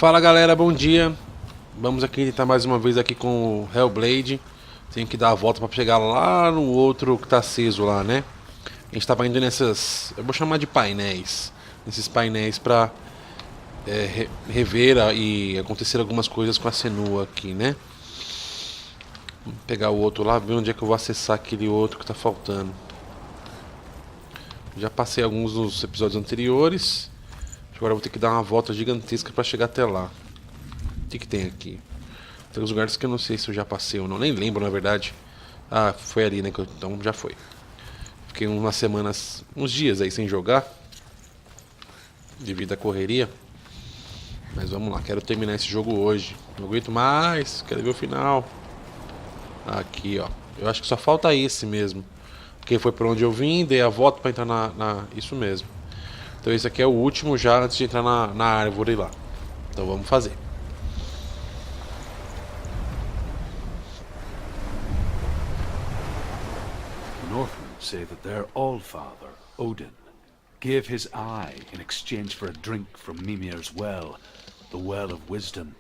Fala galera, bom dia. Vamos aqui tentar mais uma vez aqui com o Hellblade. Tenho que dar a volta para chegar lá no outro que tá aceso lá, né? A gente tava indo nessas, eu vou chamar de painéis. Nesses painéis pra rever e acontecer algumas coisas com a Senua aqui, né? Vamos pegar o outro lá, ver onde é que eu vou acessar aquele outro que tá faltando. Já passei alguns nos episódios anteriores. Agora eu vou ter que dar uma volta gigantesca para chegar até lá. O que tem aqui? Tem uns lugares que eu não sei se eu já passei ou não. Nem lembro, na verdade. Ah, foi ali, né? Então já foi. Fiquei umas semanas, uns dias aí sem jogar. Devido à correria. Mas vamos lá, quero terminar esse jogo hoje. Não aguento mais, quero ver o final. Aqui, ó. Eu acho que só falta esse mesmo. Porque foi por onde eu vim, dei a volta para entrar Isso mesmo. Então esse aqui é o último já antes de entrar na árvore lá. Então vamos fazer. Northmen say that their Allfather, Odin, gave his eye in exchange for a drink from Mimir's well, the Well of Wisdom.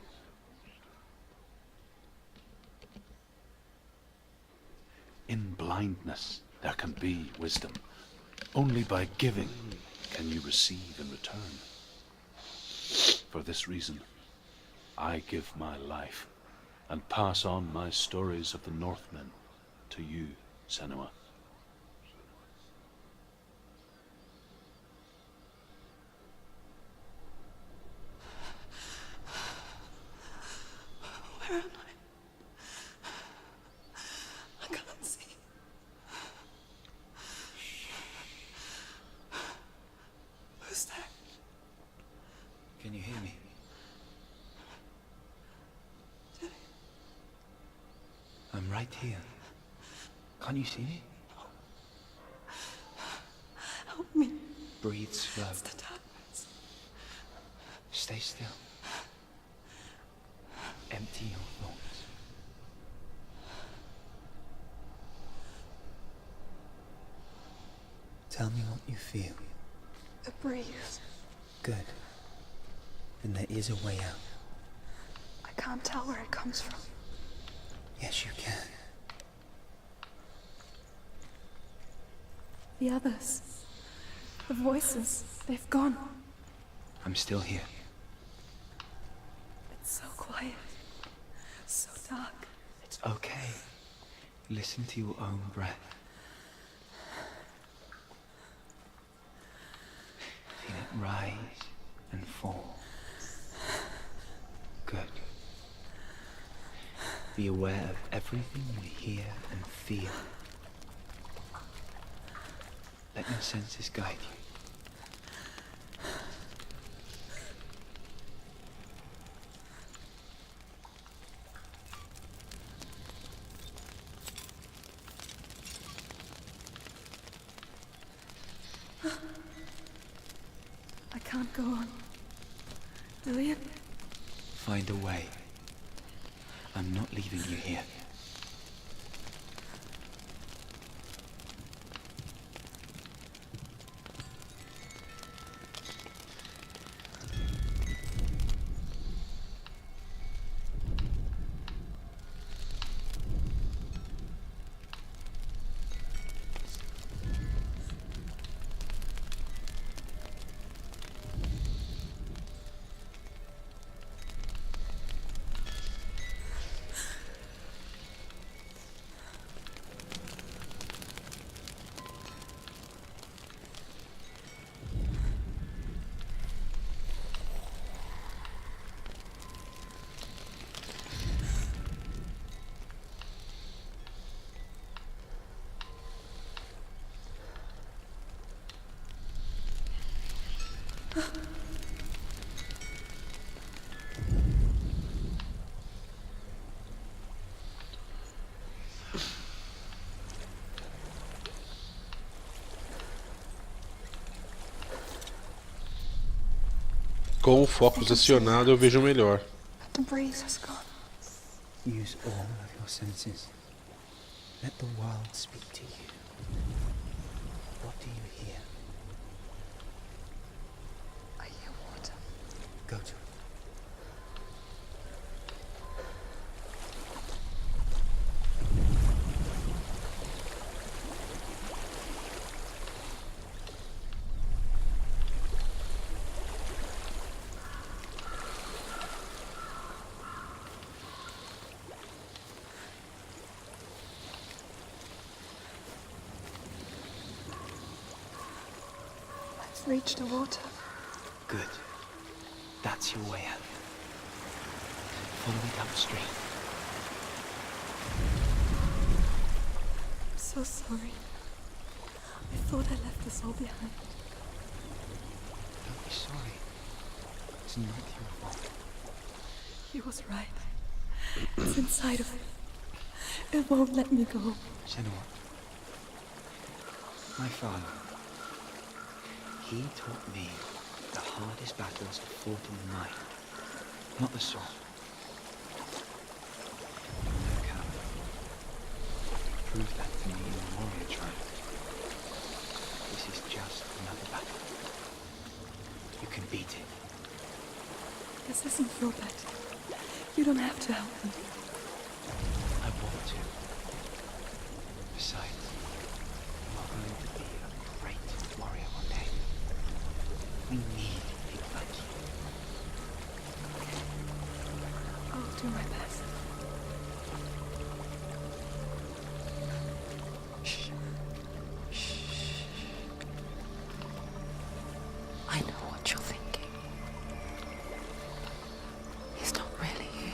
In blindness, there can be wisdom. Only by giving can you receive in return. For this reason, I give my life and pass on my stories of the Northmen to you, Senua. Where am I? I can't see. Who's there? Can you hear me? I'm right here. Can't you see me? Help me. Breathe slow. It's the darkness. Stay still. Empty your thoughts. Tell me what you feel. A breeze. Good. And there is a way out. I can't tell where it comes from. Yes, you can. The others. The voices. They've gone. I'm still here. It's so quiet. So dark. It's okay. Listen to your own breath. Feel it rise and fall. Good. Be aware of everything you hear and feel. Let your senses guide you. I can't go on. William? Find a way. I'm not leaving you here. Com o foco acionado eu vejo melhor. The breeze has gone. Use all of your senses. Let the world speak to you. What do you hear? I hear water. Go to it. I've reached the water. Good. That's your way out. Follow it upstream. I'm so sorry. I thought I left us all behind. Don't be sorry. It's not your fault. He was right. It's inside of me. It won't let me go. Senua. My father. He taught me the hardest battles are fought in the mind, not the sword. No coward. Prove that to me in Memória trial. This is just another battle. You can beat it. This isn't your battle. You don't have to help me. I want to. Besides, you are going to be a great warrior one day. We need people like you. I'll do my best. I know what you're thinking. He's not really here.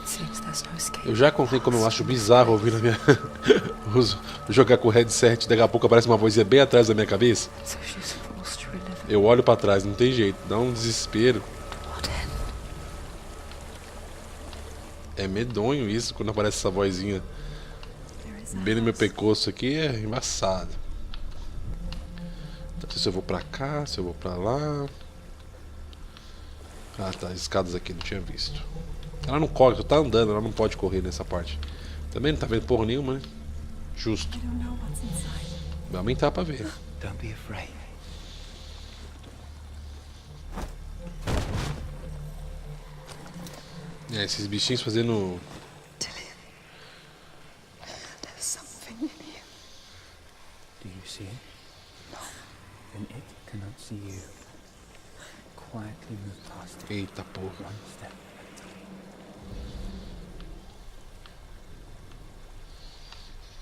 Seems there's no escape. Eu já contei como eu acho bizarro ouvir na minha. Jogar com o headset, daqui a pouco aparece uma vozinha bem atrás da minha cabeça. So she's forced to relive it. Eu olho pra trás, não tem jeito, dá um desespero. What end? É medonho isso quando aparece essa vozinha There is a bem no meu house. pescoço aqui, é embaçado. Não sei se eu vou pra cá, se eu vou pra lá. Ah tá, as escadas aqui, não tinha visto. Ela não corre, só tá andando, ela não pode correr nessa parte. Também não tá vendo porra nenhuma, né? Justo. I don't know what's inside. Vai aumentar pra ver. Don't be afraid. É, esses bichinhos fazendo. Tilly, there's something in you. Do you see it? No. Then it cannot see you. Quietly move past it. Eita porra. One step at a time.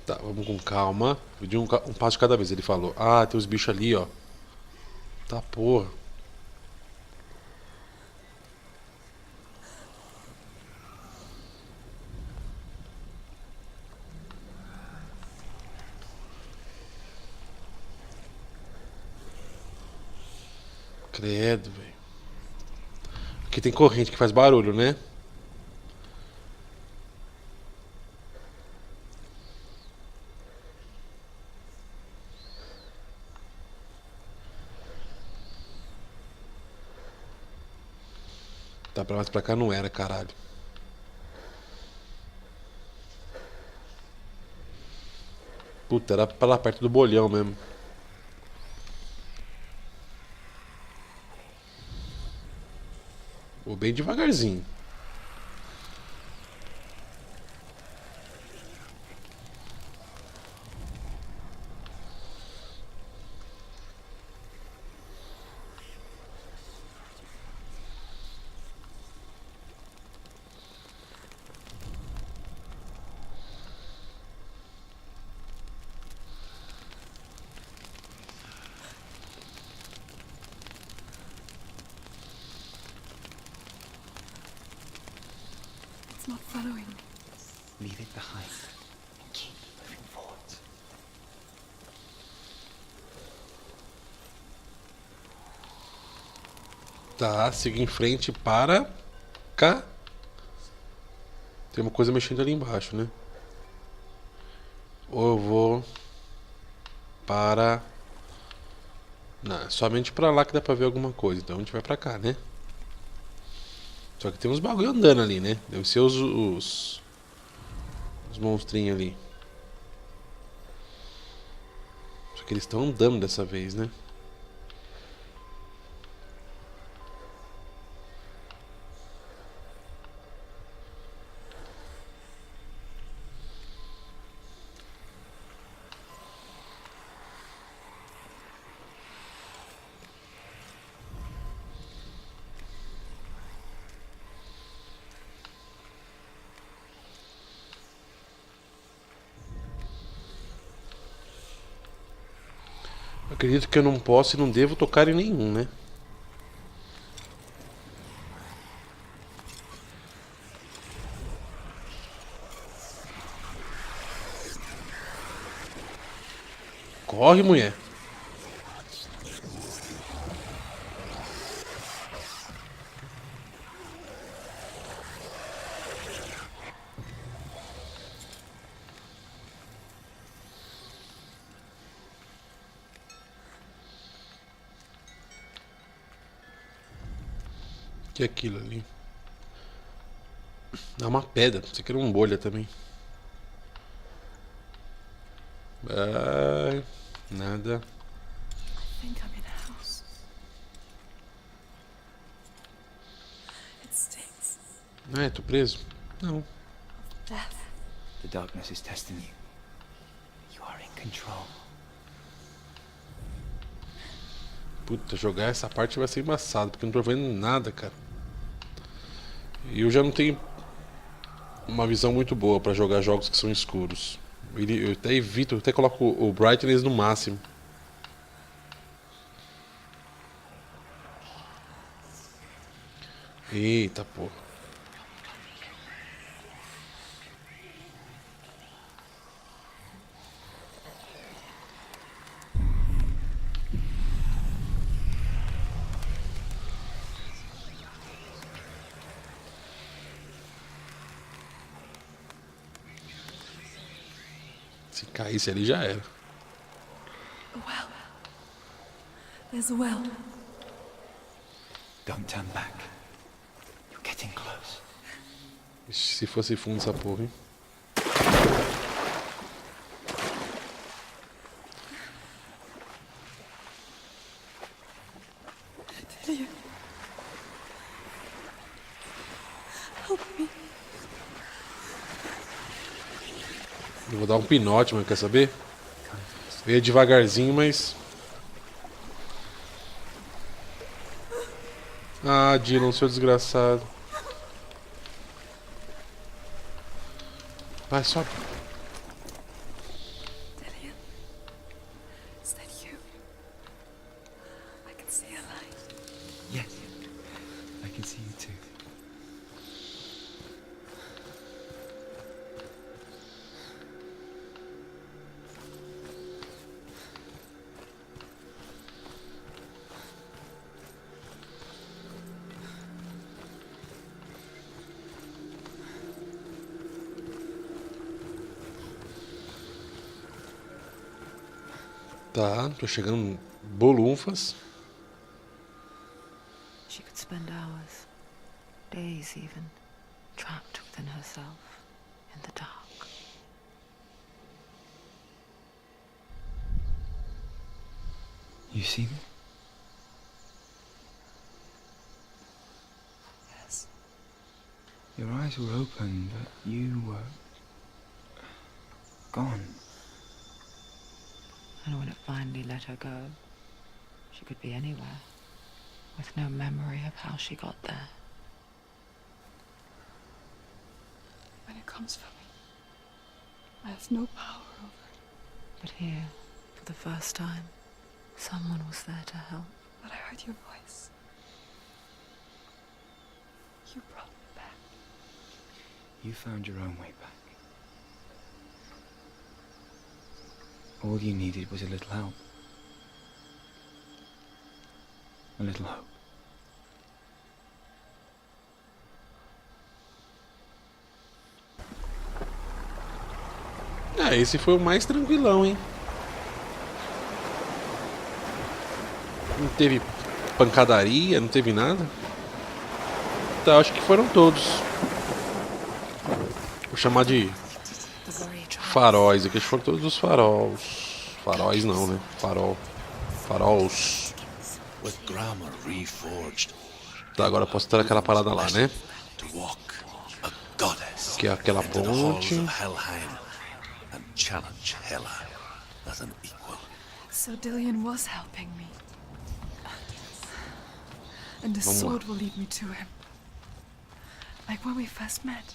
Tá, vamos com calma. De um passo de cada vez, ele falou. Ah, tem os bichos ali, ó. Tá porra. Credo, velho. Aqui tem corrente que faz barulho, né? Tá pra mais pra cá não era, caralho. Puta, era pra lá perto do bolhão mesmo. Vou bem devagarzinho. It's not following. Leave it behind and keep moving forward. Tá, siga em frente para cá. Tem uma coisa mexendo ali embaixo, né? Ou eu vou para... Não, é somente pra lá que dá pra ver alguma coisa. Então a gente vai pra cá, né? Só que tem uns bagulho andando ali, né? Deve ser os monstrinhos ali. Só que eles estão andando dessa vez, né? Acredito que eu não posso e não devo tocar em nenhum, né? Corre, mulher. Que é aquilo ali? É uma pedra. Isso aqui era uma bolha também. Ai, nada. I think I'm in a house. It stinks. Ah, tô preso? Não. Death. The darkness is testing you. You are in control. Puta, jogar essa parte vai ser embaçado, porque eu não tô vendo nada, cara. E eu já não tenho uma visão muito boa pra jogar jogos que são escuros. Eu até evito, eu até coloco o brightness no máximo. Eita porra. Se caísse ali já era. A well. There's a well. Don't turn back. You're getting close. Ixi, se fosse fundo essa porra, hein? Dillian. Help me. Eu vou dar um pinote, mano, quer saber? Eu ia devagarzinho, mas... Ah, Dylan, seu desgraçado. Vai, sobe. Dillian. Is that you? I can see a light. Yes. I can see you too. Tá, tô chegando bolunfas. She could spend hours, days even, trapped within herself, in the dark. You see me? Yes. Your eyes were open, but you were gone. And when it finally let her go, she could be anywhere, with no memory of how she got there. When it comes for me, I have no power over it. But here, for the first time, someone was there to help. But I heard your voice. You brought me back. You found your own way back. All you needed was a little help. A little hope. Ah, esse foi o mais tranquilão, hein? Não teve pancadaria, não teve nada. Tá, acho que foram todos. Vou chamar de faróis aqui, foram todos os faróis. Faróis não, né? Farol. Faróis. With grammar reforged, Tá, agora eu posso ter aquela parada lá, né? to walk a goddess Que é aquela into the halls ponte. of Helheim and challenge Hela as an equal. So Dillian was helping me. And the Vamos lá. sword will lead me to him. Like when we first met.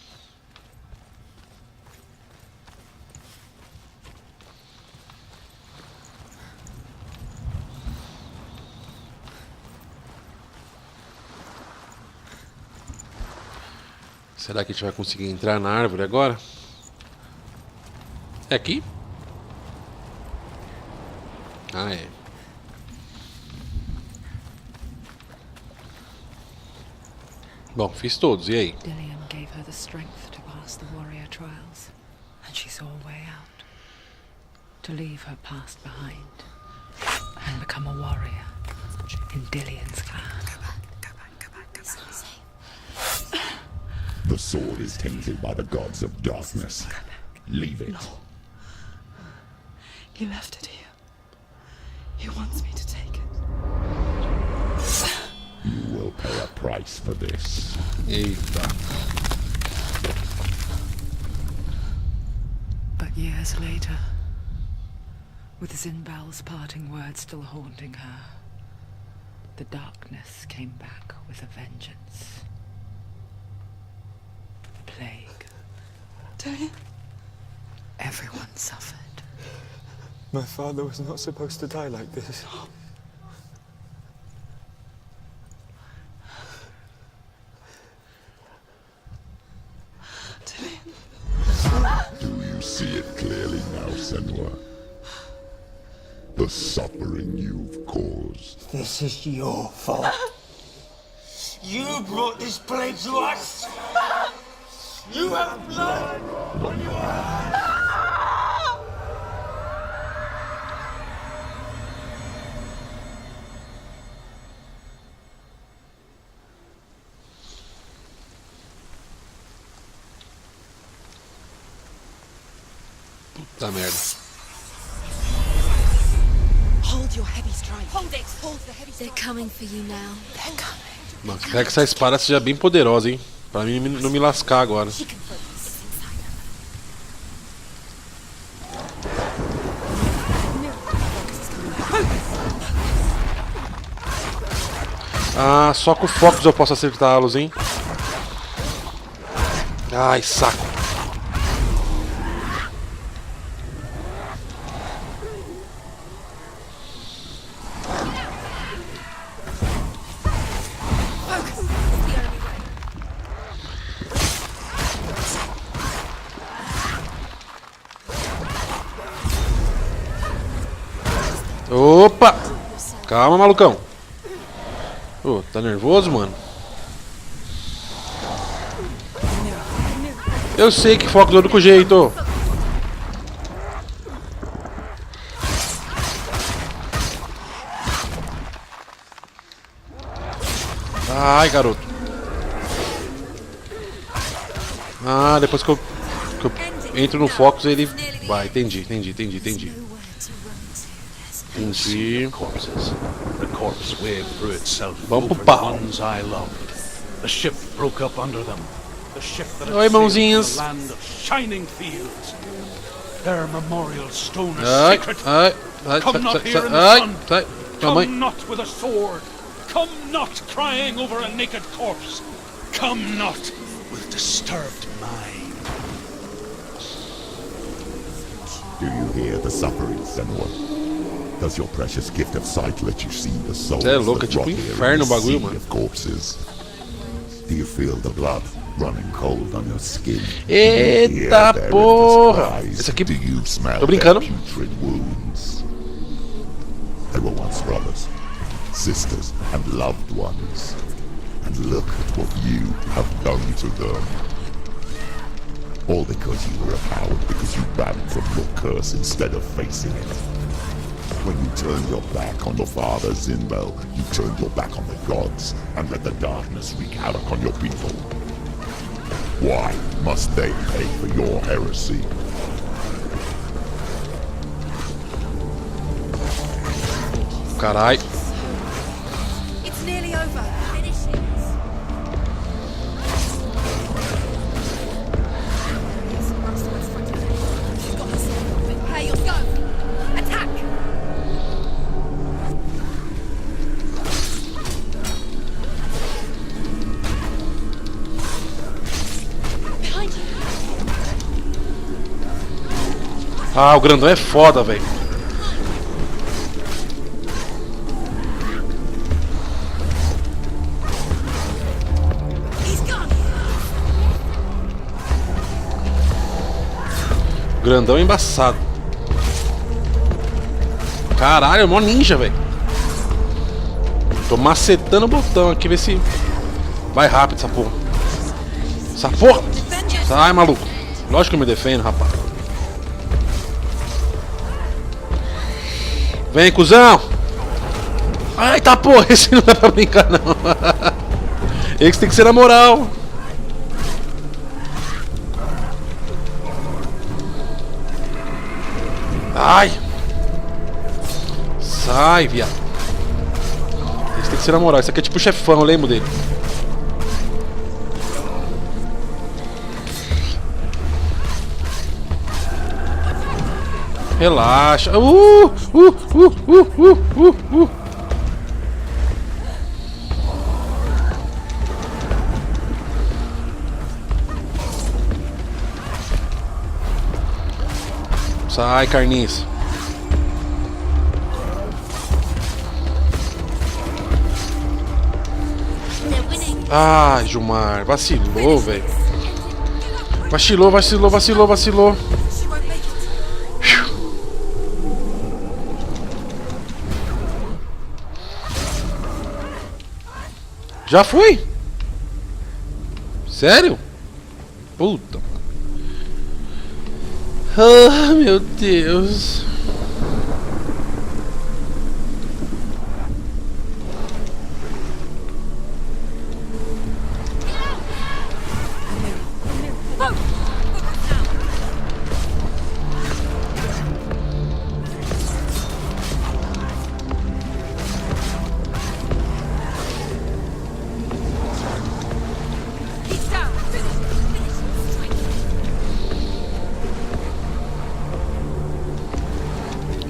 Será que a gente vai conseguir entrar na árvore agora? É aqui? Ah, é. Bom, fiz todos, e aí? Dillian gave her the strength to pass the warrior trials, and she saw a way out. To leave her past behind and become a warrior in Dillian's clan. Go back. It's not safe. The sword is tainted by the gods of darkness. Leave it. He left it here. He wants me to take it. You will pay a price for this. Eita. But years later, with Zinbal's parting words still haunting her, the darkness came back with a vengeance. Plague. Dillian? Everyone suffered. My father was not supposed to die like this. Do you see it clearly now, Senua? The suffering you've caused. This is your fault. You brought this plague to us. You have blood on your hands. Tá merda. Hold your heavy strike. Hold it! Hold the heavy They're strike. coming for you now. They're coming. Mano, espero que essa espada seja bem poderosa, hein? Pra mim não me lascar agora. She can focus. It's inside her. Ah, só com o Focus eu posso acertá-los, hein? Ai, saco. Opa! Calma, malucão. Ô, tá nervoso, mano? Eu sei que foco do único jeito. Ai, garoto. Ah, depois que eu entro no Focus ele vai. Entendi. Entendi. Corpses. The corpse waved through itself Vamos pro over the pau. ones I loved. The ship broke up under them. The ship that Oi, had sailed mãozinhas. to the land of shining fields. Their memorial stone is Ai, sacred. ai, Come not here in the ai, sun. sai. Tua Come mãe. not with a sword. Come not crying over a naked corpse. Come not with disturbed mind. Do you hear the suffering, Senua? Does your precious gift of sight let you see the souls Cê é louco, é that tipo rot here in inferno o the bagulho, sea mano. of corpses? Do you feel the blood running cold on your skin? Eita porra! Esse aqui. Do you smell Tô brincando. their putrid wounds? They were once brothers, sisters, and loved ones. And look at what you have done to them. All because you were a coward, because you ran from your curse instead of facing it. When you turned your back on the father Zinbel, you turned your back on the gods and let the darkness wreak havoc on your people. Why must they pay for your heresy? Carai. It's nearly over. Finish it. Yes, runs towards front of you. She's got this. Okay, let's go. Attack! Behind you. Ah, o grandão é foda, velho. He's gone. grandão é embaçado. Caralho, é mó ninja, velho. Tô macetando o botão aqui, ver se vai rápido essa porra. Essa porra! Sai, maluco. Lógico que eu me defendo, rapaz. Vem, cuzão! Ai, tá porra, esse não dá pra brincar, não. Esse tem que ser na moral. Ai! Sai, viado. Esse tem que ser na moral. Esse aqui é tipo o chefão, eu lembro dele. Relaxa. Sai, carniça. Ah, Gilmar, vacilou, velho. Vacilou. Já foi? Sério? Puta. Ah, meu Deus.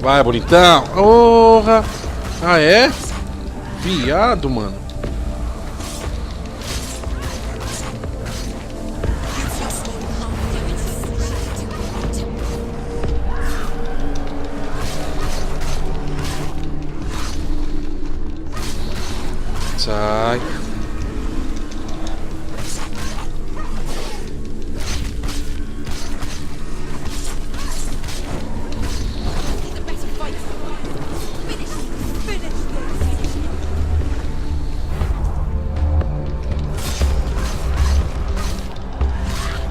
Vai, bonitão. Porra. Ah, é? Viado, mano. Sai.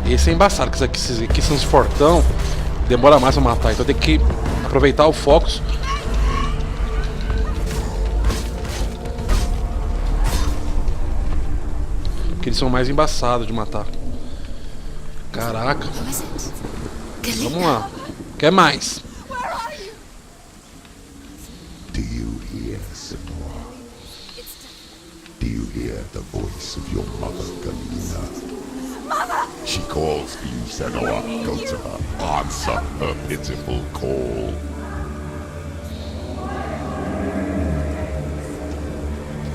Esse é embaçado, que esses aqui são os fortão. Demora mais pra matar, então tem que aproveitar o focus. Porque eles são mais embaçados de matar. Caraca. Vamos lá. Quer mais? Do you hear, Senua? Do you hear the voice of your mother, Galina? She calls for you, Senua. Go to her. Answer her pitiful call.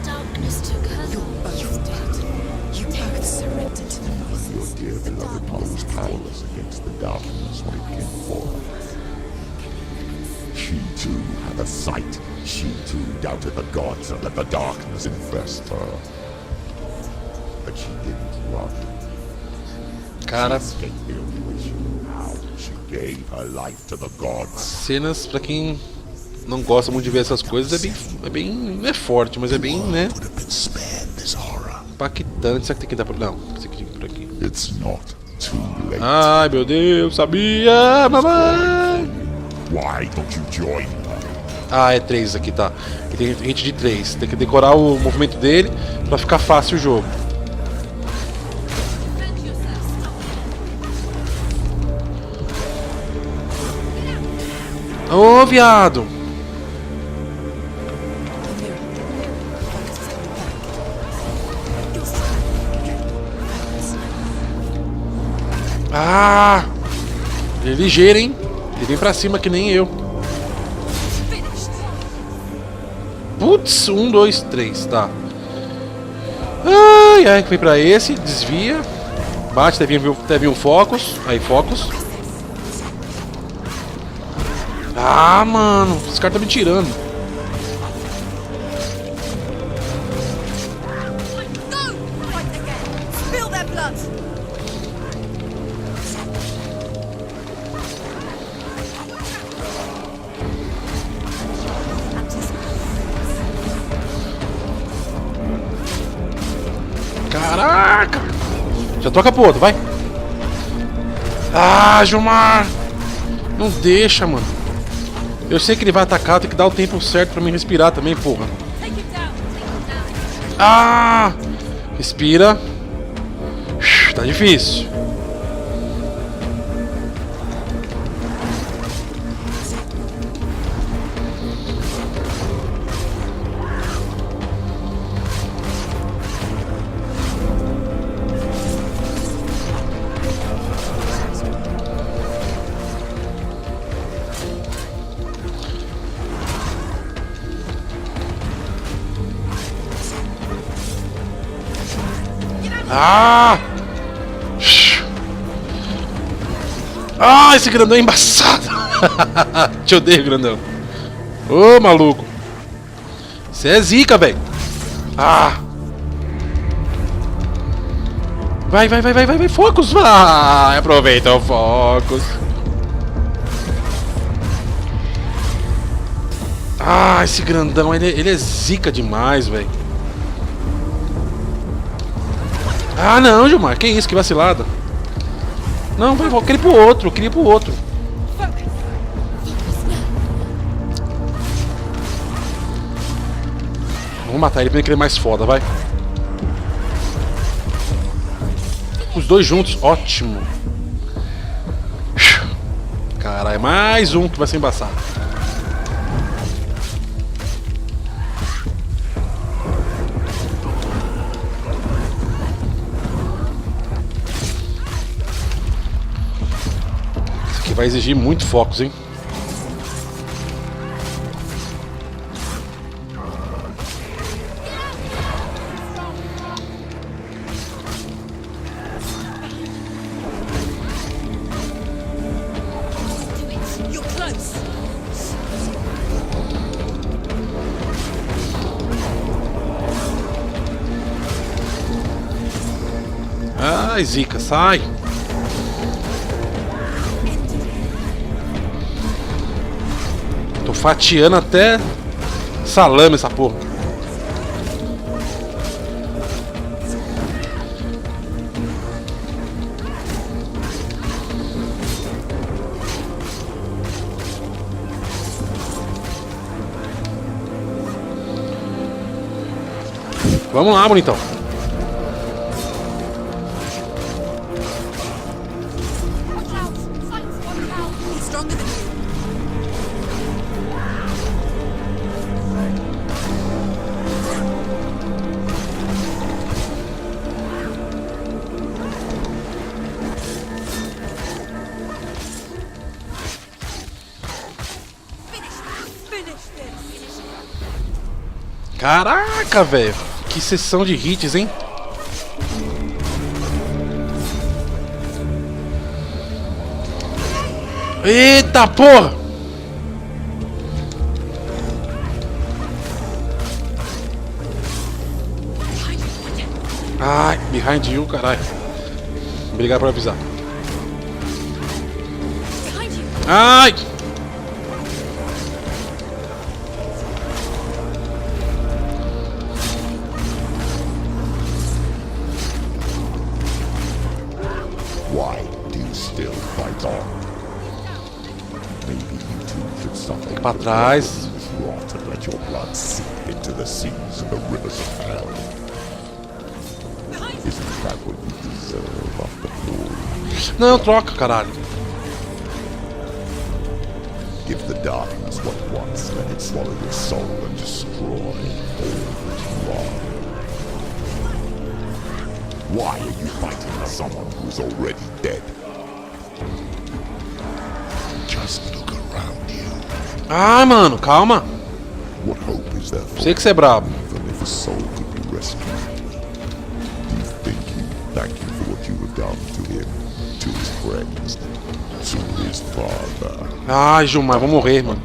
Darkness took her. You're both dead. You both surrendered to the voices. Your dear beloved mother was powerless against the darkness when it came forth. She too had a sight. She too doubted the gods and let the darkness infest her. But she didn't run. Cara, cenas pra quem não gosta muito de ver essas coisas é bem, não é forte, mas é bem, né, impactante. Será que tem que dar pra... Não, esse aqui tem que ir por aqui. Ai, meu Deus, sabia, mamãe. Ah, é 3 aqui, tá. Aqui tem gente de 3. Tem que decorar o movimento dele pra ficar fácil o jogo. Ô, viado! Ah! Ele é ligeiro, hein? Ele vem pra cima que nem eu. Putz, 1, 2, 3, tá. Ai, ai, foi pra esse, desvia. Bate, teve um focus. Aí, focus. Ah, mano, esse cara tá me tirando. Caraca! Já troca pro outro, vai. Ah, Gilmar! Não deixa, mano. Eu sei que ele vai atacar, tem que dar o tempo certo pra mim respirar também, porra. Ah! Respira. Tá difícil. Ah! Ah, esse grandão é embaçado. Te odeio, grandão. Ô, maluco. Você é zica, velho. Ah! Vai, Focus! Vai, aproveita o Focus. Ah, esse grandão, ele é zica demais, velho. Ah, não, Gilmar, que isso, que vacilada. Não, vai, eu queria ir pro outro, Vamos matar ele pra ele é mais foda, vai. Os dois juntos, ótimo. Caralho, mais um que vai ser embaçado. Vai exigir muito focos, hein? Ai, zica, sai! Tô fatiando até salame essa porra. Vamos lá, bonitão. Caraca, velho. Que sessão de hits, hein? Eita, porra! Ai, behind you, caralho. Obrigado por avisar. Ai! Pra trás. Não, troca, caralho. Give the darkness what it wants, let it swallow your soul and destroy all that you are. Why are you fighting someone who is already dead? Just look around you. Ah, mano, calma. What hope is there for? Sei que você é brabo. Even if a soul could be rescued. Do you think he thank you for what you have done to him, to his friends, to his father? Ai, Gilmar, vou morrer, mano.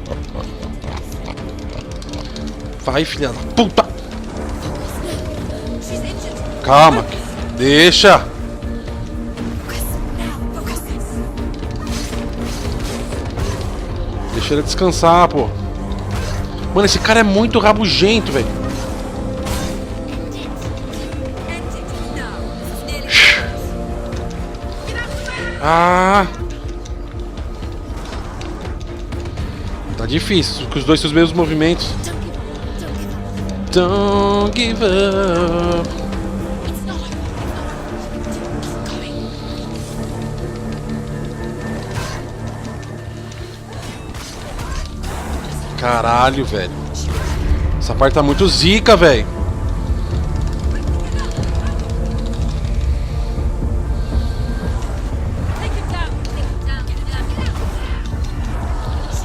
Vai, filha da puta. Calma. Deixa. Deixa ele descansar, pô. Mano, esse cara é muito rabugento, velho. Ah! Tá difícil, com os dois seus mesmos movimentos. Don't give up. Caralho, velho. Essa parte tá muito zica, velho.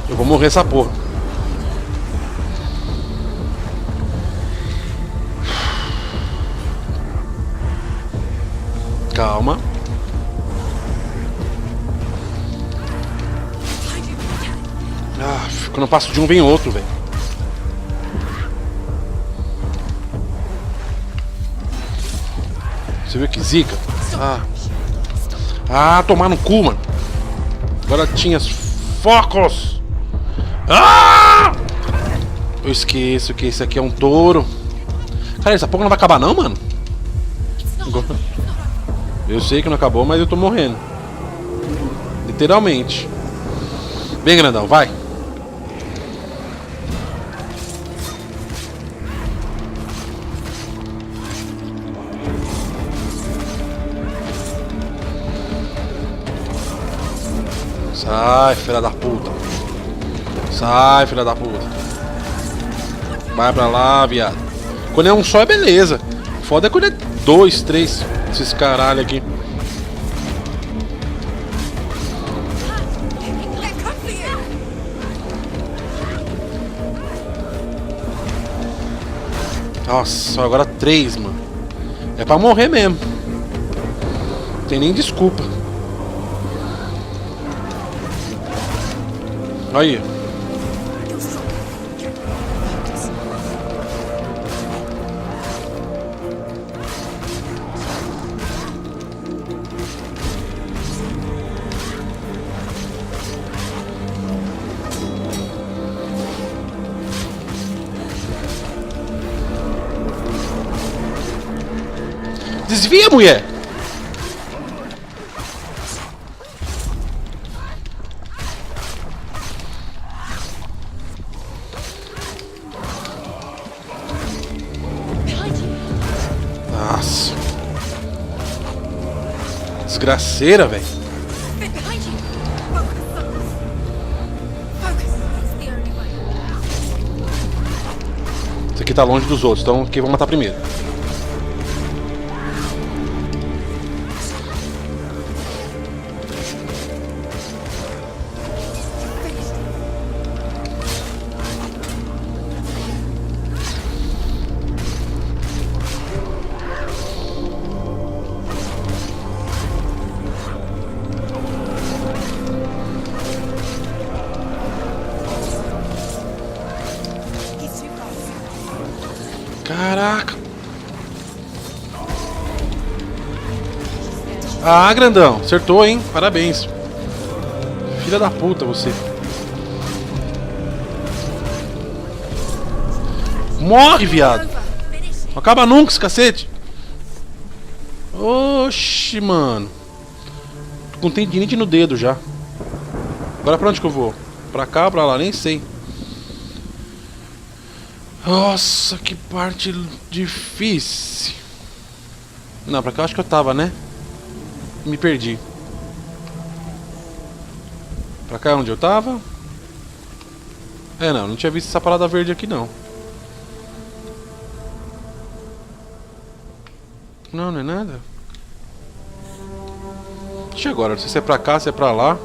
Eu vou morrer essa porra. Calma. Ah, quando eu passo de um, vem outro, velho. Você viu que zica? Tomar no cu, mano. Agora tinha focos. Eu esqueço que esse aqui é um touro. Cara, essa porra não vai acabar não, mano? Eu sei que não acabou, mas eu tô morrendo. Literalmente. Bem grandão, vai. Sai, filha da puta. Sai, filha da puta. Vai pra lá, viado. Quando é um só é beleza. Foda é quando é 2, 3. Esses caralho aqui. Nossa, agora 3, mano. É pra morrer mesmo. Não tem nem desculpa. Aí. Desvia, mulher! Nossa. Desgraceira, velho. Esse aqui tá longe dos outros, então quem vai matar primeiro? Caraca. Ah, grandão. Acertou, hein? Parabéns. Filha da puta, você. Morre, viado. Não acaba nunca esse cacete. Oxi, mano. Tô com tendinite no dedo já. Agora pra onde que eu vou? Pra cá ou pra lá? Nem sei. Nossa, que parte difícil. Não, pra cá eu acho que eu tava, né? Me perdi. Pra cá é onde eu tava? É, não tinha visto essa parada verde aqui, não. Não, não é nada. Deixa agora, não sei se é pra cá, se é pra lá.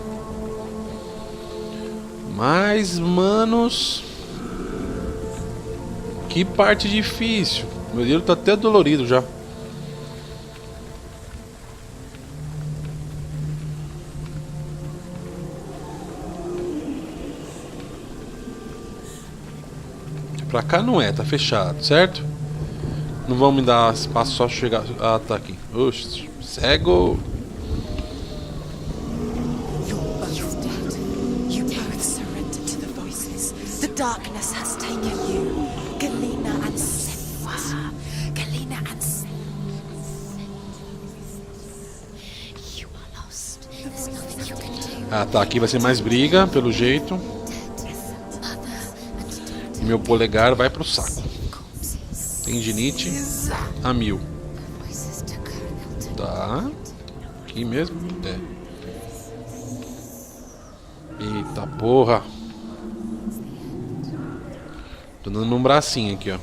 Mas, manos... Que parte difícil. Meu dedo tá até dolorido já. Pra cá não é, tá fechado, certo? Não vão me dar espaço só chegar. Ah, tá aqui. Oxi, cego. You both surrendered to the voices. The darkness has taken you. Galena and Senua. Galena and Senua. You are lost. There's Ah, tá. Aqui vai ser mais briga, pelo jeito. E meu polegar vai pro saco. Tendinite a 1000. Tá. Aqui mesmo? É. Eita porra. Tô dando um bracinho aqui, ó.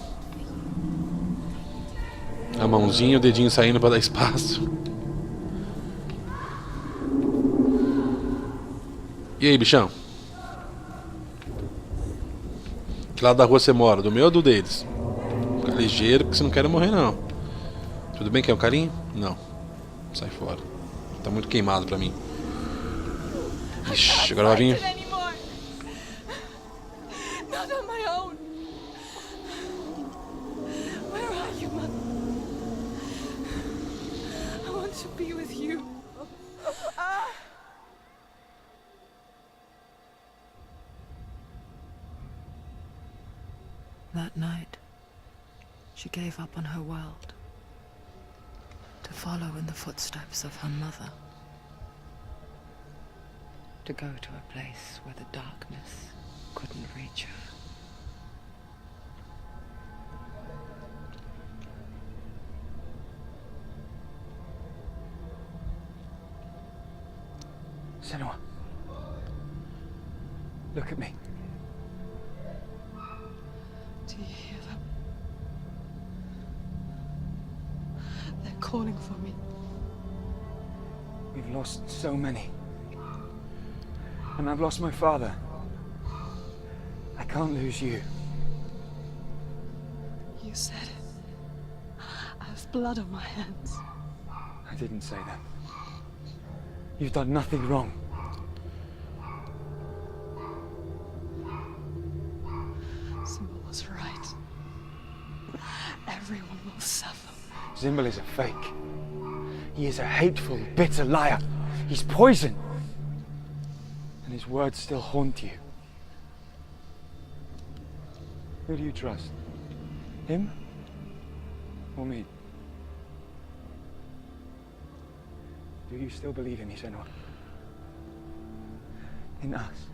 A mãozinha, o dedinho saindo pra dar espaço. E aí, bichão? Que lado da rua você mora? Do meu ou do deles? Fica ligeiro, porque você não quer morrer, não. Tudo bem? Quer um carinho? Não. Sai fora. Tá muito queimado pra mim. Ixi, agora vai vir. Not on my own. Where are you, Mother? I want to be with you. That night, she gave up on her world to follow in the footsteps of her mother, to go to a place where the darkness couldn't reach her. Senua. Look at me. Do you hear them? They're calling for me. We've lost so many. And I've lost my father. I can't lose you. You said it. I have blood on my hands. I didn't say that. You've done nothing wrong. Symbol was right. Everyone will suffer. Zimbel is a fake. He is a hateful, bitter liar. He's poison. And his words still haunt you. Who do you trust? Him? Or me? Do you still believe in me, Senua? In us?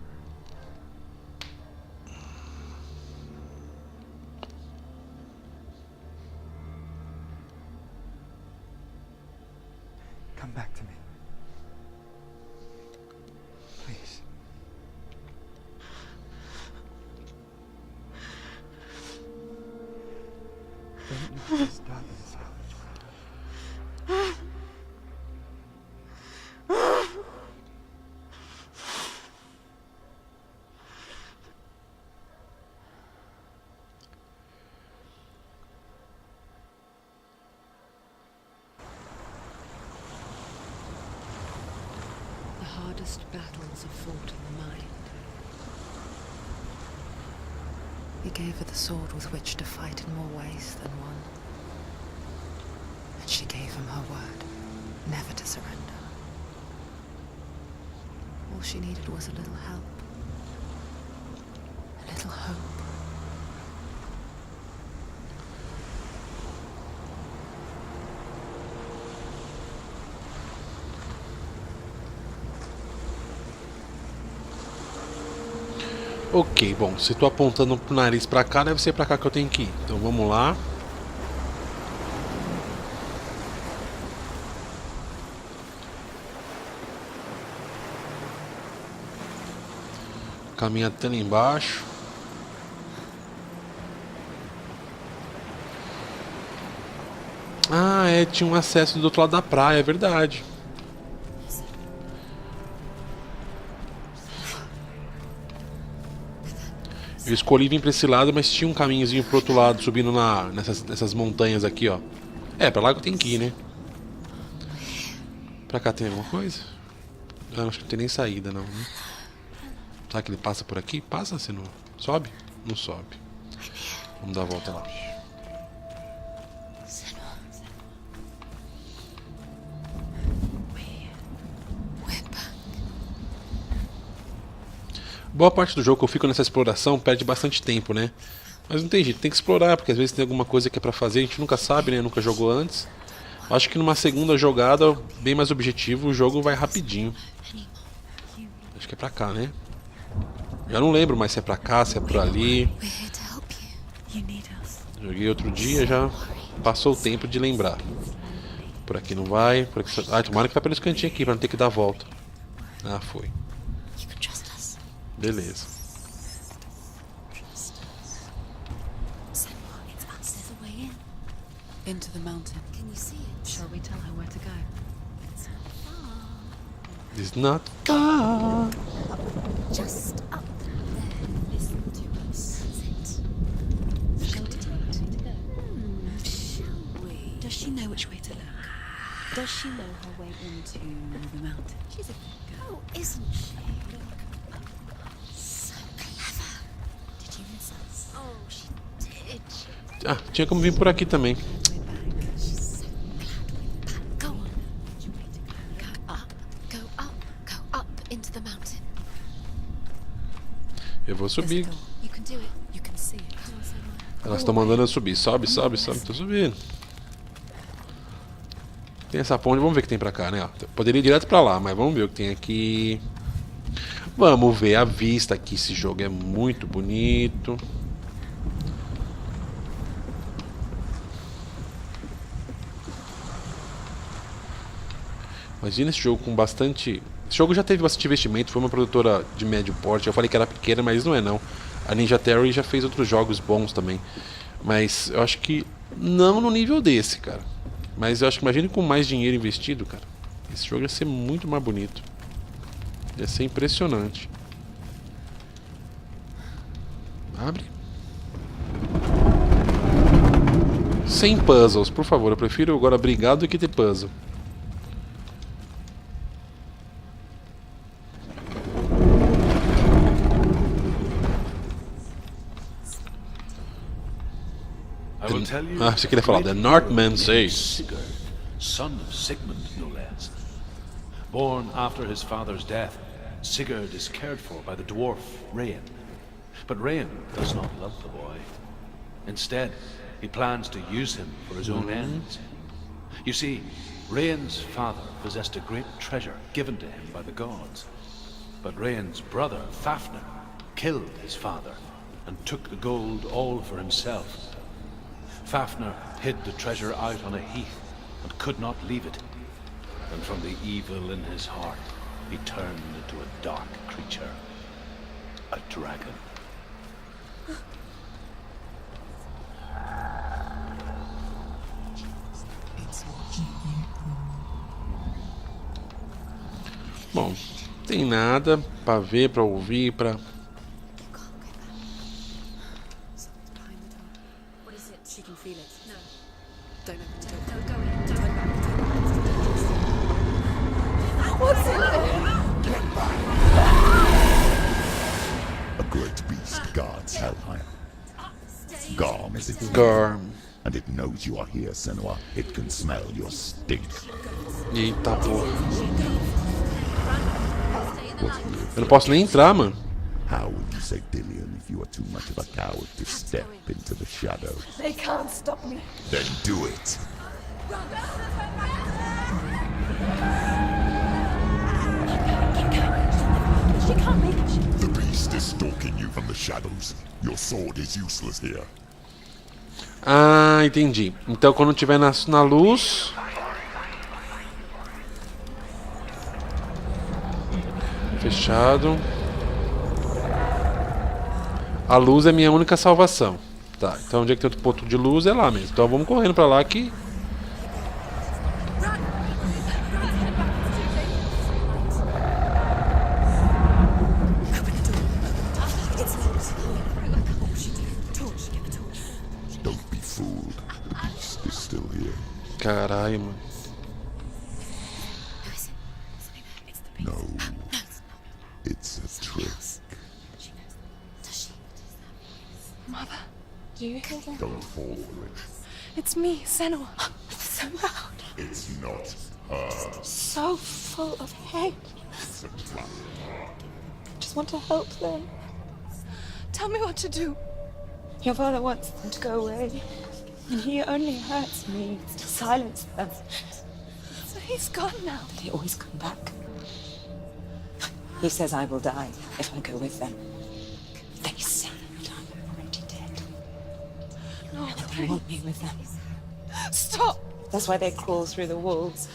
Come back to me. Please. Don't let this darkness out. The hardest battles are fought in the mind. He gave her the sword with which to fight in more ways than one. And she gave him her word, never to surrender. All she needed was a little help. A little hope. Ok, bom, se tô apontando pro nariz pra cá, deve ser pra cá que eu tenho que ir. Então vamos lá. Caminha até lá embaixo. Ah, é, tinha um acesso do outro lado da praia, é verdade. Eu escolhi vir pra esse lado, mas tinha um caminhozinho pro outro lado, subindo nessas montanhas aqui, ó. É, pra lá que eu tenho que ir, né? Pra cá tem alguma coisa? Ah, acho que não tem nem saída, não, né? Será que ele passa por aqui? Passa, Senua. Sobe? Não sobe. Vamos dar a volta lá. Boa parte do jogo que eu fico nessa exploração perde bastante tempo, né? Mas não tem jeito, tem que explorar, porque às vezes tem alguma coisa que é pra fazer, a gente nunca sabe, né? Nunca jogou antes. Acho que numa segunda jogada, bem mais objetivo, o jogo vai rapidinho. Acho que é pra cá, né? Já não lembro mais se é pra cá, se é por ali. We're here to help you. You need us. Joguei outro dia, já passou o tempo de lembrar. Por aqui não vai. Por aqui... Ah, tomara que vai pelos cantinhos aqui pra não ter que dar a volta. Ah, foi. You can trust us. Beleza. Senua, it's us. There's a way in. Into the mountain. Can you see it? Shall we tell her where to go? It's far. It's not far. Just up there. Listen to us. That's it. Shall we tell her where to go? Shall we? Does she know which way to look? Does she know her way into the mountain? She's a girl, isn't she? So clever. Did you miss us? Oh, she did. Ah, tinha como vir por aqui também. She's so glad we're back. Go on. Go up. Go up. Go up into the mountain. Eu vou subir. You can do it. You can see it. Come on, Senua. Elas estão mandando eu subir. Sobe, sobe, sobe. Tô subindo. Tem essa ponte, vamos ver o que tem pra cá, né? Poderia ir direto pra lá, mas vamos ver o que tem aqui. Vamos ver a vista aqui. Esse jogo é muito bonito. Imagina esse jogo com bastante... Esse jogo já teve bastante investimento, foi uma produtora de médio porte. Eu falei que era pequena, mas não é não. A Ninja Theory já fez outros jogos bons também. Mas eu acho que não no nível desse, cara. Mas eu acho que imagine com mais dinheiro investido, cara. Esse jogo ia ser muito mais bonito. Ia ser impressionante. Abre. Sem puzzles, por favor. Eu prefiro agora brigar do que ter puzzle. I will tell you. Ah, você queria falar. The Northman says. Sigurd, son of Sigmund, no less. Born after his father's death, Sigurd is cared for by the dwarf Rain. But Rain does not love the boy. Instead, he plans to use him for his own ends. You see, Rain's father possessed a great treasure given to him by the gods. But Rain's brother, Fafnir, killed his father and took the gold all for himself. Fafnir hid the treasure out on a heath and could not leave it. And from the evil in his heart, he turned into a dark creature. A dragon. Bom, tem nada pra ver, pra ouvir, pra... What is it? She can feel it. No. Don't open the door. No, go in. Don't turn back. What's in there? A great beast guards Helheim. Garm is its Garm. and it knows you are here, Senua. It can smell your stink. Eita porra. What do you Eu não posso nem entrar, mano. How would you say Dillion if you are too much of a coward to step into the shadow? They can't stop me. Then do it. She can't make it. The beast is stalking you from the shadows. Your sword is useless here. Ah, entendi. Então quando tiver na luz... Fechado. A luz é minha única salvação. Tá, então onde é que tem outro ponto de luz é lá mesmo. Então vamos correndo pra lá que... Don't be fooled. The beast is still here. Caralho, mano. No. It's a trick. Mother, do you hear that? Don't fall for it. It's me, Senua. So loud. It's not her. So full of hate. It's a trap. Just want to help them. Tell me what to do. Your father wants them to go away. And he only hurts me to silence them. So he's gone now. They always come back. He says I will die if I go with them. They say that I'm already dead. No, And they want me with them. stop! That's why they crawl through the walls.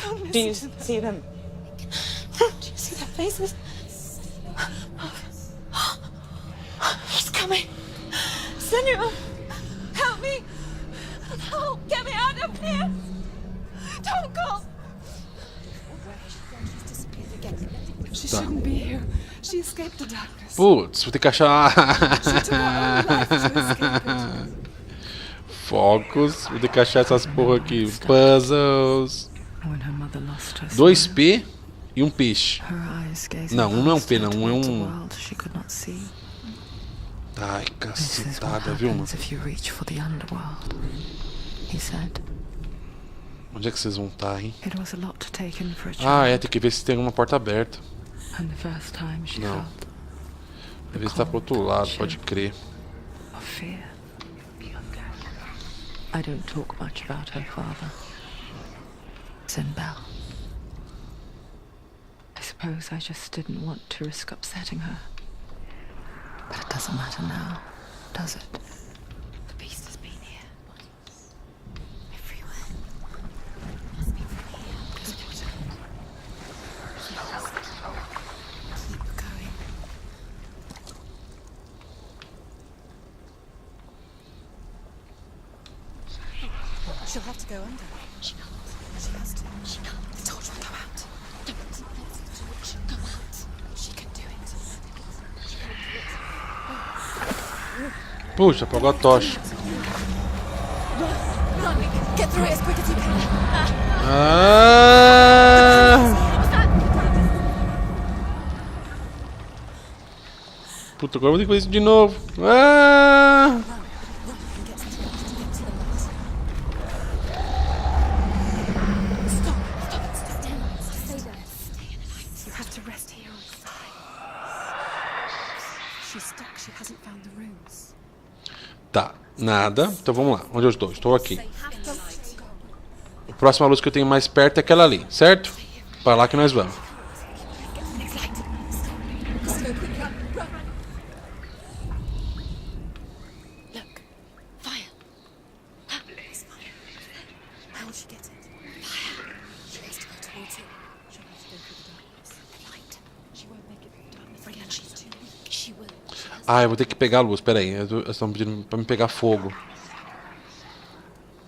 Don't Do you listen to them. see them? Do you see their faces? He's coming. Senua, help me! Help! Get me out of here! Don't go! She shouldn't be here. She escaped the darkness. Putz, vou ter que achar. She took her own life to escape it. Focos. Vou ter que achar essas porra aqui. Puzzles. When her mother lost her 2P e um peixe. her eyes gazing Não, um não é um past P, her não. Um é towards a um. world she could not see. Ai, This is what cacetada, viu, mano? happens if you reach for the underworld, he said. Onde é que vocês vão estar, hein? It was a lot to take in for a Ah, child. é, tem que ver se tem alguma porta aberta. And the first time she Não. felt Deve estar pro outro lado, pode crer. of fear. I don't talk much about her father. Sinbel. I suppose I just didn't want to risk upsetting her. But it doesn't matter now, does it? The beast has been here. Everywhere. Must be from here. Keep going. She'll have to go under. She has to. The torch will go out. Don't let the torch go out. She can do it. Puxa, apagou a tocha. Run! Get through it as quick as you can. Ah! Puta, agora eu vou ter que fazer isso de novo. Ah! You have to rest here on the side. She's stuck. She hasn't found the rooms. Tá, nada. Então vamos lá. Onde eu estou? Estou aqui. A próxima luz que eu tenho mais perto é aquela ali, certo? Para lá que nós vamos. Look, fire. How will she get it? Fire. She has to go towards it. She'll have to go through the darkness. Light. She won't make it through the darkness. Again, she's too weak. She will. Ah, eu vou ter que pegar a luz. Pera aí. Eles estão pedindo pra me pegar fogo.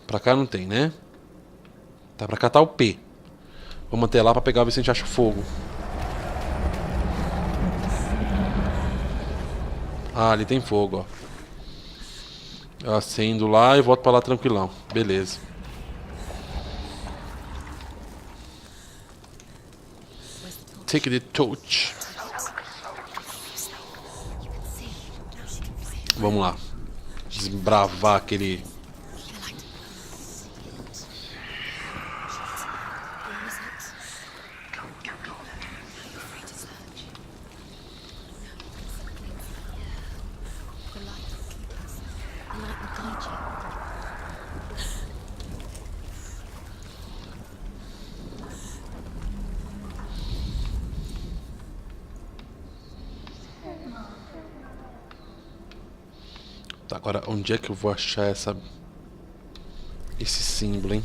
Pra cá não tem, né? Tá, pra cá tá o P. Vou manter lá pra pegar ver se a gente acha fogo. Ah, ali tem fogo, ó. Eu acendo lá e volto pra lá tranquilão. Beleza. Take the torch. Vamos lá. Desbravar aquele... Tá, agora onde é que eu vou achar esse símbolo, hein?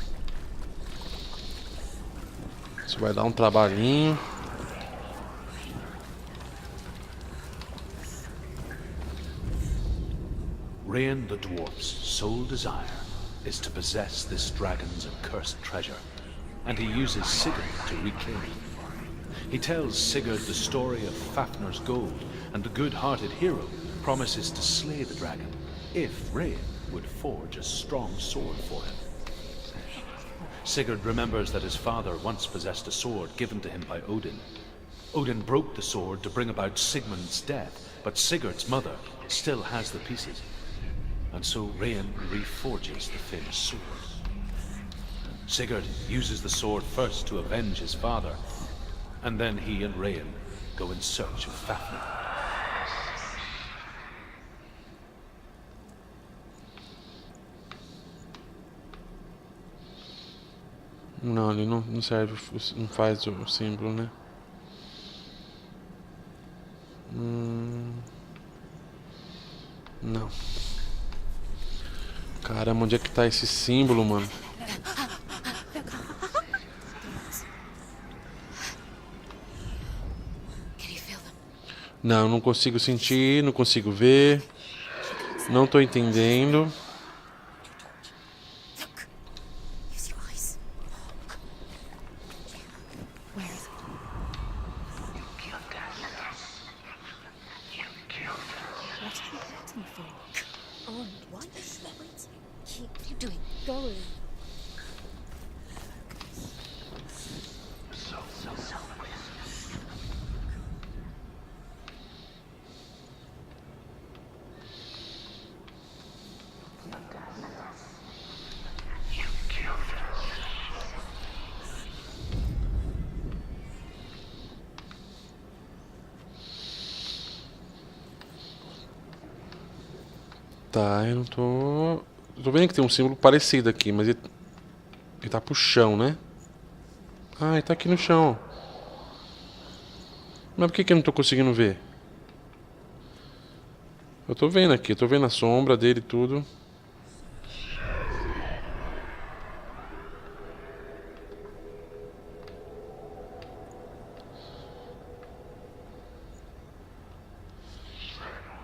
Isso vai dar um trabalhinho. Rain the dwarf's sole desire is to possess this dragon's accursed treasure, and he uses Sigurd to reclaim it. He tells Sigurd the story of Fafnir's gold, and the good-hearted hero promises to slay the dragon if Rain would forge a strong sword for him. Sigurd remembers that his father once possessed a sword given to him by Odin. Odin broke the sword to bring about Sigmund's death, but Sigurd's mother still has the pieces. And so Rain reforges the famous sword. Sigurd uses the sword first to avenge his father, and then he and Rain go in search of Fafnir. Não, ele não serve, não faz o símbolo, né? Não. Caramba, onde é que tá esse símbolo, mano? Não, não consigo sentir, não consigo ver. Não tô entendendo. Tá, eu não tô... Tô vendo que tem um símbolo parecido aqui, mas ele tá pro chão, né? Ah, ele tá aqui no chão. Mas por que eu não tô conseguindo ver? Eu tô vendo aqui, eu tô vendo a sombra dele e tudo.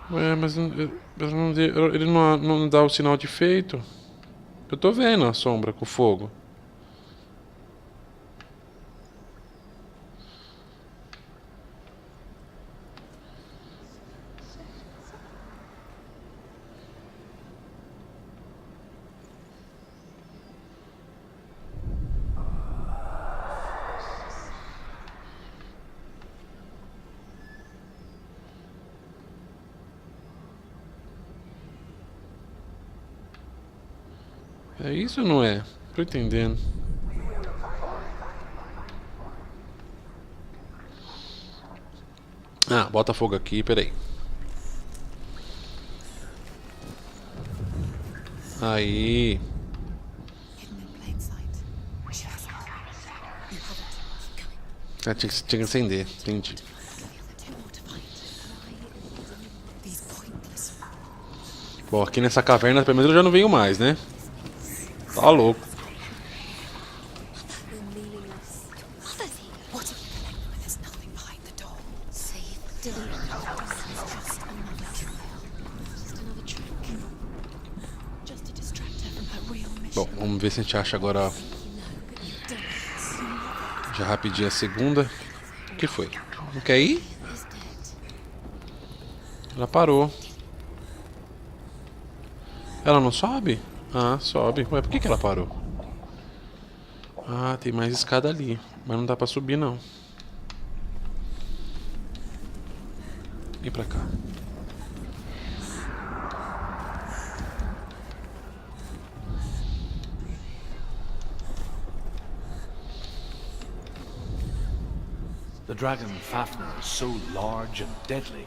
Ué, mas ele não dá o sinal de feito. Eu tô vendo a sombra com fogo. É isso ou não é? Tô entendendo. Ah, bota fogo aqui, peraí. Aí. Ah, tinha que acender, entendi. Bom, aqui nessa caverna, pelo menos eu já não venho mais, né? Tá louco. Bom, vamos ver se a gente acha agora já rapidinho a segunda. O que foi? Não quer ir? Ela parou. Ela não sobe? Ah, sobe. Ué, por que ela parou? Ah, tem mais escada ali. Mas não dá pra subir, não. Vem pra cá. The dragon Fafnir is so large and deadly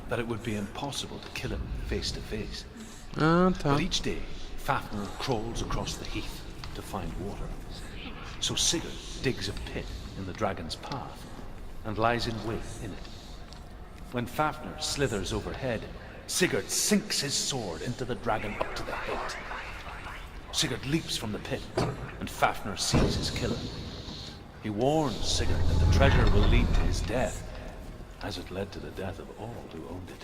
that it would be impossible to kill him face to face. Ah, tá. But each day, Fafnir crawls across the heath to find water. So Sigurd digs a pit in the dragon's path and lies in wait in it. When Fafnir slithers overhead, Sigurd sinks his sword into the dragon up to the hilt. Sigurd leaps from the pit, and Fafnir sees his killer. He warns Sigurd that the treasure will lead to his death, as it led to the death of all who owned it.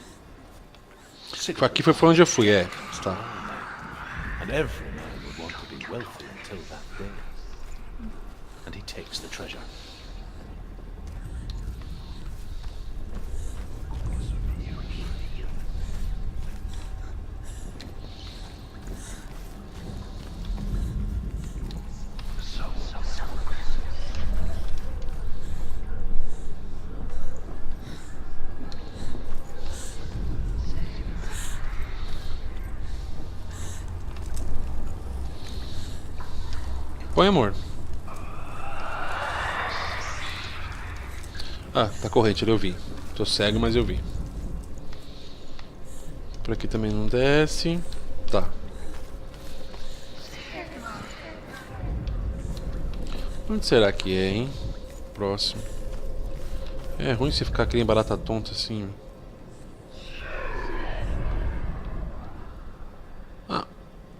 Aqui foi por onde eu fui, é. Tá. And every man would want to be wealthy until that day. And he takes the treasure. Põe, amor. Ah, tá corrente, eu vi. Tô cego, mas eu vi. Por aqui também não desce. Tá. Onde será que é, hein? Próximo. É ruim você ficar que nem barata tonta assim.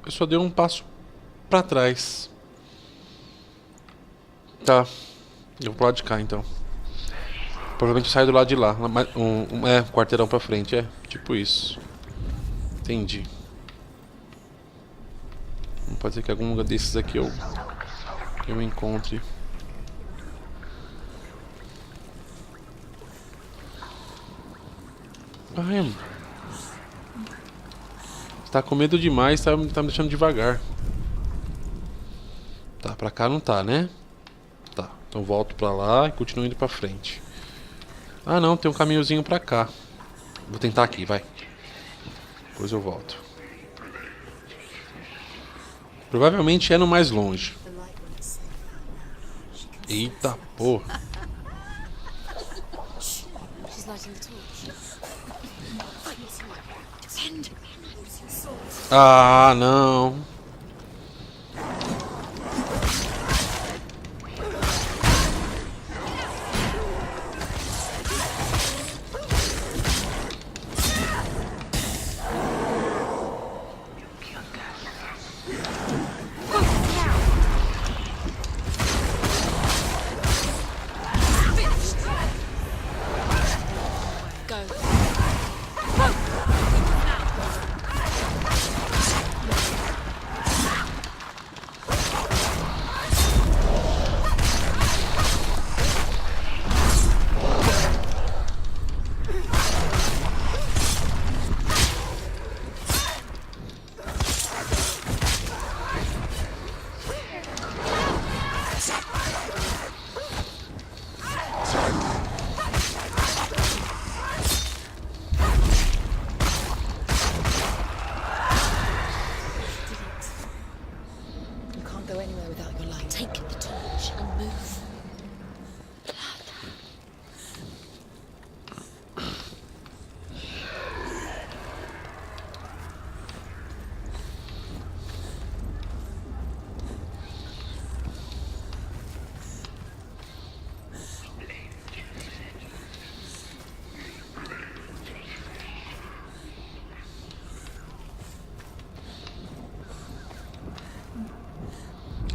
Eu só dei um passo pra trás. Tá. Eu vou pro lado de cá, então. Provavelmente eu saio do lado de lá. Um quarteirão pra frente, é. Tipo isso. Entendi. Pode ser que algum lugar desses aqui eu encontre. Ai, você tá com medo demais, tá me deixando devagar. Tá, pra cá não tá, né? Tá, então volto pra lá e continuo indo pra frente. Ah não, tem um caminhozinho pra cá. Vou tentar aqui, vai. Depois eu volto. Provavelmente é no mais longe. Eita porra. She's lighting the torch. Defend. Use your sword. Ah, não. You can't go anywhere without your light. Take the torch and move.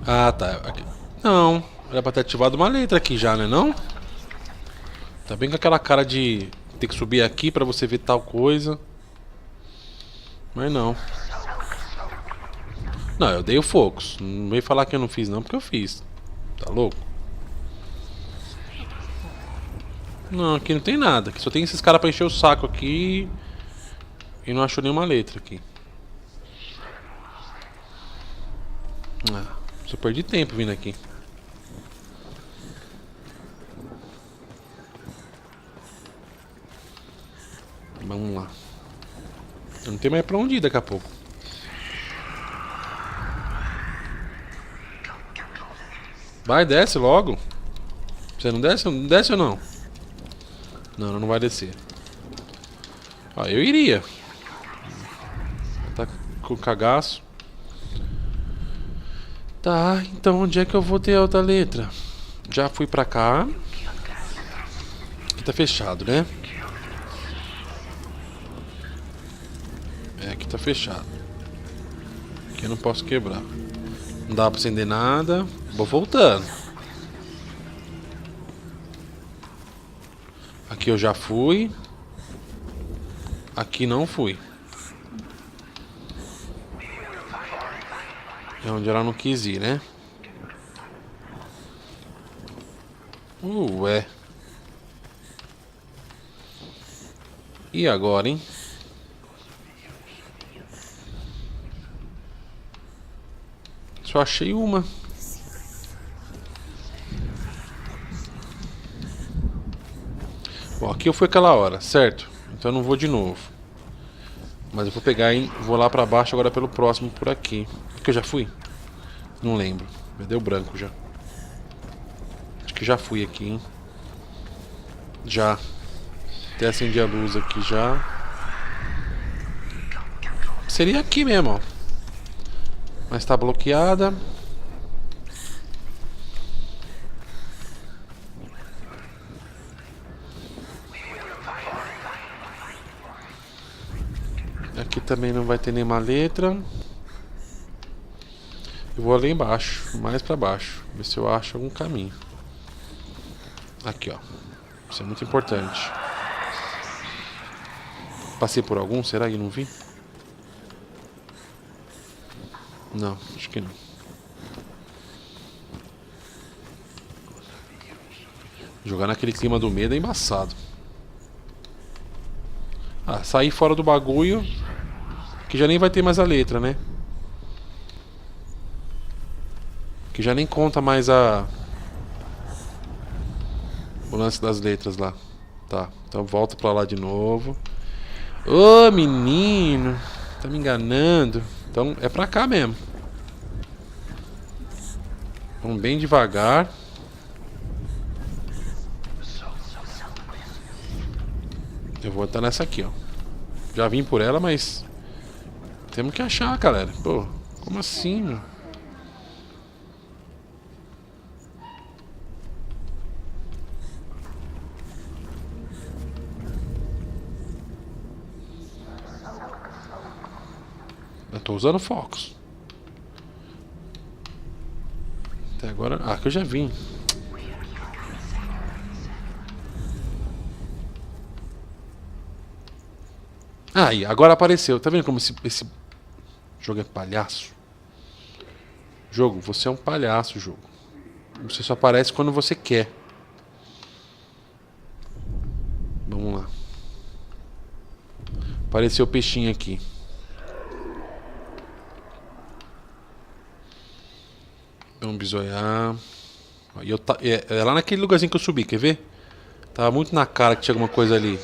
Ah, tá. Aqui. Não, era pra ter ativado uma letra aqui já, né não? Tá bem com aquela cara de ter que subir aqui pra você ver tal coisa. Mas não. Não, eu dei o focus. Não veio falar que eu não fiz não, porque eu fiz. Tá louco? Não, aqui não tem nada. Aqui só tem esses caras pra encher o saco aqui. E não achou nenhuma letra aqui. Ah, só perdi tempo vindo aqui. Vamos lá. Eu não tenho mais pra onde ir daqui a pouco. Vai, desce logo. Você não desce? Não desce ou não? Não, não vai descer. Ó, eu iria. Tá com cagaço. Tá, então onde é que eu vou ter a outra letra? Já fui pra cá. Aqui tá fechado, né? É, aqui tá fechado. Aqui eu não posso quebrar. Não dá pra acender nada. Vou voltando. Aqui eu já fui. Aqui não fui. É onde ela não quis ir, né? Ué. E agora, hein? Só achei uma. Bom, aqui eu fui aquela hora, certo? Então eu não vou de novo. Mas eu vou pegar e vou lá pra baixo agora pelo próximo por aqui. Que eu já fui? Não lembro. Me deu branco já. Acho que já fui aqui, hein? Já. Até acendi a luz aqui já. Seria aqui mesmo, ó. Mas tá bloqueada. Aqui também não vai ter nenhuma letra. Eu vou ali embaixo, mais pra baixo. Ver se eu acho algum caminho. Aqui, ó. Isso é muito importante. Passei por algum? Será que não vi? Não, acho que não. Jogar naquele clima do medo é embaçado. Ah, sair fora do bagulho, que já nem vai ter mais a letra, né? Que já nem conta mais o lance das letras lá. Tá, então volta pra lá de novo. Ô, menino, tá me enganando. Então é pra cá mesmo. Vamos bem devagar. Eu vou estar nessa aqui, ó. Já vim por ela, mas temos que achar, galera. Pô, como assim, meu? Eu tô usando focos. Até agora... Ah, que eu já vim. Aí, agora apareceu. Tá vendo como esse jogo é palhaço? Jogo, você é um palhaço, jogo. Você só aparece quando você quer. Vamos lá. Apareceu o peixinho aqui. Vamos bisoiar. É lá naquele lugarzinho que eu subi, quer ver? Tava muito na cara que tinha alguma coisa ali.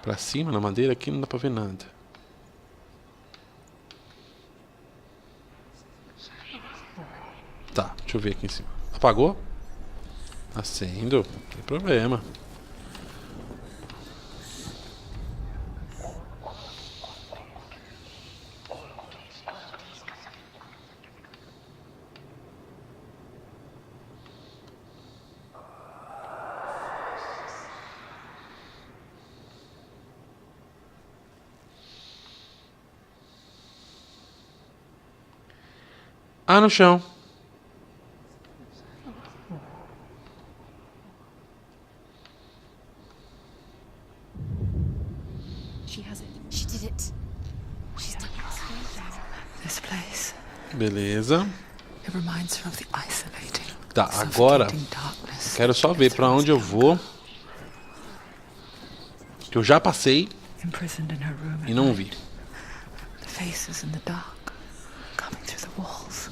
Pra cima, na madeira, aqui não dá pra ver nada. Tá, deixa eu ver aqui em cima. Apagou? Acendo, não tem problema. Ah, no chão. She has it. She did it. She's done it. This place. Beleza. It reminds her of the isolating, Tá, agora suffocating darkness quero só ver pra onde eu vou. Que eu já passei imprisoned in her room e at não night. vi. The faces in the dark coming through the walls.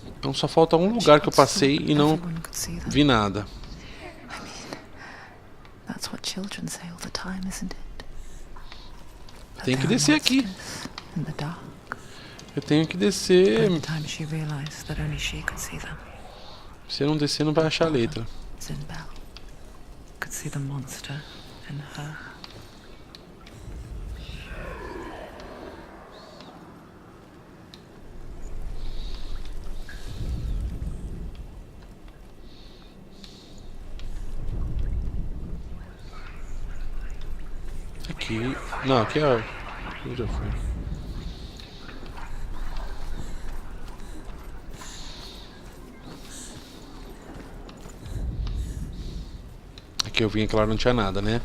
Então só falta um lugar que eu passei e não Everyone could see them. vi nada. I mean, that's what children say all the time, isn't it? That Tem que there are descer aqui. monsters in the dark. Eu tenho que descer. By the time she realized that only she could see them, Se eu não descer, não vai achar a letra. Zinbel could see the monster in her. Aqui. Não, aqui é. Eu já fui. Aqui eu vim, claro, não tinha nada, né?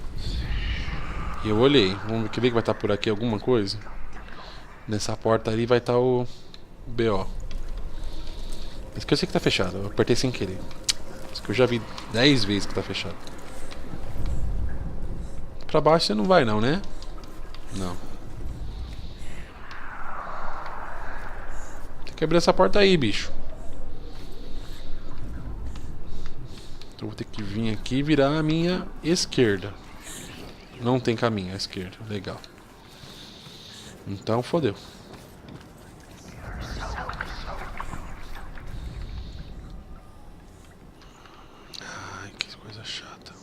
E eu olhei. Vamos ver que vai estar por aqui alguma coisa. Nessa porta ali vai estar o BO. Mas que eu sei que tá fechado. Eu apertei sem querer. Isso que eu já vi 10 vezes que tá fechado. Pra baixo você não vai não, né? Não. Tem que abrir essa porta aí, bicho. Então vou ter que vir aqui e virar a minha esquerda. Não tem caminho à esquerda. Legal. Então fodeu. Ai, que coisa chata.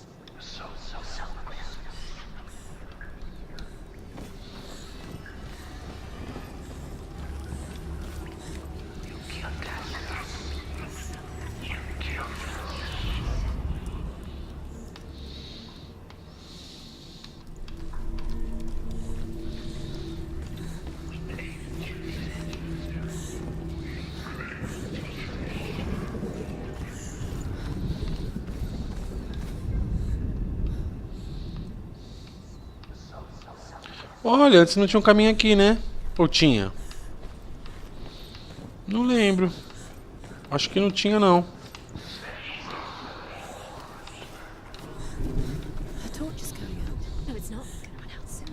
Olha, antes não tinha um caminho aqui, né? Ou tinha? Não lembro. Acho que não tinha, não. The torch is going out. No, it's not. It's gonna run out soon.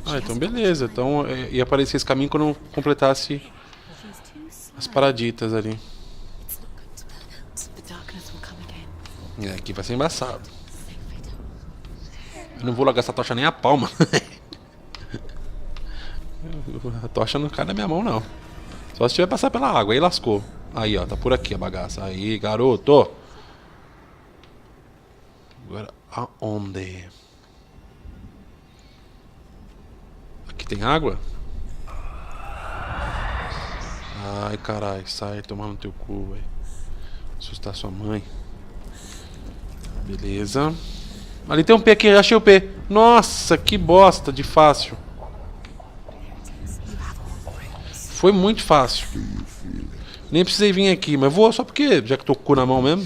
Ah, então beleza. Então ia aparecer esse caminho quando eu completasse She's too slow. as paraditas ali. It's not going to burn out. The darkness will come again. Aqui vai ser embaçado. Eu não vou largar essa tocha nem a palma. A tocha não cai na minha mão, não. Só se tiver passar pela água, aí lascou. Aí, ó, tá por aqui a bagaça. Aí, garoto. Agora, aonde? Aqui tem água? Ai, caralho, sai tomando teu cu, velho. Assustar sua mãe. Beleza. Ali tem um P aqui, achei o P. Nossa, que bosta de fácil. Foi muito fácil. Nem precisei vir aqui, mas vou só porque, já que tô com o cu na mão mesmo.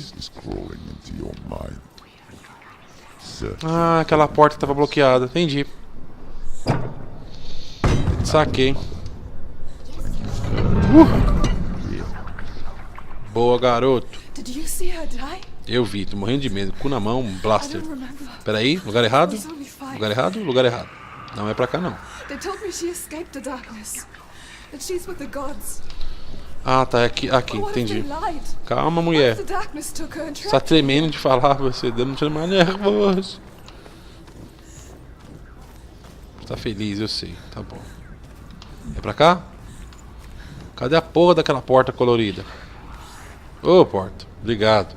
Ah, aquela porta tava bloqueada. Entendi. Saquei. Boa, garoto. Did you see her die? Eu vi, tô morrendo de medo. Cu na mão, um blaster. I don't remember. Peraí, lugar errado? It was only fire. Lugar errado? Lugar errado. Não é pra cá, não. They told me she escaped the darkness. That she's with the gods. Ah, tá. Aqui, But what if entendi. they lied? Calma, What mulher. if the darkness took her and Tá trapped tremendo de falar, você dando te mais nervoso. Tá feliz, eu sei. Tá bom. É pra cá? Cadê a porra daquela porta colorida? Ô, porta. Obrigado.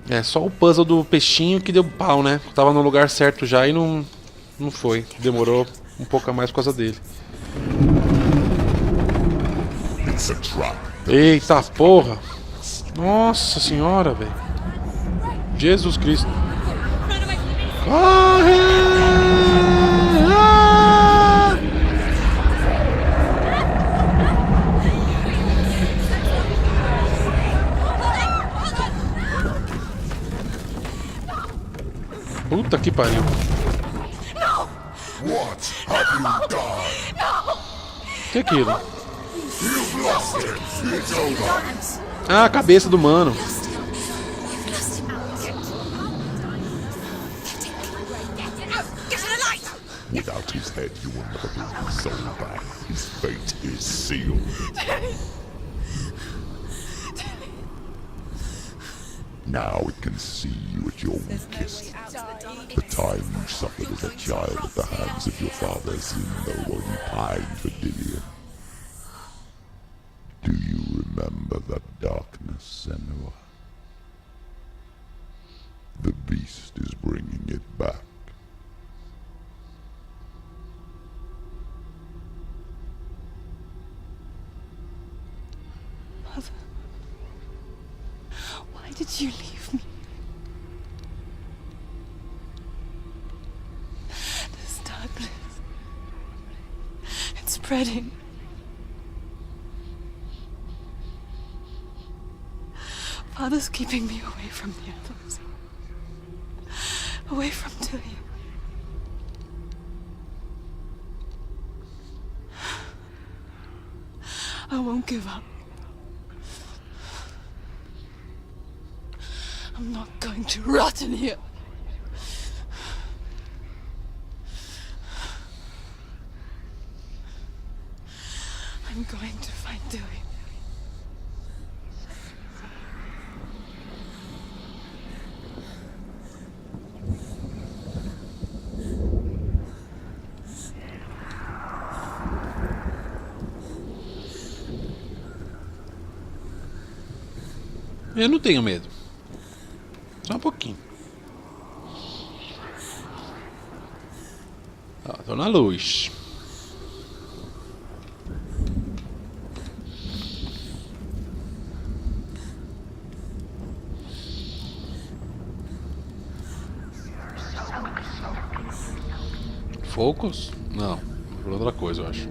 É só o puzzle do peixinho que deu pau, né? Tava no lugar certo já e não foi. Demorou um pouco a mais por causa dele. It's a trap. Eita porra! Nossa senhora, velho. Jesus Cristo. Corre! Ah! Puta que pariu. What have you done? O que é aquilo? You've lost it. It's over. Ah, a cabeça do mano. Without his head, you will never bring his soul back. His fate is sealed. Now it can see you at your weakest. The time you suffered as a child at the hands of your father Zindo while you pined for Dillian. Do you remember that darkness, Senua? The beast is bringing it back. Mother, why did you leave me? This darkness, it's spreading. Father's keeping me away from the others. Away from Tilly. I won't give up. I'm not going to rot in here. I'm going to find Tilly. Eu não tenho medo. Só um pouquinho. Ó, tô na luz. Focus? Não. Por outra coisa, eu acho.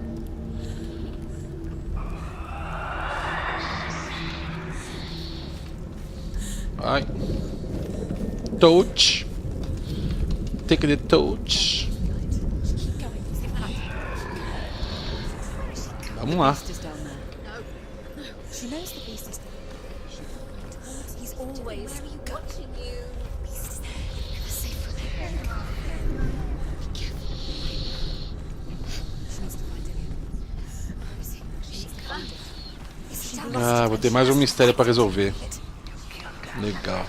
Vai. Touch. take the torch. Vamos lá. She knows the beast is there. He's always watching you. Beast is there. Never safe from him. She needs to find him. Ah, vou ter mais um mistério pra resolver. Legal.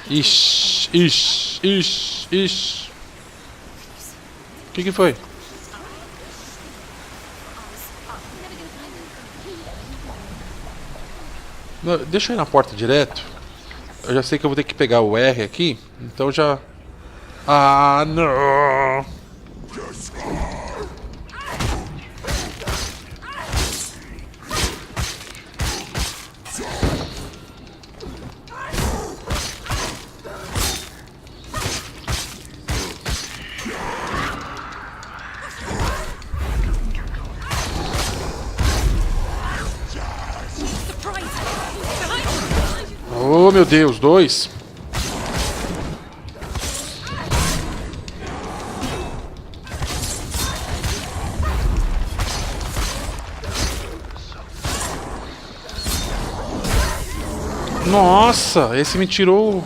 Ixi, ixi, ixi, ixi. O que foi? Não, deixa eu ir na porta direto. Eu já sei que eu vou ter que pegar o R aqui. Então já... Ah, não! Oh, meu Deus, 2. Nossa, esse me tirou.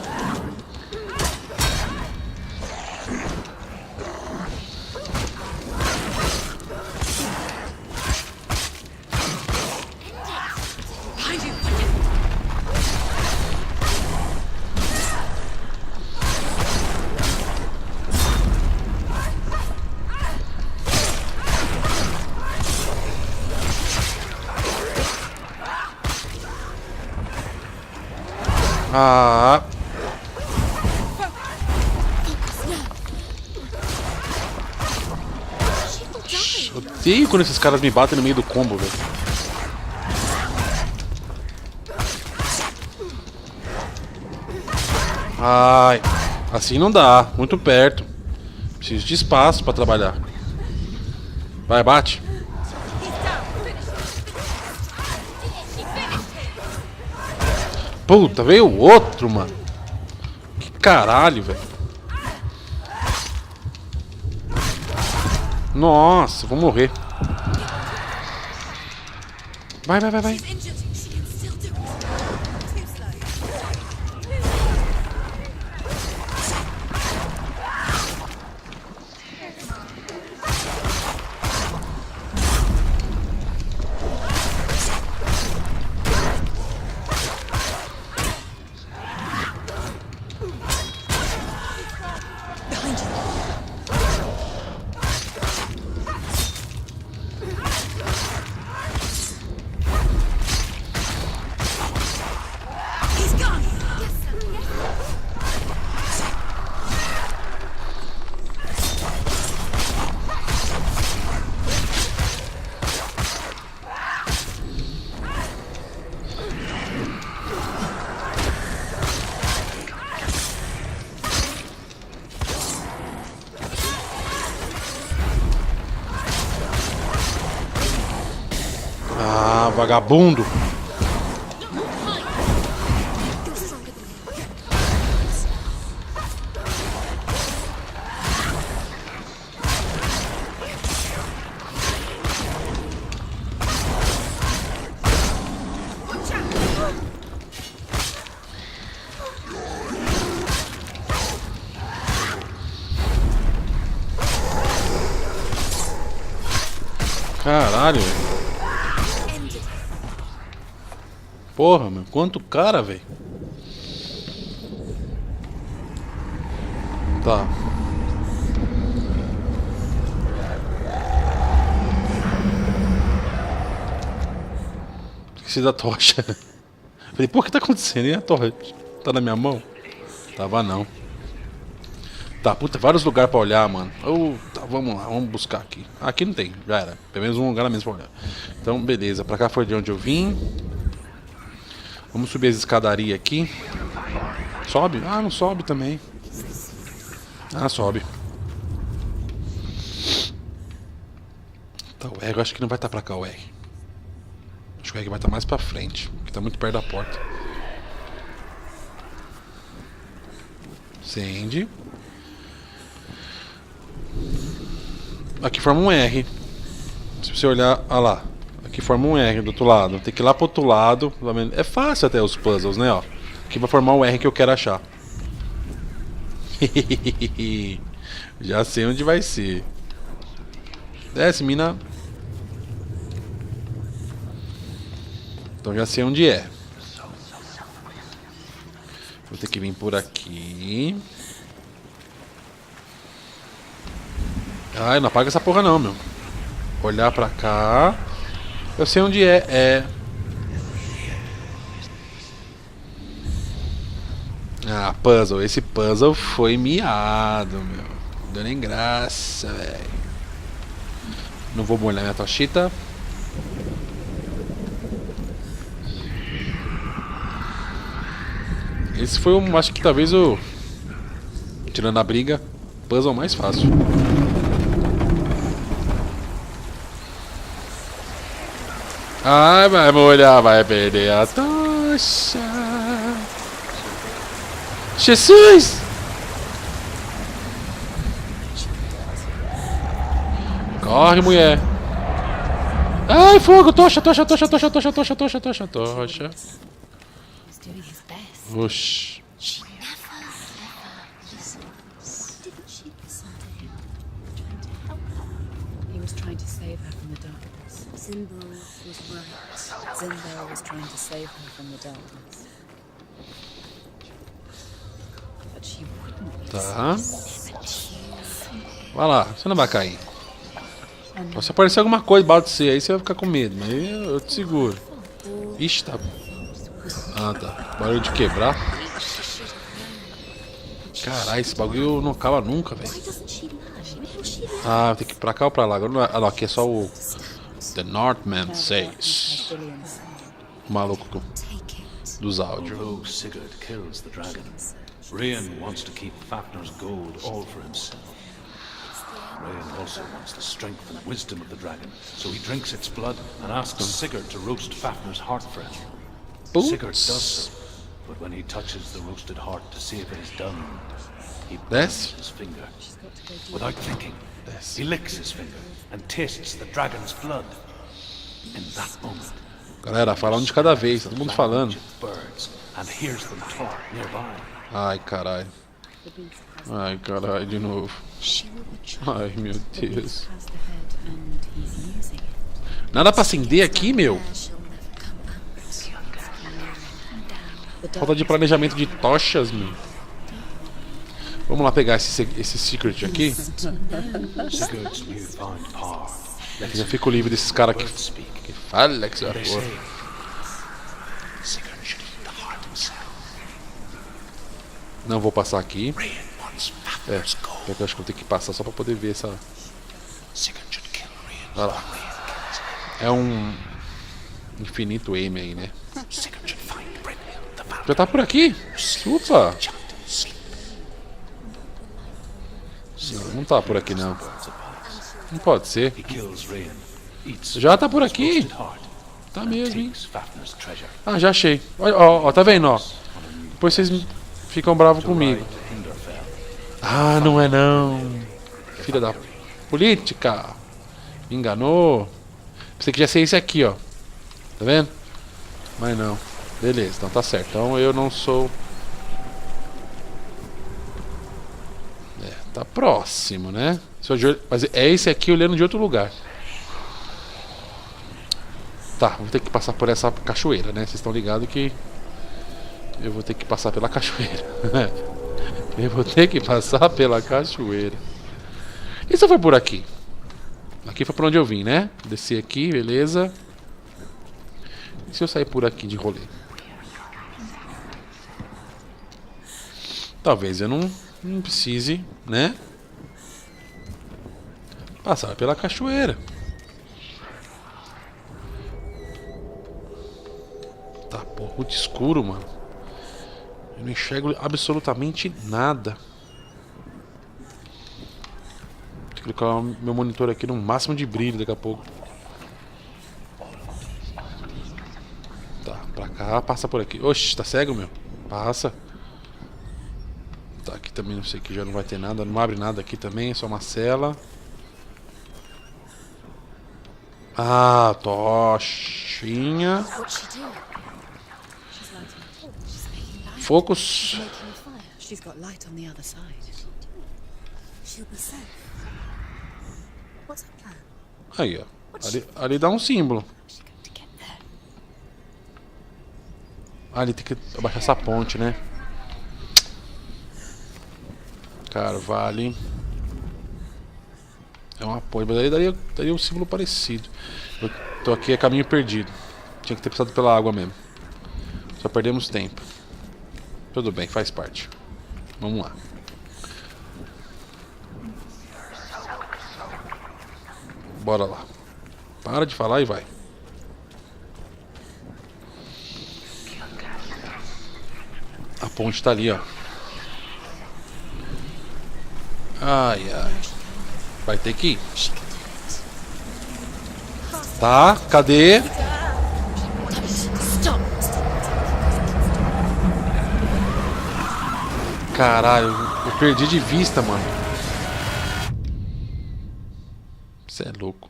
Ah. Odeio quando esses caras me batem no meio do combo, velho. Ai, assim não dá, muito perto. Preciso de espaço pra trabalhar. Vai, bate. Puta, veio o outro, mano. Que caralho, velho. Nossa, vou morrer. Vai, vai, vai, vai. Ah, vagabundo. Caralho, velho. Porra, meu. Quanto cara, velho. Tá. Esqueci da tocha. Falei, pô, o que tá acontecendo? E a tocha? Tá na minha mão? Tava não. Tá, puta, vários lugares pra olhar, mano. Tá, vamos lá, vamos buscar aqui. Aqui não tem, já era. Pelo menos um lugar mesmo pra olhar. Então, beleza, pra cá foi de onde eu vim. Vamos subir as escadarias aqui. Sobe? Ah, não sobe também. Ah, sobe. Tá, o R, eu acho que não vai estar pra cá o R. Acho que o R vai estar mais pra frente, porque tá muito perto da porta. Acende. Aqui forma um R. Se você olhar, olha lá. Aqui forma um R do outro lado. Tem que ir lá pro outro lado. É fácil até os puzzles, né? Ó. Aqui vai formar o R que eu quero achar. Já sei onde vai ser. Desce, mina. Então já sei onde é. Vou ter que vir por aqui. Ai, não apaga essa porra não, meu. Olhar pra cá. Eu sei onde é. É. Ah, puzzle. Esse puzzle foi miado, meu. Não deu nem graça, velho. Não vou molhar minha tochita. Esse foi o, acho que talvez o, tirando a briga, puzzle mais fácil. Ai, vai molhar, vai perder a tocha. Jesus! Corre, mulher. Ai, fogo, tocha, tocha, tocha, tocha, tocha, tocha, tocha, tocha, tocha. Oxi. He was trying to save her from the darkness. Zimbo was right. Zimbo was trying to save her from the darkness. But she wouldn't. Tá. Vai lá, você não vai cair. Se aparecer alguma coisa embaixo de você, aí você vai ficar com medo, mas eu te seguro. Ixi, tá. Ah, tá. Barulho de quebrar. Caralho, esse bagulho não acaba nunca, velho. Ah, tem que ir pra cá ou pra lá? Agora não é... Ah, não, aqui é só o The Northman 6. O maluco dos áudios. Although Sigurd kills the dragon, Rian wants to keep Fafnir's gold all for himself. Rian also wants the strength and wisdom of the dragon, so he drinks its blood and asks Sigurd to roast Fafnir's heart for him. Sigurd does so, but when he touches the roasted heart to see if it is done, he burns his finger. Without thinking, he licks his finger and tastes the dragon's blood. In that moment, galera, fala um de cada vez, todo mundo falando. and hears them talk nearby. Ai, caralho. Ai, caralho, de novo. Ai, meu Deus. Nada pra acender aqui, meu? Falta de planejamento de tochas, meu. Vamos lá pegar esse secret aqui. Já fico livre desses caras que falam que essa porra. Não vou passar aqui. É, eu acho que vou ter que passar só pra poder ver essa. Olha lá. É um infinito aim aí, né? Já tá por aqui? Opa! Não tá por aqui não. Não pode ser. Já tá por aqui. Tá mesmo, hein? Ah, já achei. Ó, tá vendo, ó? Depois vocês ficam bravos comigo. Ah, não é não. Filha da política. Me enganou. Pensei que já sei esse aqui, ó. Tá vendo? Mas não. Beleza, então tá certo. Então eu não sou... É, tá próximo, né? Mas é esse aqui olhando de outro lugar. Tá, vou ter que passar por essa cachoeira, né? Vocês estão ligados que eu vou ter que passar pela cachoeira. Eu vou ter que passar pela cachoeira. E se eu for por aqui? Aqui foi por onde eu vim, né? Descer aqui, beleza. E se eu sair por aqui de rolê? Talvez eu não precise, né? Passar pela cachoeira. Tá, porra, muito escuro, mano. Eu não enxergo absolutamente nada. Vou ter que colocar meu monitor aqui no máximo de brilho daqui a pouco. Tá, pra cá, passa por aqui. Oxi, tá cego, meu? Passa. Tá, aqui também não sei, que já não vai ter nada. Não abre nada aqui também, é só uma cela. Ah, tochinha. What's she doing? She's lighting a torch. She's making light. Focus. She's making a fire. She's got light on the other side. She'll be safe. What's her plan? Aí, ó. Ali dá um símbolo. How's she going to get there? Ah, ali tem que abaixar essa ponte, né? Cara, vale. É um apoio, mas aí daria um símbolo parecido. Eu tô aqui, é caminho perdido. Tinha que ter passado pela água mesmo. Só perdemos tempo. Tudo bem, faz parte. Vamos lá. Bora lá. Para de falar e vai. A ponte tá ali, ó. Ai, ai. Vai ter que ir. Tá, cadê? Caralho, eu perdi de vista, mano. Você é louco.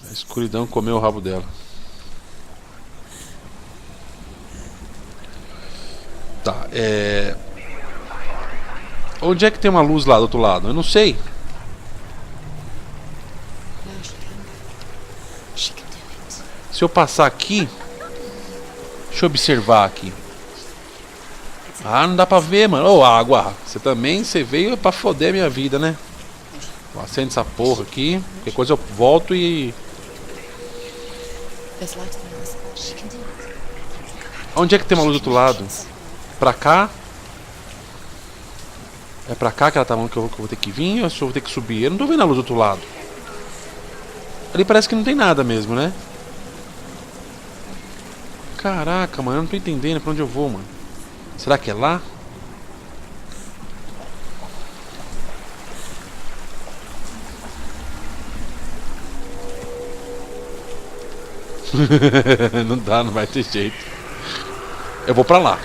A escuridão comeu o rabo dela. Tá, onde é que tem uma luz lá do outro lado? Eu não sei. Se eu passar aqui... Deixa eu observar aqui. Ah, não dá pra ver, mano. Ô, água. Você também, você veio pra foder minha vida, né? Acende essa porra aqui. Qualquer coisa eu volto e... Onde é que tem uma luz do outro lado? Pra cá? É pra cá que ela tá falando que eu vou ter que vir ou se eu vou ter que subir? Eu não tô vendo a luz do outro lado. Ali parece que não tem nada mesmo, né? Caraca, mano, eu não tô entendendo pra onde eu vou, mano. Será que é lá? Não dá, não vai ter jeito. Eu vou pra lá.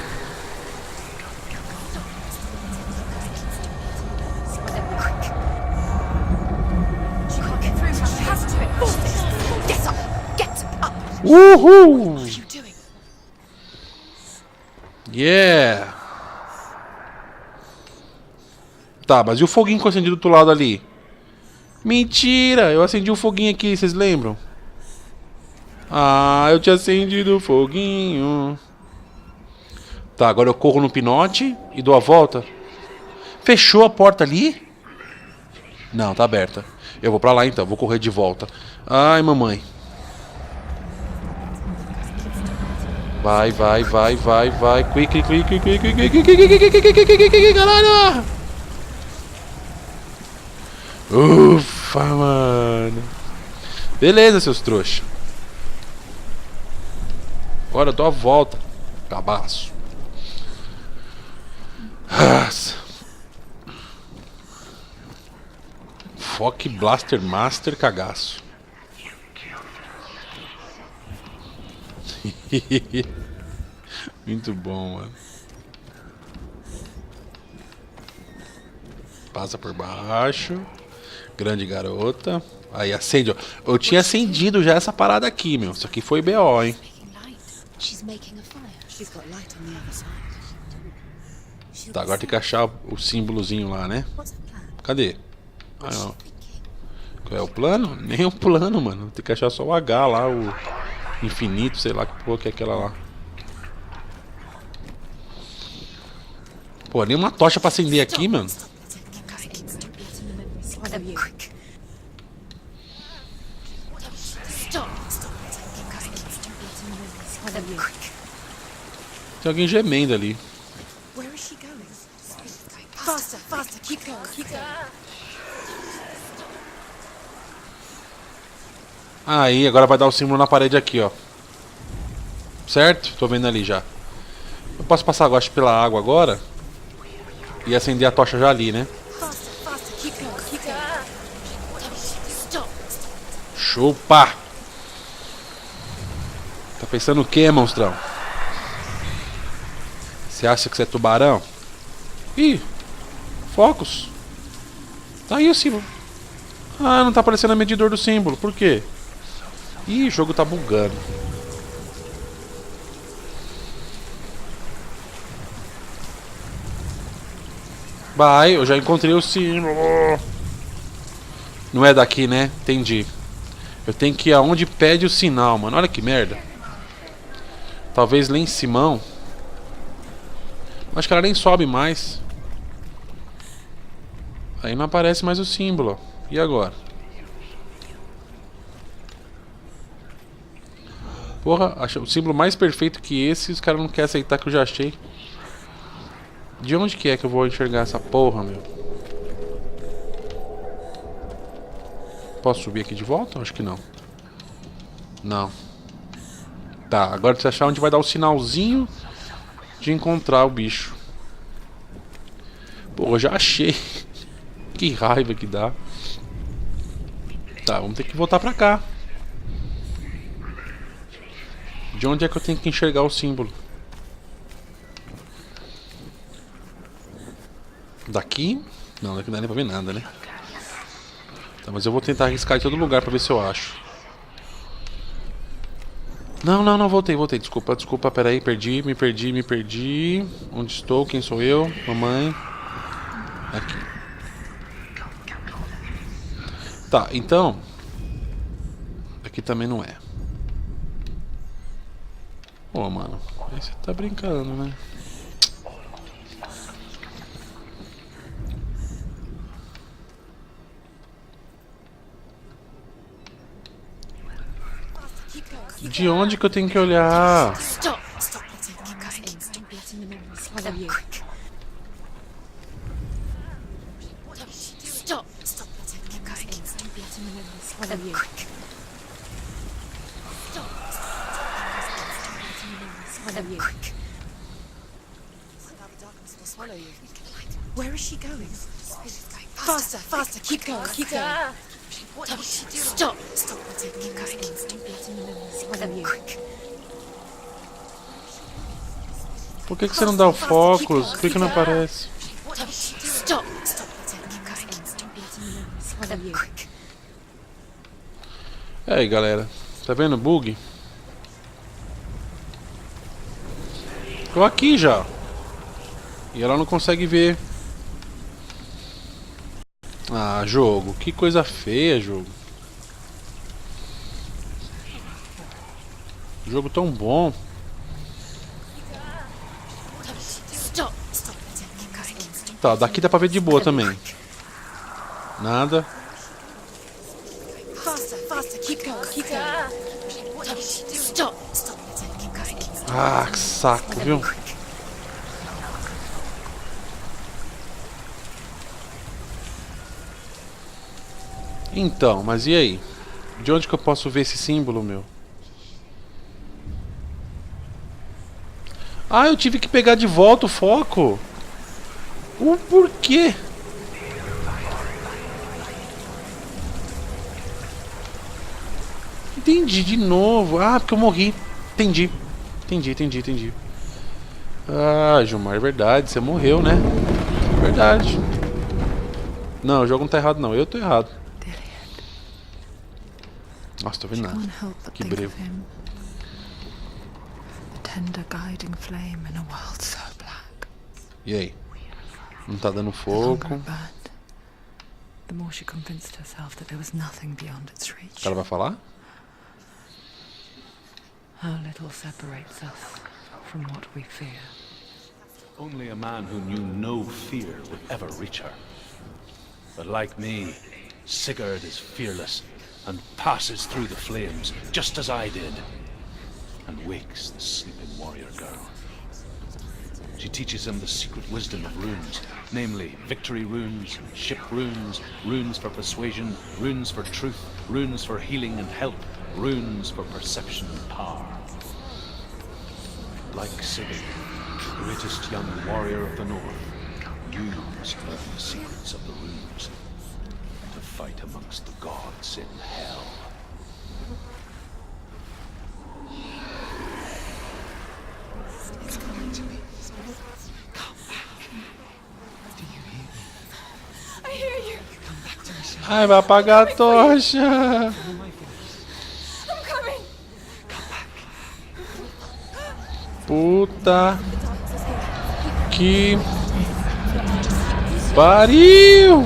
Uhul! Yeah! Tá, mas e o foguinho que eu acendi do outro lado ali? Mentira! Eu acendi um foguinho aqui, vocês lembram? Ah, eu tinha acendido o foguinho. Tá, agora eu corro no pinote e dou a volta. Fechou a porta ali? Não, tá aberta. Eu vou pra lá então, vou correr de volta. Ai, mamãe. Vai, vai, vai, vai, vai. Quick, quick, quick, quick, quick, quick, quick, quick, quick, caralho! Ufa, mano. Beleza, seus trouxas. Agora eu dou a volta. Cabaço. Foque Blaster Master cagaço. Muito bom, mano. Passa por baixo. Grande garota. Aí acende, ó. Eu tinha acendido já essa parada aqui, meu. Isso aqui foi BO, hein. Tá, agora tem que achar o símbolozinho lá, né? Cadê? Ah, não. Qual é o plano? Nem o plano, mano. Tem que achar só o H lá, o infinito, sei lá que porra que é aquela lá. Pô, nem uma tocha pra acender aqui, mano. Tem alguém gemendo ali. Aí, agora vai dar o símbolo na parede aqui, ó. Certo? Tô vendo ali já. Eu posso passar, eu acho, pela água agora e acender a tocha já ali, né? Chupa! Tá pensando o que, monstrão? Você acha que você é tubarão? Ih, focos. Tá aí o símbolo. Ah, não tá aparecendo o medidor do símbolo. Por quê? Ih, o jogo tá bugando. Vai, eu já encontrei o símbolo. Não é daqui, né? Entendi. Eu tenho que ir aonde pede o sinal, mano. Olha que merda. Talvez lá em Simão. Acho que ela nem sobe mais. Aí não aparece mais o símbolo. E agora? Porra, o símbolo mais perfeito que esse, os caras não querem aceitar que eu já achei. De onde que é que eu vou enxergar essa porra, meu? Posso subir aqui de volta? Acho que não. Não. Tá, agora precisa achar onde vai dar o sinalzinho de encontrar o bicho. Pô, eu já achei. Que raiva que dá. Tá, vamos ter que voltar pra cá. De onde é que eu tenho que enxergar o símbolo? Daqui? Não, daqui não dá nem pra ver nada, né? Tá, mas eu vou tentar arriscar em todo lugar pra ver se eu acho. Não, voltei. Desculpa, peraí, me perdi. Onde estou? Quem sou eu? Mamãe. Aqui. Tá, então. Aqui também não é. Pô, mano. Aí você tá brincando, né? De onde que eu tenho que olhar? Stop! Stop letting Don't be letting the memories swallow you. Stop! Stop letting Don't be letting the memories swallow you. Stop! Swallow you. The darkness will swallow you. Where is she going? Faster! Keep going! What is she doing? Stop! Stop letting Don't be letting the memories swallow you. Por que você não dá o foco? Por que não aparece? Stop! Stop letting Don't be letting the memories swallow you. E aí, galera? Tá vendo o bug? Tô aqui já. E ela não consegue ver. Ah, jogo. Que coisa feia, jogo. Jogo tão bom. Tá, daqui dá pra ver de boa também. Nada. Ah, que saco, viu? Então, mas e aí? De onde que eu posso ver esse símbolo, meu? Ah, eu tive que pegar de volta o foco. O porquê? Entendi de novo. Ah, porque eu morri. Entendi. Ah, Gilmar, é verdade. Você morreu, né? Verdade. Não, o jogo não tá errado, não. Eu tô errado. Nossa, tô vendo nada. Que breu. E aí? Não tá dando fogo. O cara vai falar? How little separates us from what we fear. Only a man who knew no fear would ever reach her. But like me, Sigurd is fearless and passes through the flames, just as I did, and wakes the sleeping warrior girl. She teaches him the secret wisdom of runes, namely victory runes, ship runes, runes for persuasion, runes for truth, runes for healing and help, runes for perception and power. Like Sigurd, greatest young warrior of the north, you must learn the secrets of the runes to fight amongst the gods in hell. It's going to be. Ai, vai apagar a tocha. I'm coming. Puta que pariu.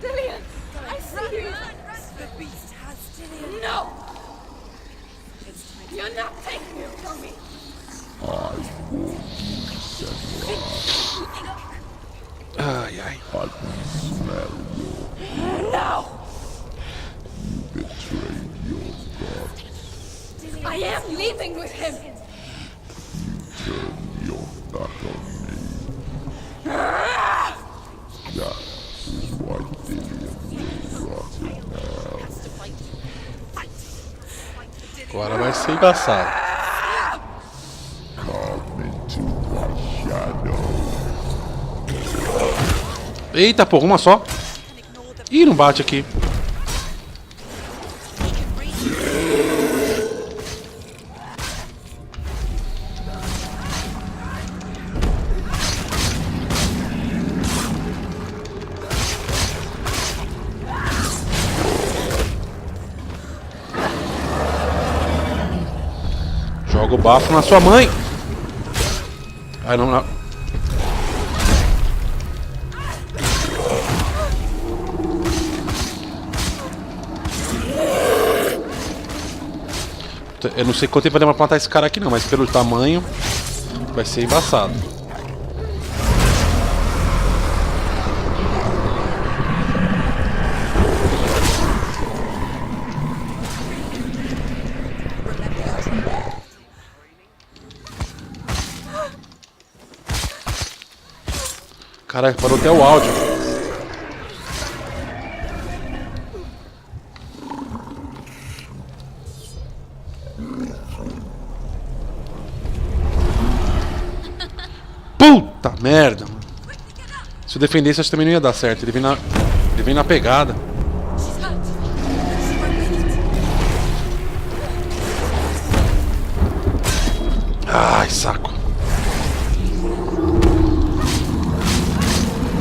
Dillian, I see you. The beast has Dillian. No. You're not taking it from me. Ai, ai. I can smell your No. betrayed your god. I am leaving with him. Turn your back on me. That is why Dillian will rot in hell. Agora vai ser embaçado. Come into my shadow. Eita, pô, uma só. Ih, não bate aqui. Joga o bafo na sua mãe. Ai, não, não. Eu não sei quanto tempo vai demorar pra matar esse cara aqui não, mas pelo tamanho vai ser embaçado. Caralho, parou até o áudio. Puta merda, mano. Se eu defendesse, acho que também não ia dar certo. Ele vem na pegada. Ai, saco.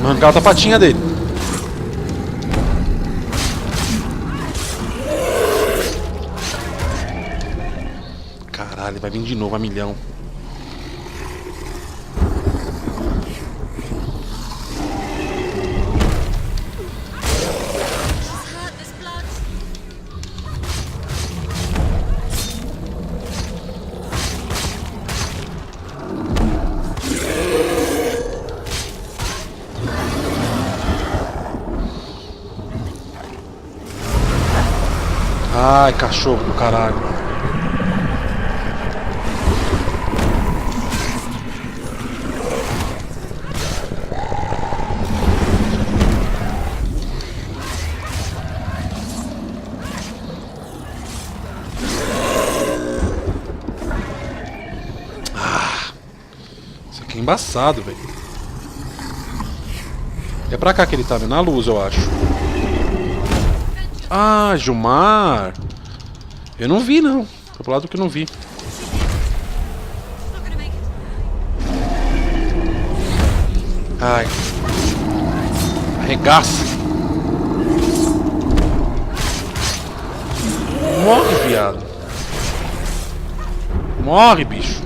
Arrancar a patinha dele. Caralho, vai vir de novo a milhão. Ai, cachorro do caralho. Isso aqui é embaçado, velho. É pra cá que ele tá, né? Na luz, eu acho. Ah, Gilmar. Eu não vi, não. Foi pro lado que eu não vi. Ai. Arregaça. Morre, viado. Morre, bicho.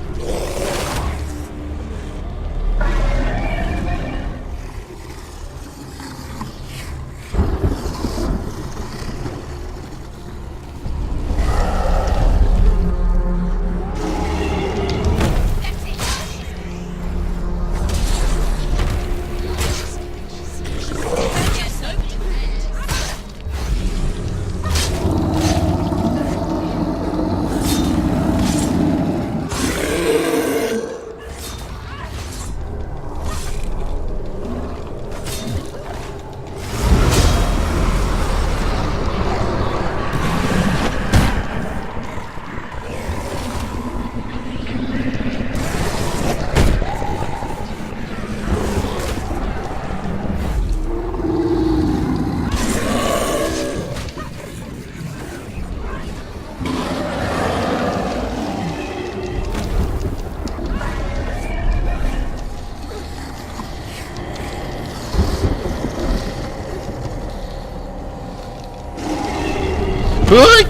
Ai!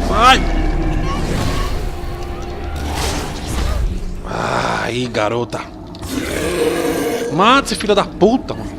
Vai! Aí, garota. Mata esse filho da puta, mano.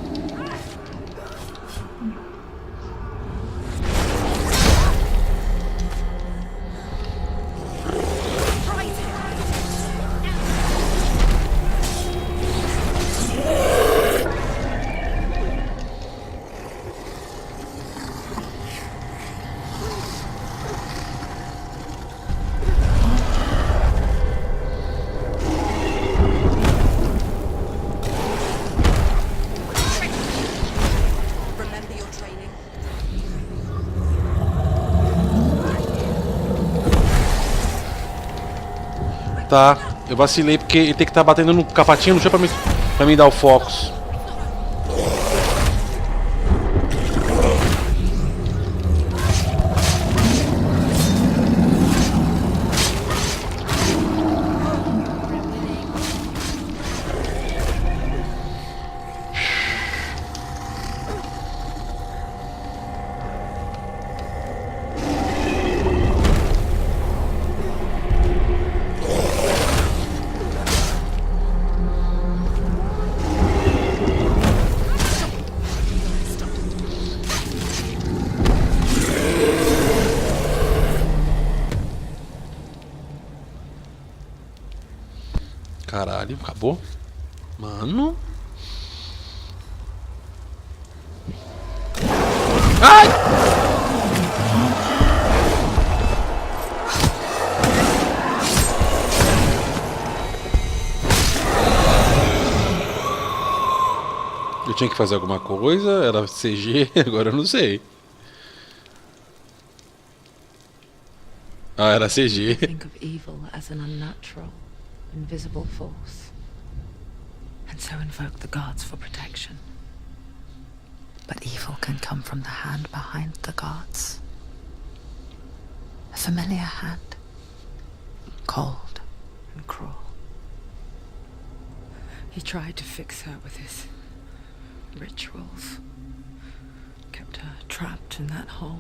Tá, eu vacilei porque ele tem que estar batendo no capatinho no chão pra me dar o focus. Caralho, acabou? Mano. Ai! Eu tinha que fazer alguma coisa, era CG, agora eu não sei. Ah, era CG. Think of evil as an unnatural, invisible force, and so invoke the gods for protection. But evil can come from the hand behind the gods. A familiar hand, cold and cruel. He tried to fix her with his rituals, kept her trapped in that hole.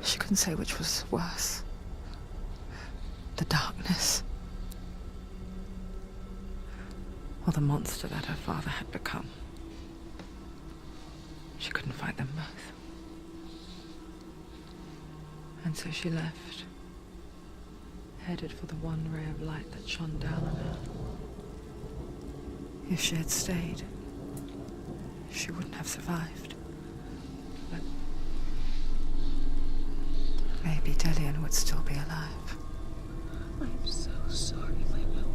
She couldn't say which was worse. The darkness, or the monster that her father had become. She couldn't fight them both. And so she left, headed for the one ray of light that shone down on her. If she had stayed, she wouldn't have survived. But maybe Dillian would still be alive. I'm so sorry, my Will.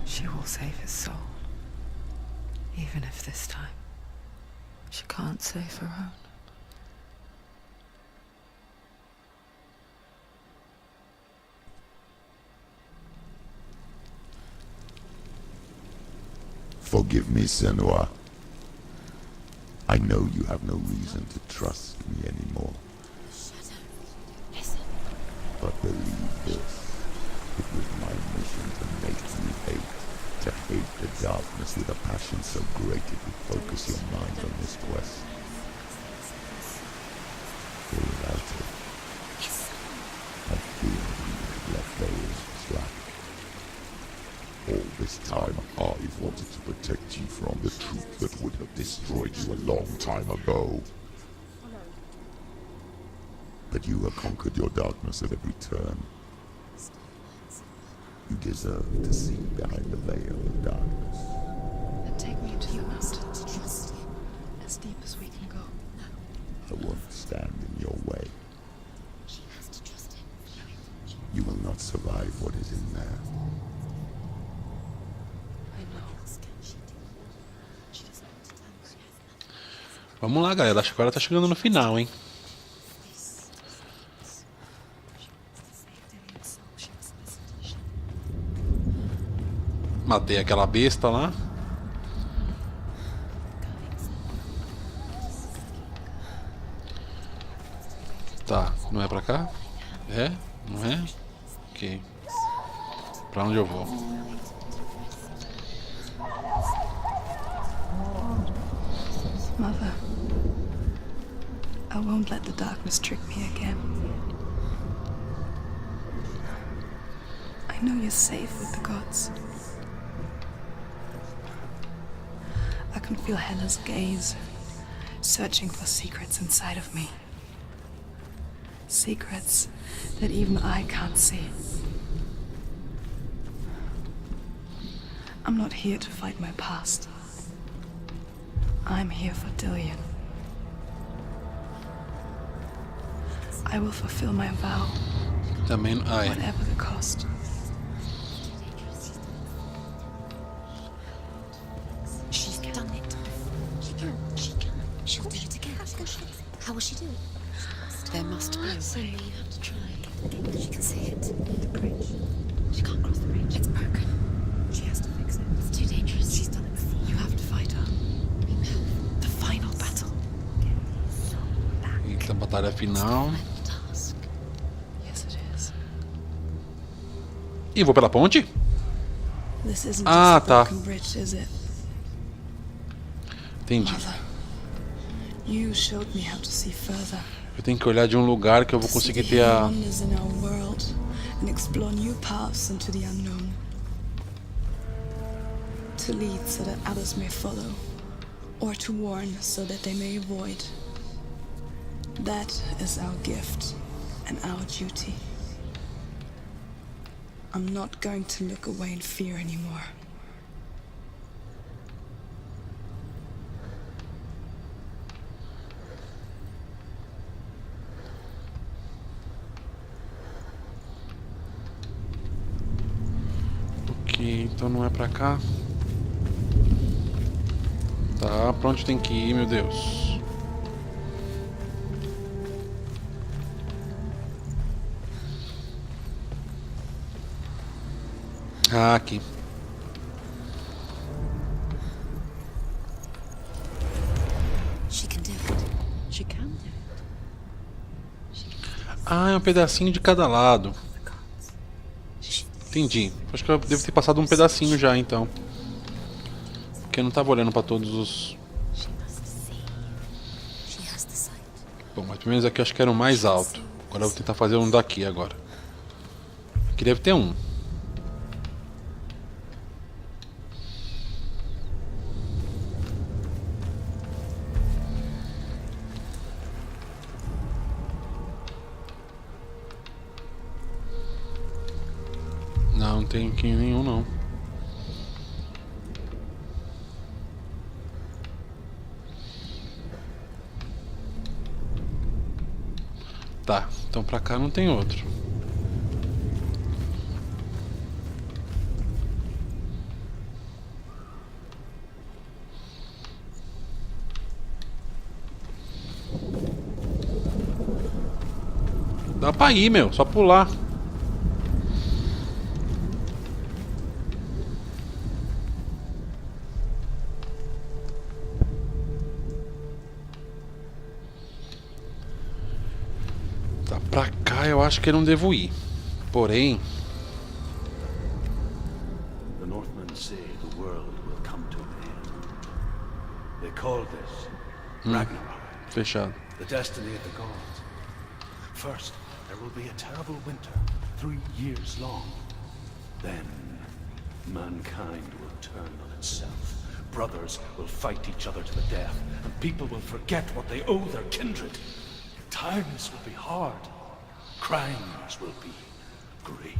She will save his soul. Even if this time she can't save her own. Forgive me, Senua. I know you have no reason to trust me anymore. Listen. But believe this, it was my mission to make you hate. To hate the darkness with a passion so great it would focus your mind on this quest. For without it, I fear you would have let go of slack. All this time, I've wanted to protect you from the truth that would have destroyed you a long time ago. But you have conquered your darkness at every turn. You deserve to see behind the veil of darkness. Then take me to the mountain to trust you. As deep as we can go. I won't stand in your way. She has to trust him. You will not survive what is in there. I know. Vamos lá, galera. Acho que agora tá chegando no final, hein? Matei aquela besta lá. Tá, não é pra cá? É? Não é? Ok. Pra onde eu vou? Mother, I won't let the darkness trick me again. I know you're safe with the gods. I can feel Hela's gaze, searching for secrets inside of me. Secrets that even I can't see. I'm not here to fight my past. I'm here for Dillion. I will fulfill my vow, Também. Ai. whatever the cost. She's done it. She can. She'll do it again. How will she do it? There must be a way. You have to try. She can see it. The bridge. She can't cross the bridge. It's broken. She has to fix it. It's too dangerous. She's done it before. You have to fight her. The final battle. Eita, batalha final. Yes, it is. E vou pela ponte? This isn't Ah, just a tá. broken bridge, is it? Entendi. Mother, you showed me how to see further. Eu tenho que olhar de um lugar que eu vou conseguir ter a... wonders in our world and explore new paths into the unknown. To lead so that others may follow, or to warn so that they may avoid. That is our gift and our duty. I'm not going to look away in fear anymore. Ok, então não é pra cá. Tá, pra onde tem que ir, meu Deus? Ah, aqui. She can do it. She can do it. Ah, é um pedacinho de cada lado. Entendi. Acho que eu devo ter passado um pedacinho já, então. Porque eu não tava olhando pra todos os... Bom, mas pelo menos aqui eu acho que era o mais alto. Agora eu vou tentar fazer um daqui agora. Aqui deve ter um. Não, não tem aqui nenhum não. Tá, então pra cá não tem outro. Dá pra ir, meu, só pular. Pra cá eu acho que eu não devo ir. Porém... The Northmen say the world will come to an end. They call this Ragnarok, Fechado. the destiny of the gods. First, there will be a terrible winter, 3 years long. Then, mankind will turn on itself. Brothers will fight each other to the death, and people will forget what they owe their kindred. Times will be hard. Crimes will be great.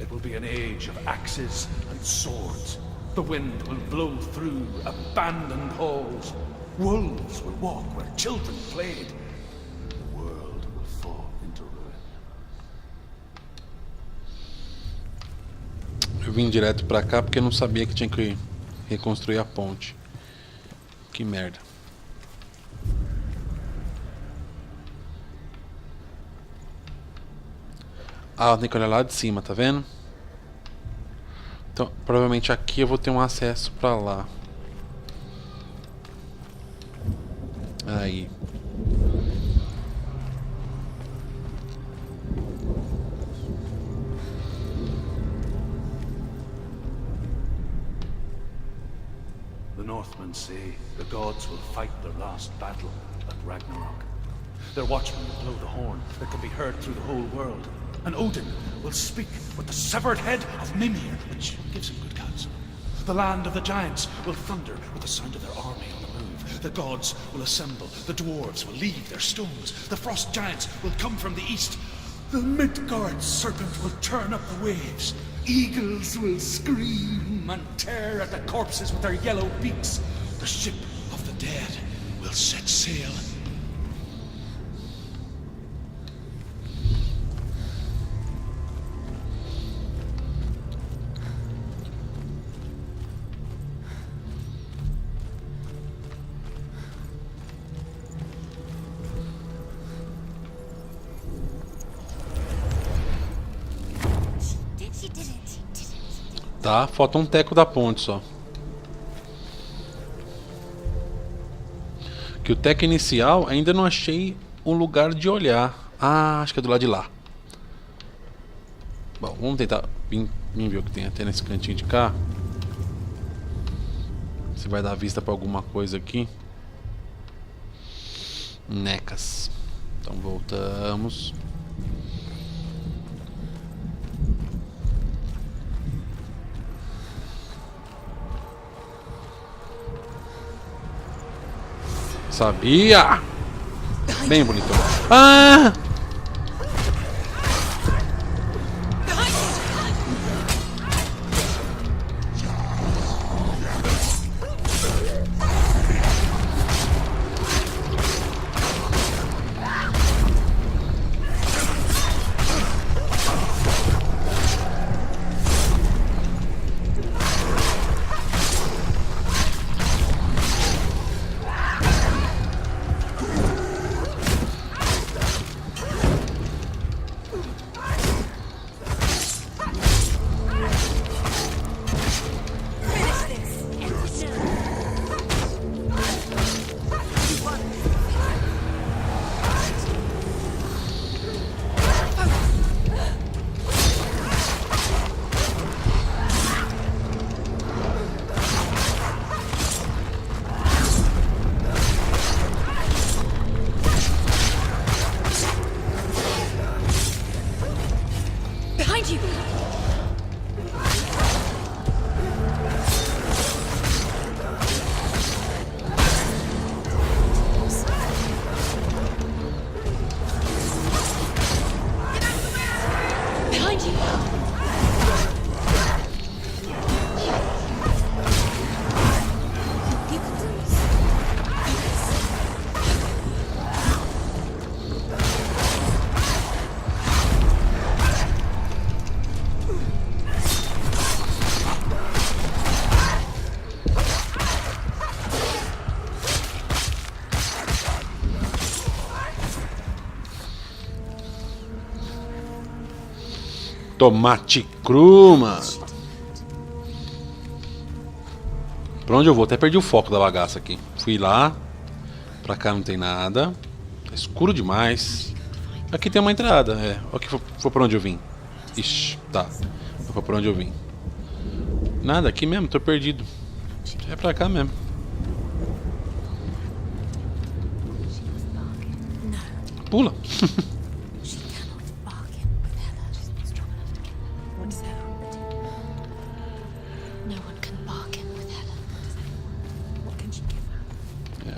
It will be an age of axes and swords. The wind will blow through abandoned halls. Wolves will walk where children played. The world will fall into ruin. Eu vim direto pra cá porque eu não sabia que tinha que reconstruir a ponte. Que merda. Ah, tem que olhar lá de cima, tá vendo? Então, provavelmente aqui eu vou ter um acesso pra lá. Aí. The Northmen say the gods will fight their last battle at Ragnarok. Their watchmen will blow the horn that can be heard through the whole world. And Odin will speak with the severed head of Mimir, which gives him good counsel. The land of the giants will thunder with the sound of their army on the move. The gods will assemble. The dwarves will leave their stones. The frost giants will come from the east. The Midgard serpent will turn up the waves. Eagles will scream and tear at the corpses with their yellow beaks. The ship of the dead will set sail. Tá, falta um teco da ponte só. Que o teco inicial ainda não achei um lugar de olhar. Ah, acho que é do lado de lá. Bom, vamos tentar vir ver o que tem até nesse cantinho de cá. Se vai dar vista pra alguma coisa aqui. Necas. Então voltamos. Sabia! Bem bonitão. Ah! Tomate cru, mano. Pra onde eu vou? Até perdi o foco da bagaça aqui. Fui lá. Pra cá não tem nada. Tá escuro demais. Aqui tem uma entrada. É. Aqui foi pra onde eu vim. Ixi, tá. Foi pra onde eu vim. Nada, aqui mesmo, tô perdido. É pra cá mesmo. Pula.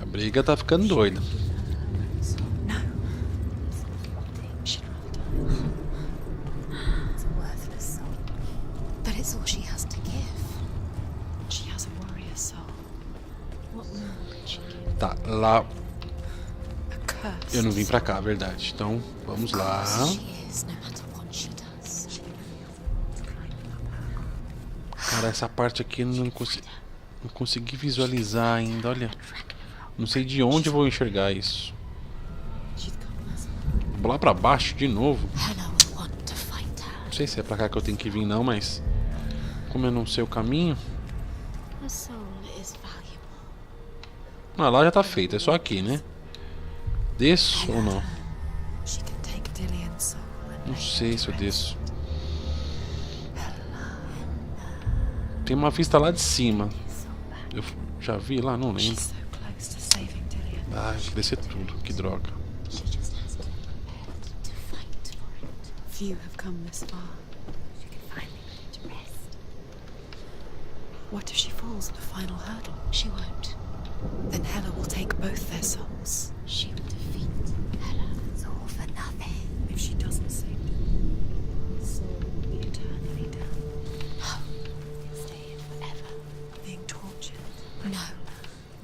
A briga tá ficando doida. Tá, lá. Eu não vim pra cá, verdade. Então, vamos lá. Cara, essa parte aqui eu não consegui visualizar ainda, olha. Não sei de onde eu vou enxergar isso. Vou lá pra baixo de novo. Não sei se é pra cá que eu tenho que vir não, mas como eu não sei o caminho. Ah, lá já tá feito, é só aqui, né? Desço ou não? Não sei se eu desço. Tem uma vista lá de cima. Eu já vi lá, não lembro. She's so close to saving Dillian. Ah, tem que descer tudo. Que droga. She just has to be prepared to fight for it. Few have come this far. She can finally put it to rest. What if she falls at the final hurdle? She won't. Then Hela will take both their souls. She will defeat Hela. It's all for nothing. If she doesn't save them, his soul will be eternally damned. She'll stay here forever. Being tortured. No.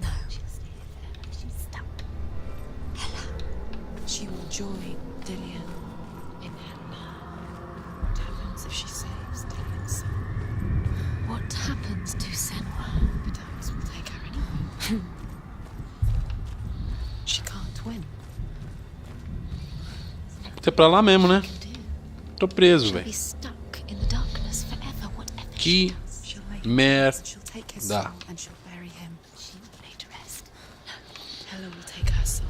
No. She'll stay here forever. She's stuck. Hela. She will join Dillian in Hela. What happens if she saves Dillian's soul? What happens to Senua? The darkness will take her anyway. She can't win. Você é pra lá mesmo, né? Tô preso, She'll velho. be stuck in the darkness forever, whatever she Que does. She'll make merda. She'll take his Dá. soul and she'll bury him. She will lay to rest. Hela will take her soul.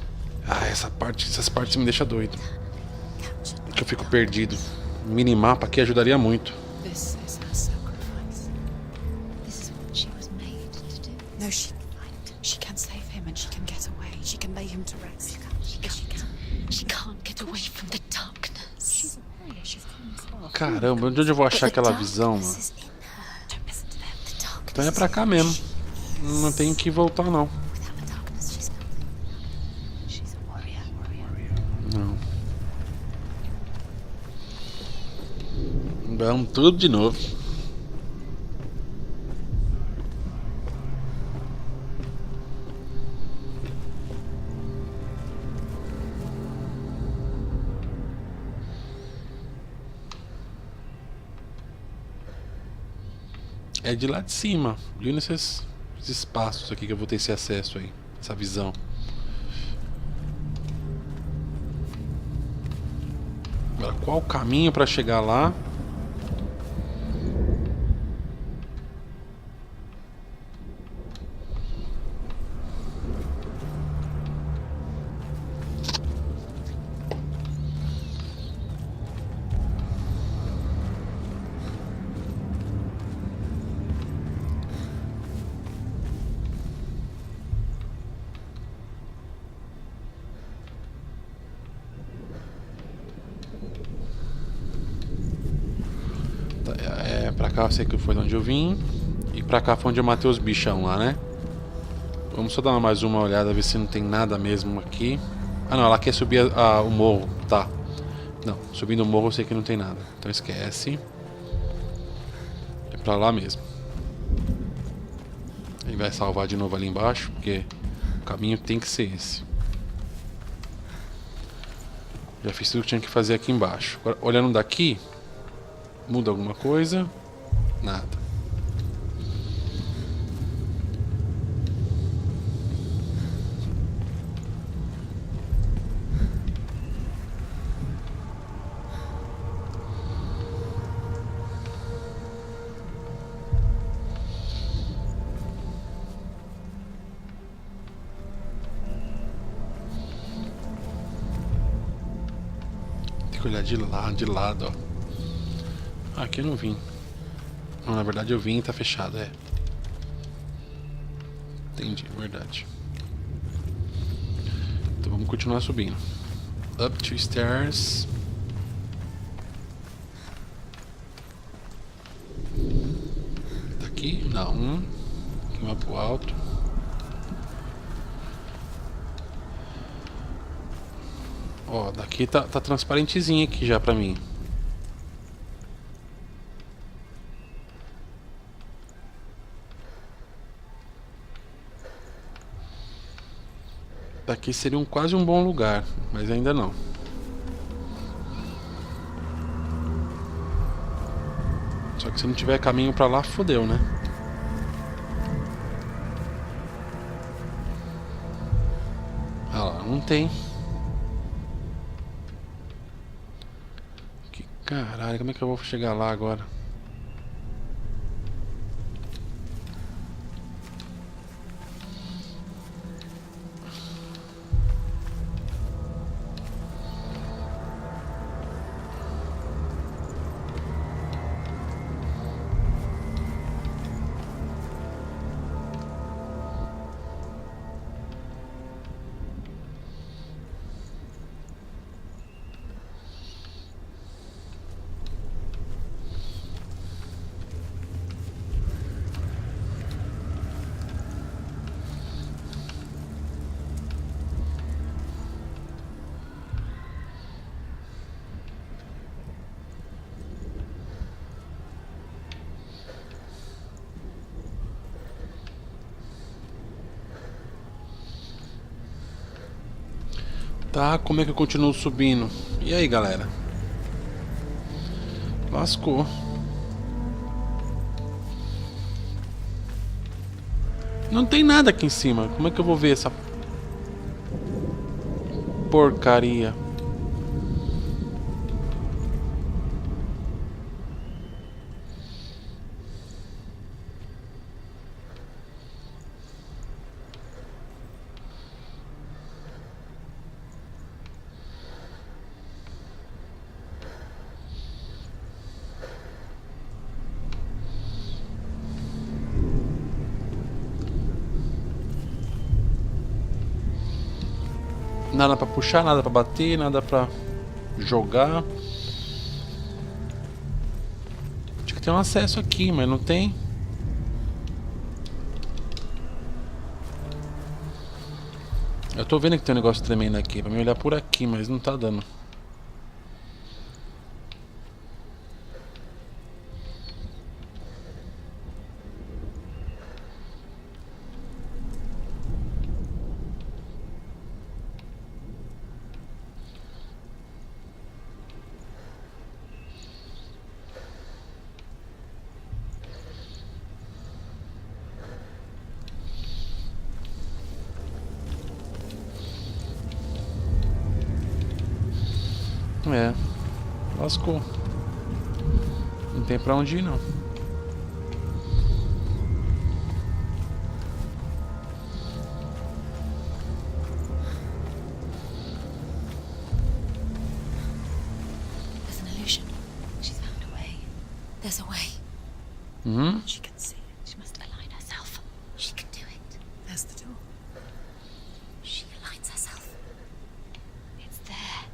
Ah, essas partes me deixam doido. Captured. Que eu fico perdido. Minimapa aqui ajudaria muito. This is her sacrifice. This is what she was made to do. No, she can save him and she can get away. She can lay him to rest. She can't get away from the darkness. She's a warrior. She's come this far. Caramba, onde eu vou achar aquela visão, mano? Is in her. Don't listen to them. The darkness. Então é pra cá mesmo. Não tem que voltar, não. Without the darkness, she's nothing. She's a warrior. Não. Vamos tudo de novo. É de lá de cima, viu, nesses espaços aqui que eu vou ter esse acesso aí, essa visão. Agora, qual o caminho para chegar lá? Pra cá eu sei que foi de onde eu vim. E pra cá foi onde eu matei os bichão lá, né? Vamos só dar mais uma olhada, ver se não tem nada mesmo aqui. Ah não, ela quer subir o morro. Tá. Não, subindo o morro eu sei que não tem nada. Então esquece. É pra lá mesmo. Ele vai salvar de novo ali embaixo, porque o caminho tem que ser esse. Já fiz tudo que tinha que fazer aqui embaixo. Agora, olhando daqui, muda alguma coisa? Nada. Tem que olhar de lado, ó. Aqui eu não vim. Não, na verdade eu vim e tá fechado, é. Entendi, verdade. Então vamos continuar subindo. Up 2 stairs. Daqui? Não. Aqui uma pro alto. Ó, daqui tá transparentezinho aqui já pra mim. Daqui seria quase um bom lugar, mas ainda não. Só que se não tiver caminho pra lá, fodeu, né? Ah lá, não tem. Que caralho, como é que eu vou chegar lá agora? Tá, como é que eu continuo subindo? E aí, galera? Lascou. Não tem nada aqui em cima. Como é que eu vou ver essa porcaria? Nada pra puxar, nada pra bater, nada pra jogar. Tinha que ter um acesso aqui, mas não tem. Eu tô vendo que tem um negócio tremendo aqui, pra me olhar por aqui, mas não tá dando. É, lascou. Não tem pra onde ir, não. There's an illusion. She's found a way. There's a way. She can see it. She must align herself. She can do it. There's the door. She aligns herself. It's there.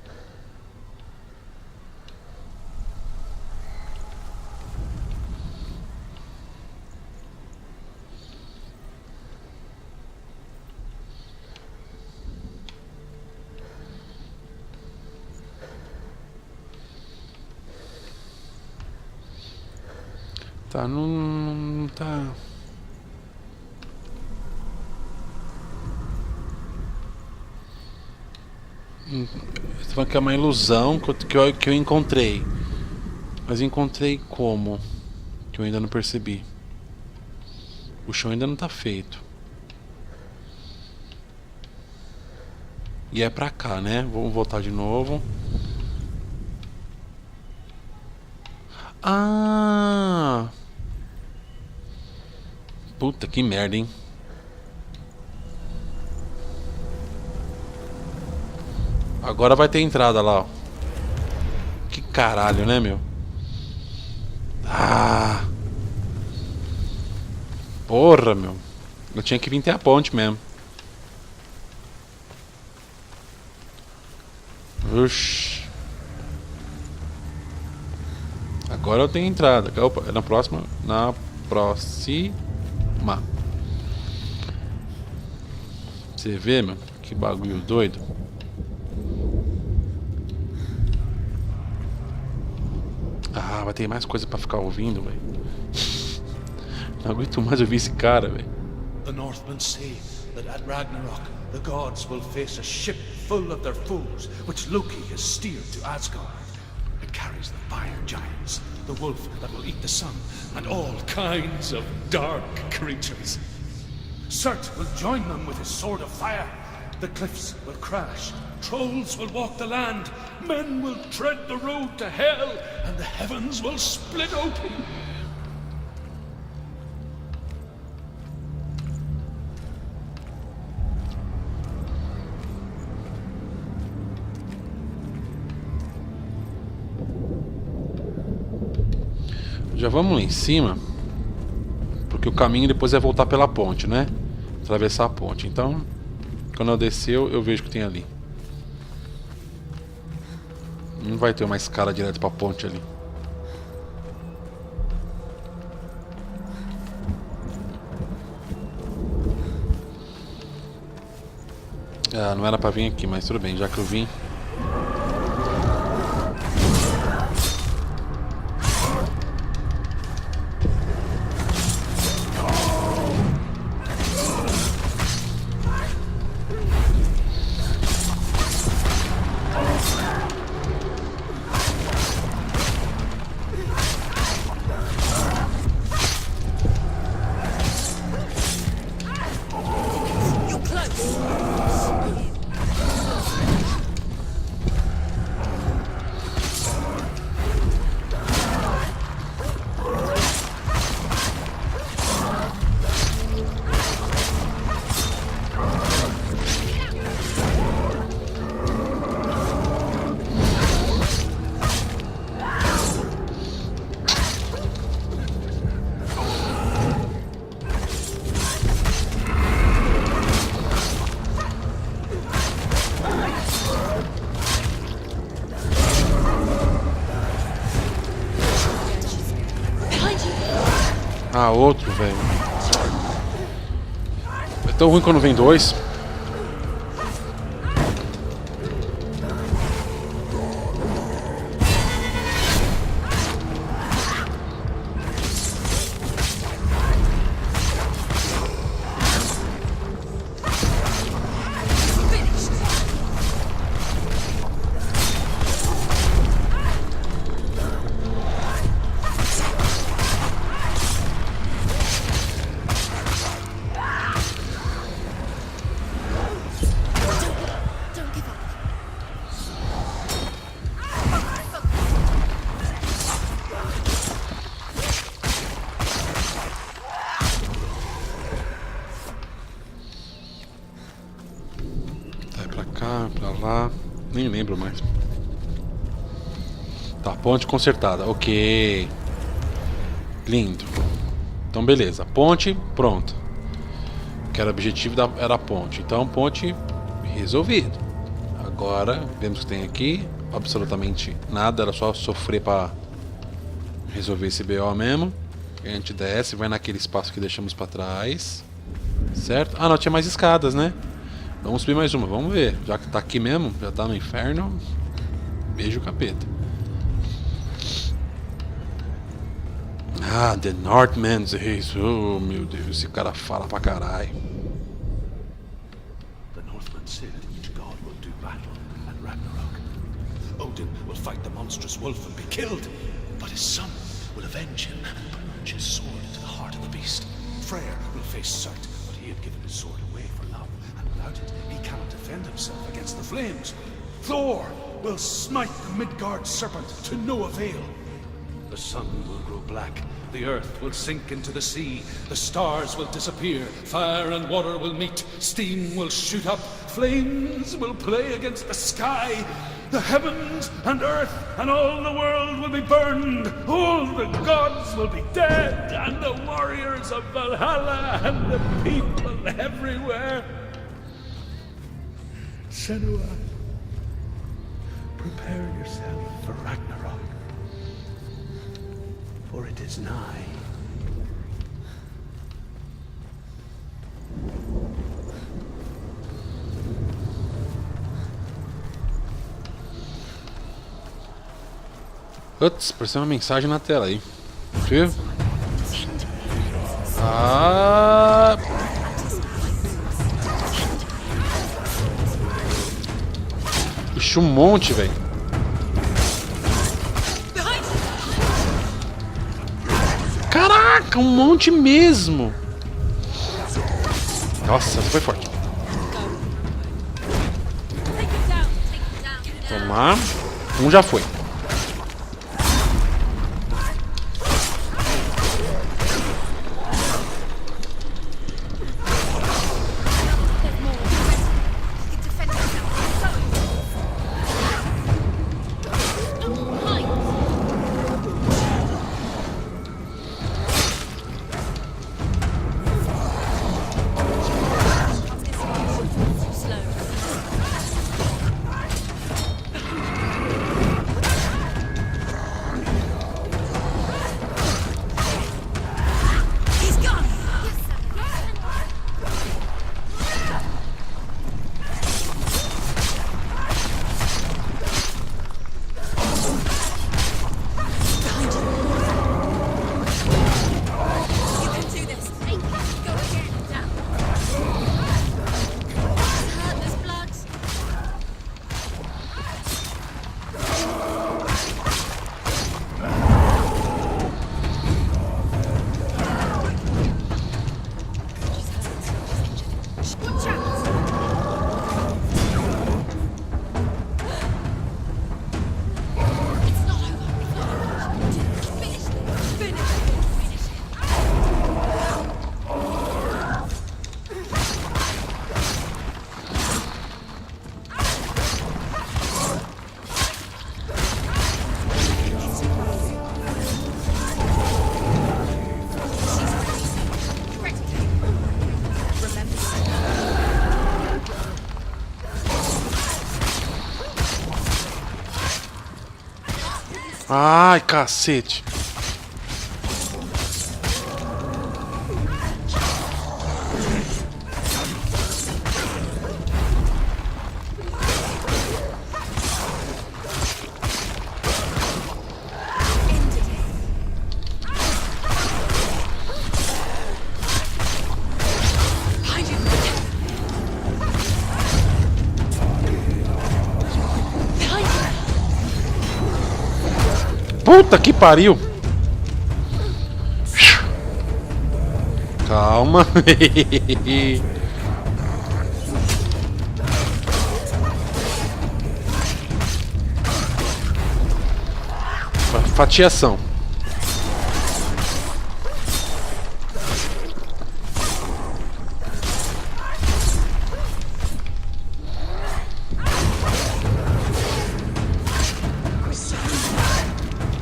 Tá, não tá. Você falando que é uma ilusão que eu encontrei. Mas encontrei como? Que eu ainda não percebi. O chão ainda não tá feito. E é pra cá, né? Vamos voltar de novo. Ah! Puta que merda, hein? Agora vai ter entrada lá, ó. Que caralho, né, meu? Ah! Porra, meu. Eu tinha que vir até a ponte mesmo. Uxi. Agora eu tenho entrada. Opa, é na próxima. Na próxima. Você vê, meu? Que bagulho doido. Ah, vai ter mais coisa pra ficar ouvindo, velho. Não aguento mais ouvir esse cara, velho. The Northmen say that at Ragnarok the gods will face a ship full of their foes, which Loki has steered to Asgard. It carries the fire giants, the wolf that will eat the sun, and all kinds of dark creatures. Surt will join them with his sword of fire. The cliffs will crash, trolls will walk the land, men will tread the road to hell, and the heavens will split open. Já vamos lá em cima. Porque o caminho depois é voltar pela ponte, né? Atravessar a ponte. Então, quando eu descer, eu vejo o que tem ali. Não vai ter uma escada direto pra ponte ali. Ah, não era pra vir aqui, mas tudo bem, já que eu vim. Ah, outro, velho. É tão ruim quando vem dois. Don't give up. Vai pra cá, pra lá. Nem lembro mais. Tá, ponte consertada. Ok. Lindo. Então, beleza. Ponte, pronto. Que era o objetivo era a ponte. Então, ponte resolvido. Agora, vemos que tem aqui absolutamente nada. Era só sofrer pra resolver esse BO mesmo. A gente desce, vai naquele espaço que deixamos pra trás. Certo? Ah, não, tinha mais escadas, né? Vamos subir mais uma, vamos ver. Já que tá aqui mesmo, já tá no inferno. Beijo capeta. Ah, The Northman's Race. Oh, meu Deus, esse cara fala pra caralho. The Northmen say that each god will do battle at Ragnarok. Odin will fight the monstrous wolf and be killed, but his son will avenge him and plunge his sword into the heart of the beast. Freyr will face Surt, but he had given his sword away for love, and without it he cannot defend himself against the flames. Thor will smite the Midgard serpent to no avail. The sun will grow black, the earth will sink into the sea, the stars will disappear, fire and water will meet, steam will shoot up, flames will play against the sky, the heavens and earth and all the world will be burned, all the gods will be dead, and the warriors of Valhalla and the people everywhere. Senua, prepare yourself for Ragnarok. For it is nigh. Putz, apareceu uma mensagem na tela aí. Viu? Ah! Puxa um monte, velho. Caraca, um monte mesmo. Nossa, foi forte. Tomar. Um já foi. Ai, cacete. Puta que pariu! Calma. Fatiação.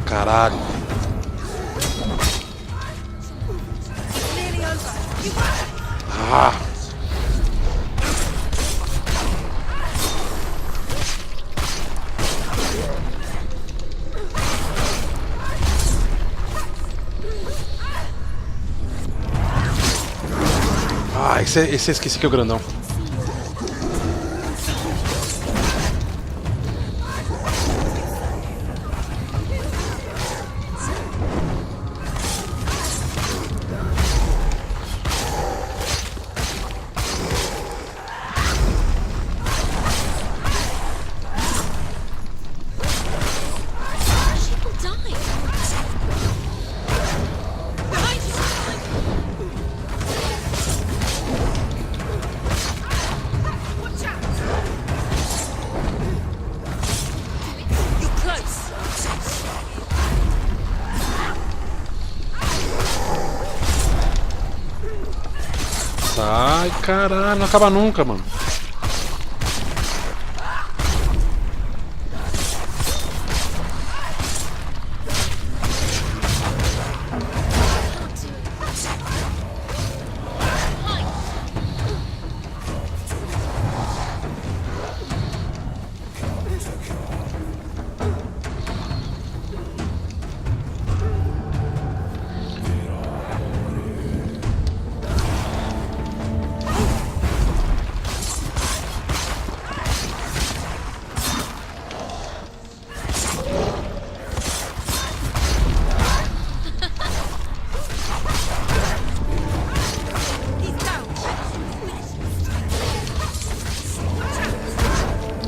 Caralho. Ah. Ah, esse eu esqueci que é o grandão. Ai, caralho, não acaba nunca, mano.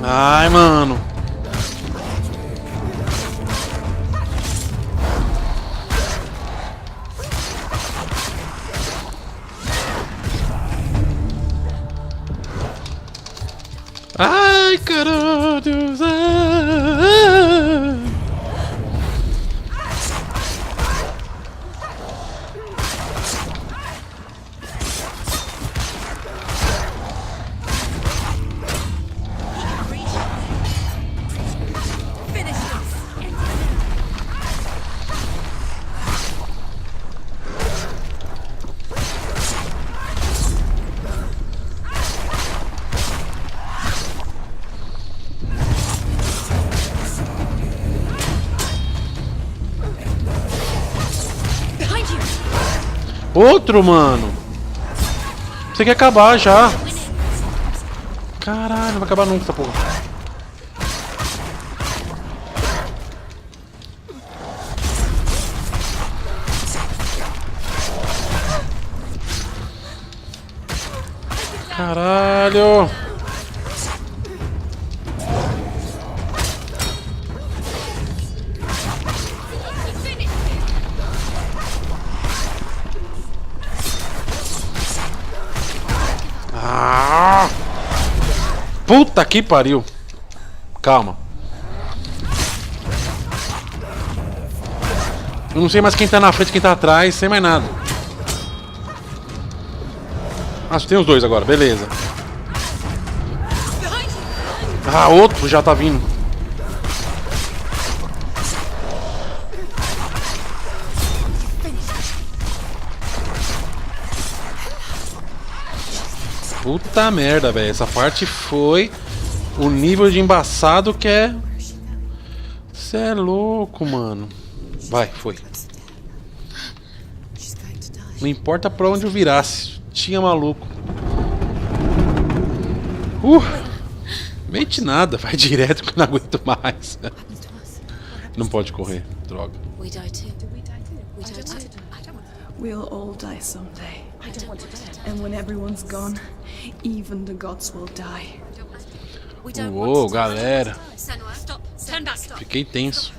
Ai, mano. Ai, caralho. Outro, mano. Você quer acabar já. Caralho, não vai acabar nunca essa porra. Caralho. Puta que pariu. Calma. Eu não sei mais quem tá na frente e quem tá atrás, sem mais nada. Ah, só tem os dois agora, beleza. Ah, outro já tá vindo. Puta merda, velho. Essa parte foi o nível de embaçado que é. Cê é louco, mano. Vai, foi. Não importa pra onde eu virasse. Tinha maluco. Mente nada. Vai direto que eu não aguento mais. Não pode correr. Droga. We'll all die someday. And when everyone's gone, even the gods will die. Uou, galera. Fiquei tenso.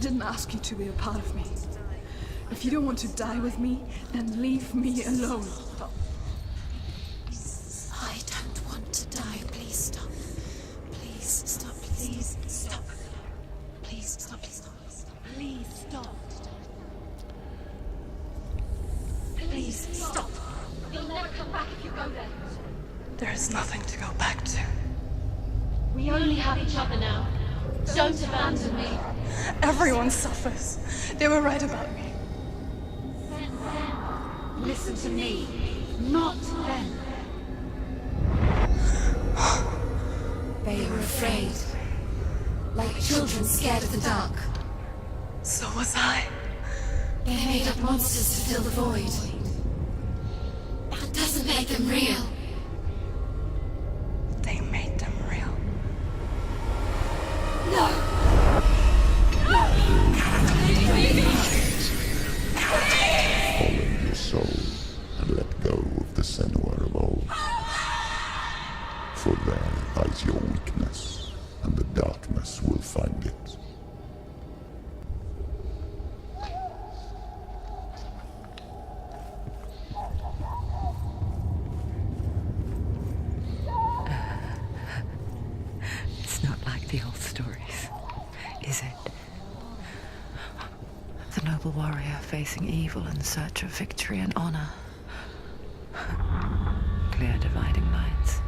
didn't ask you to be a part of me. If you don't want to die with me, then leave me alone. I don't want to die. Please stop. Please stop. Please stop. Please stop. Please stop. Please stop. Please stop. You'll never come back if you go there. There is nothing to go back to. We only have each other now. Don't abandon me. Everyone suffers. They were right about me. Listen to me, not them. They were afraid. Like children scared of the dark. So was I. They made up monsters to fill the void. That doesn't make them real. They made them real. No! Follow your soul and let go of the Senua of old. For there lies your weakness, and the darkness will find it. It's not like the old stories, is it? The noble warrior facing evil in search of victory and honor. Clear dividing lines.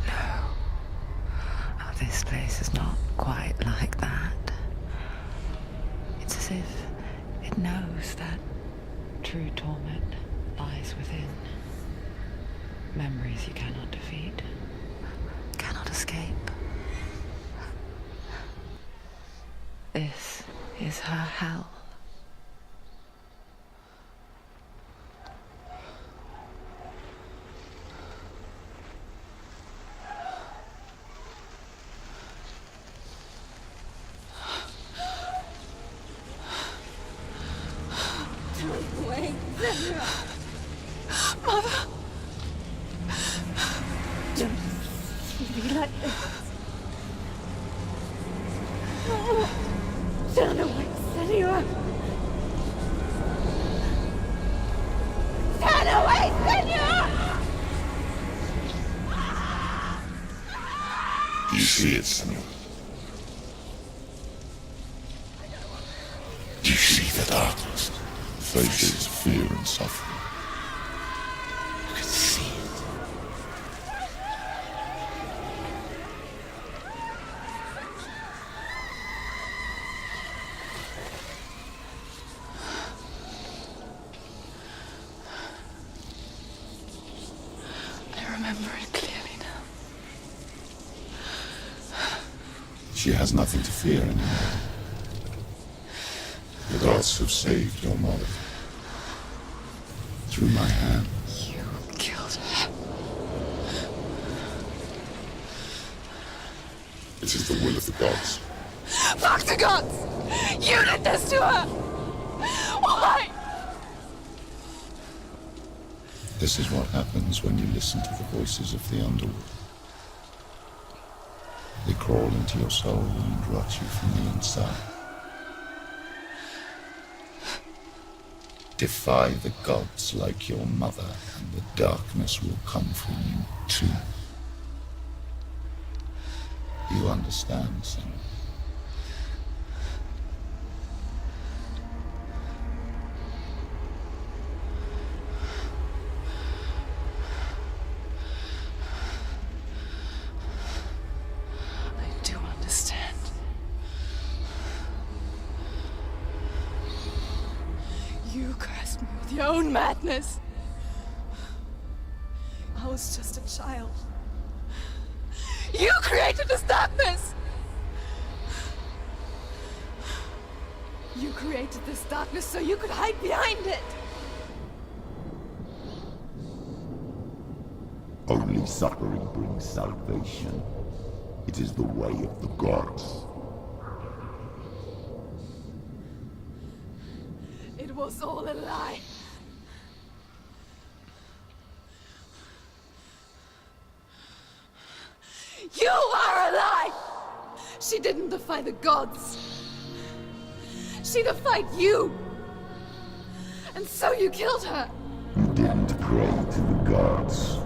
No. Oh, this place is not quite like that. It's as if it knows that true torment lies within. Memories you cannot defeat, cannot escape. This is her hell. Wait, Mother! Don't be like this. Turn away, Senua! Turn away, Senua! You see it, Senua? You see the darkness, faces fear and suffering. You can see it. I remember it clearly now. She has nothing to fear anymore. The gods have saved your mother. Through my hand. You killed her. It is the will of the gods. Fuck the gods! You did this to her! Why? This is what happens when you listen to the voices of the underworld. They crawl into your soul and rot you from the inside. Defy the gods like your mother, and the darkness will come for you too. You understand, son? I do understand. You cursed me with your own madness. I was just a child. You created this darkness! You created this darkness so you could hide behind it! Only suffering brings salvation. It is the way of the gods. It was all a lie. You are a lie! She didn't defy the gods. She defied you! And so you killed her! You didn't pray to the gods.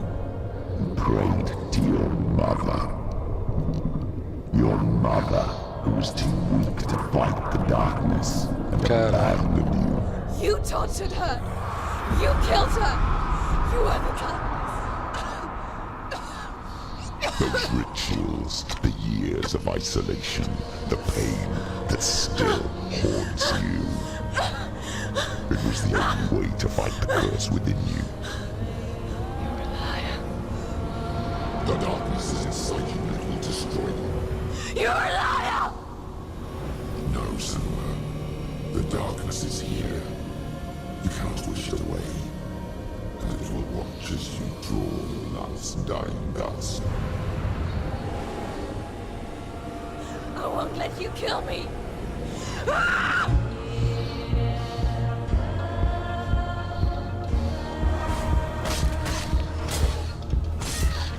You prayed to your mother. Your mother, who was too weak to fight the darkness and abandoned you. You tortured her! You killed her! You are the darkness! Those rituals, the years of isolation, the pain that still haunts you. It was the only way to fight the curse within you. You're a liar. The darkness is inside you and it will destroy you. You're a liar! No, Senua. The darkness is here. You cannot wish it away. And it will watch as you draw your last dying gasp. I won't let you kill me!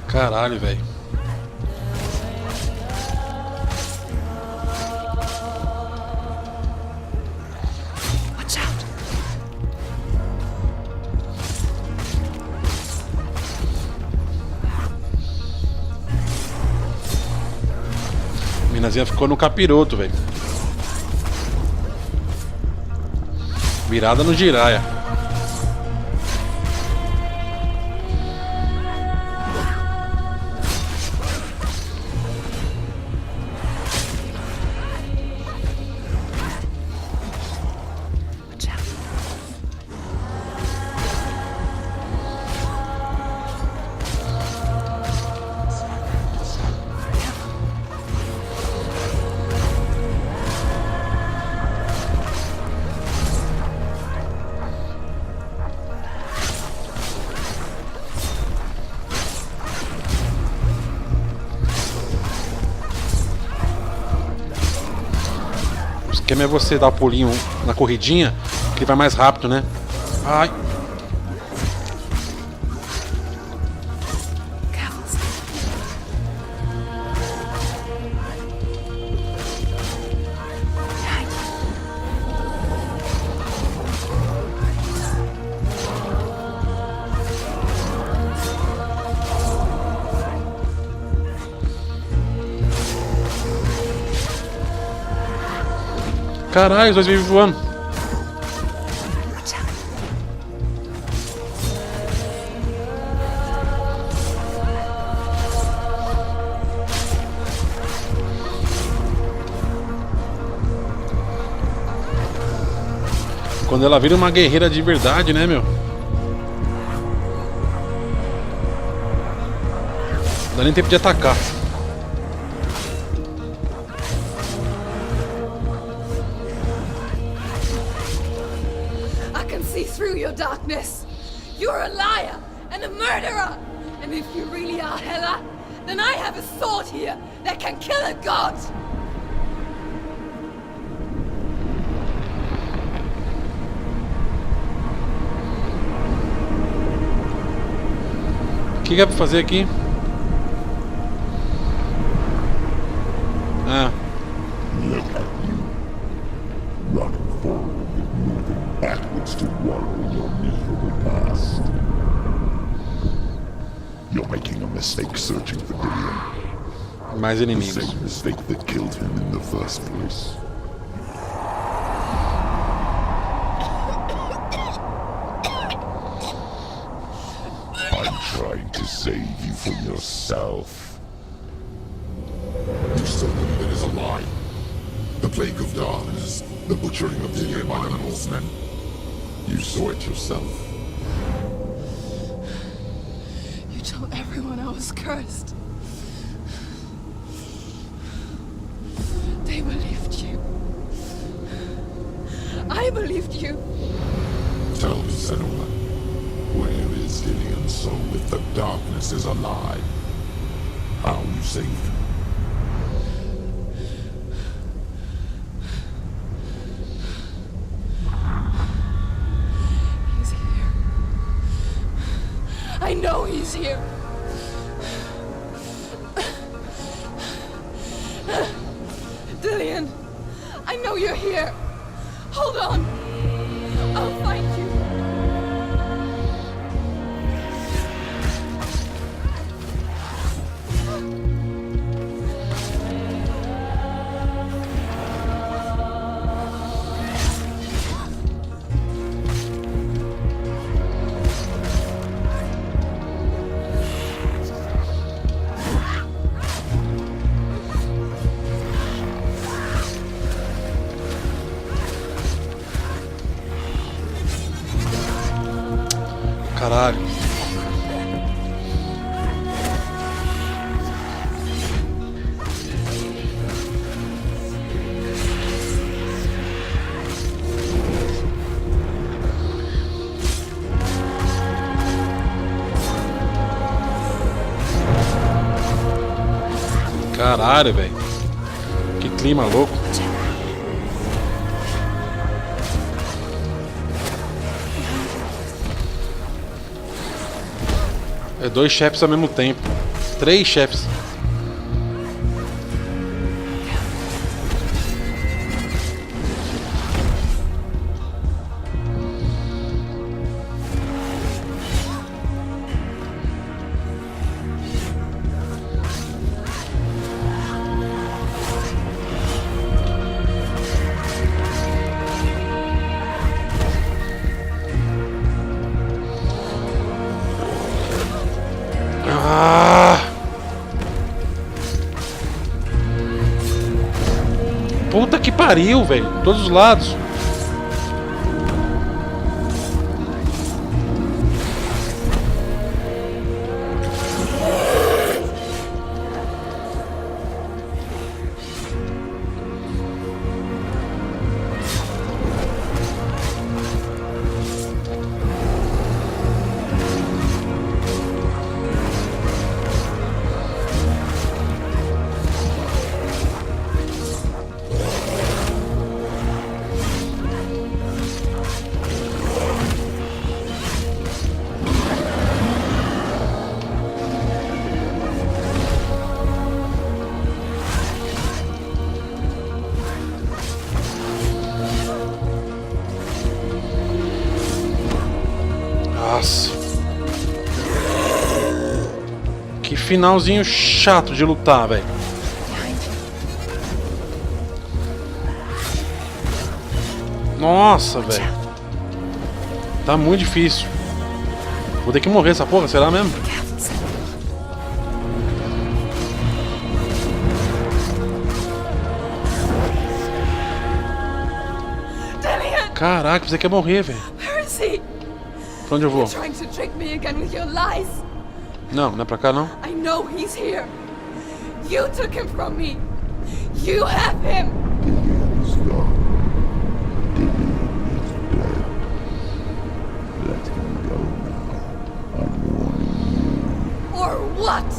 Caralho, velho. Watch out! A minazinha ficou no capiroto, velho. Virada no giraia. Watch out! O esquema é você dar o pulinho na corridinha, que vai mais rápido, né? Ai. Caralho, os dois vivem voando. Quando ela vira uma guerreira de verdade, né, meu? Não dá nem tempo de atacar. Through your darkness. You're a liar and a murderer. And if you really are Hela, then I have a sword here that can kill a god. O que é pra fazer aqui? Ah. Look at you. Running forward and moving backwards to wallow in your miserable past. You're making a mistake searching for Dillion. Mais The inimigos. same mistake that killed him in the first place. I'm trying to save you from yourself. You still believe it is a lie? The plague of darkness, the butchering of Dillion by the Norsemen. You saw it yourself. You told everyone I was cursed. They believed you. I believed you. Tell me, Senua, where is Dillion's soul if the darkness is a lie? How you saved him? He's here. I know he's here. Dillion, I know you're here. Hold on. I'll find you. Caralho. Caralho, velho. Que clima louco. É 2 chefes ao mesmo tempo. 3 chefes. Puta que pariu, velho. Todos os lados. Nossa. Que finalzinho chato de lutar, velho. Nossa, velho. Tá muito difícil. Vou ter que morrer essa porra, será mesmo? Caraca, você quer morrer, velho. Pra onde eu vou? Trying to trick me again with your lies. Não, não é pra cá não. I know he's here. You took him from me. You have him. Dillian's gone. Dillian is dead. Let him go now. I'm warning you. Or what?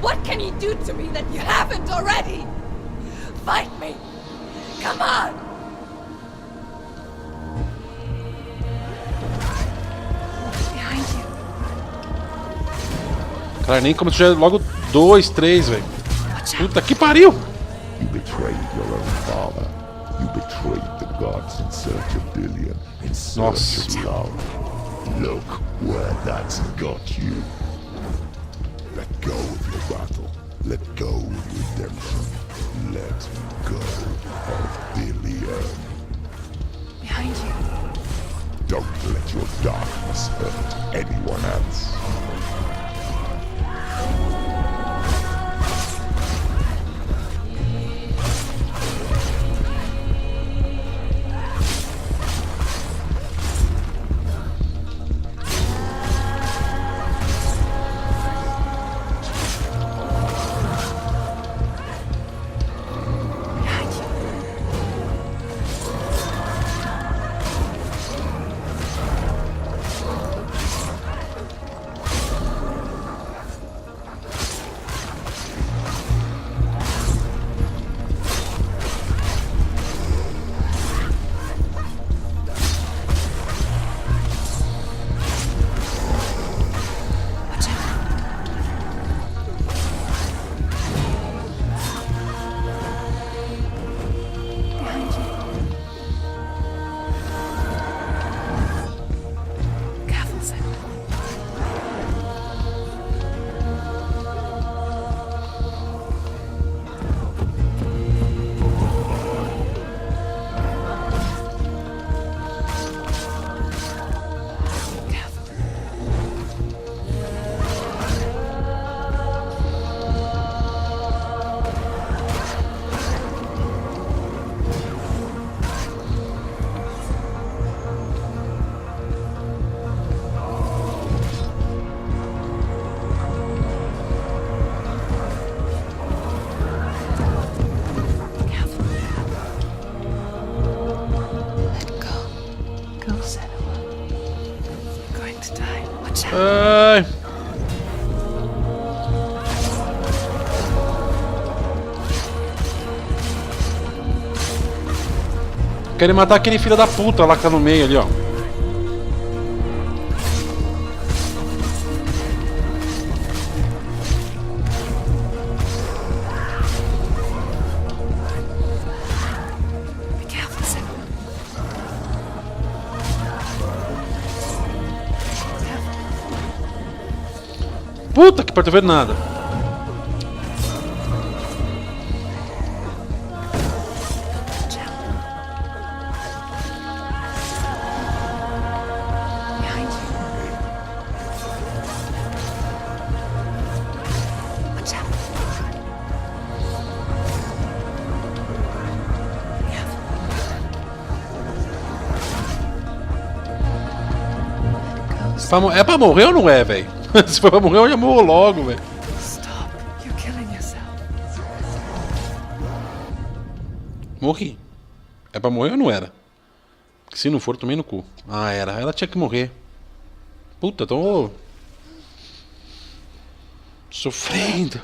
What can he do to me that you haven't already? Fight me. Come on. Cara, nem como se tivesse logo 2, 3, velho. Puta que pariu! You betrayed your own father. You betrayed the gods in search of Dillian, in search of love. Look where that's got you. Let go of your battle. Let go of redemption. Let go of Dillian. Behind you. Don't let your darkness hurt anyone else. Querem matar aquele filho da puta lá que tá no meio ali, ó. Be careful, Senua. Puta que pariu, tô vendo nada. Watch out. Behind you. Watch out. Careful. É pra morrer ou não é, velho? Se for pra morrer, eu já morro logo, velho. Stop. You're killing yourself. Morri. É pra morrer ou não era? Se não for, tomei no cu. Ah, era. Ela tinha que morrer. Puta, tô... sofrendo.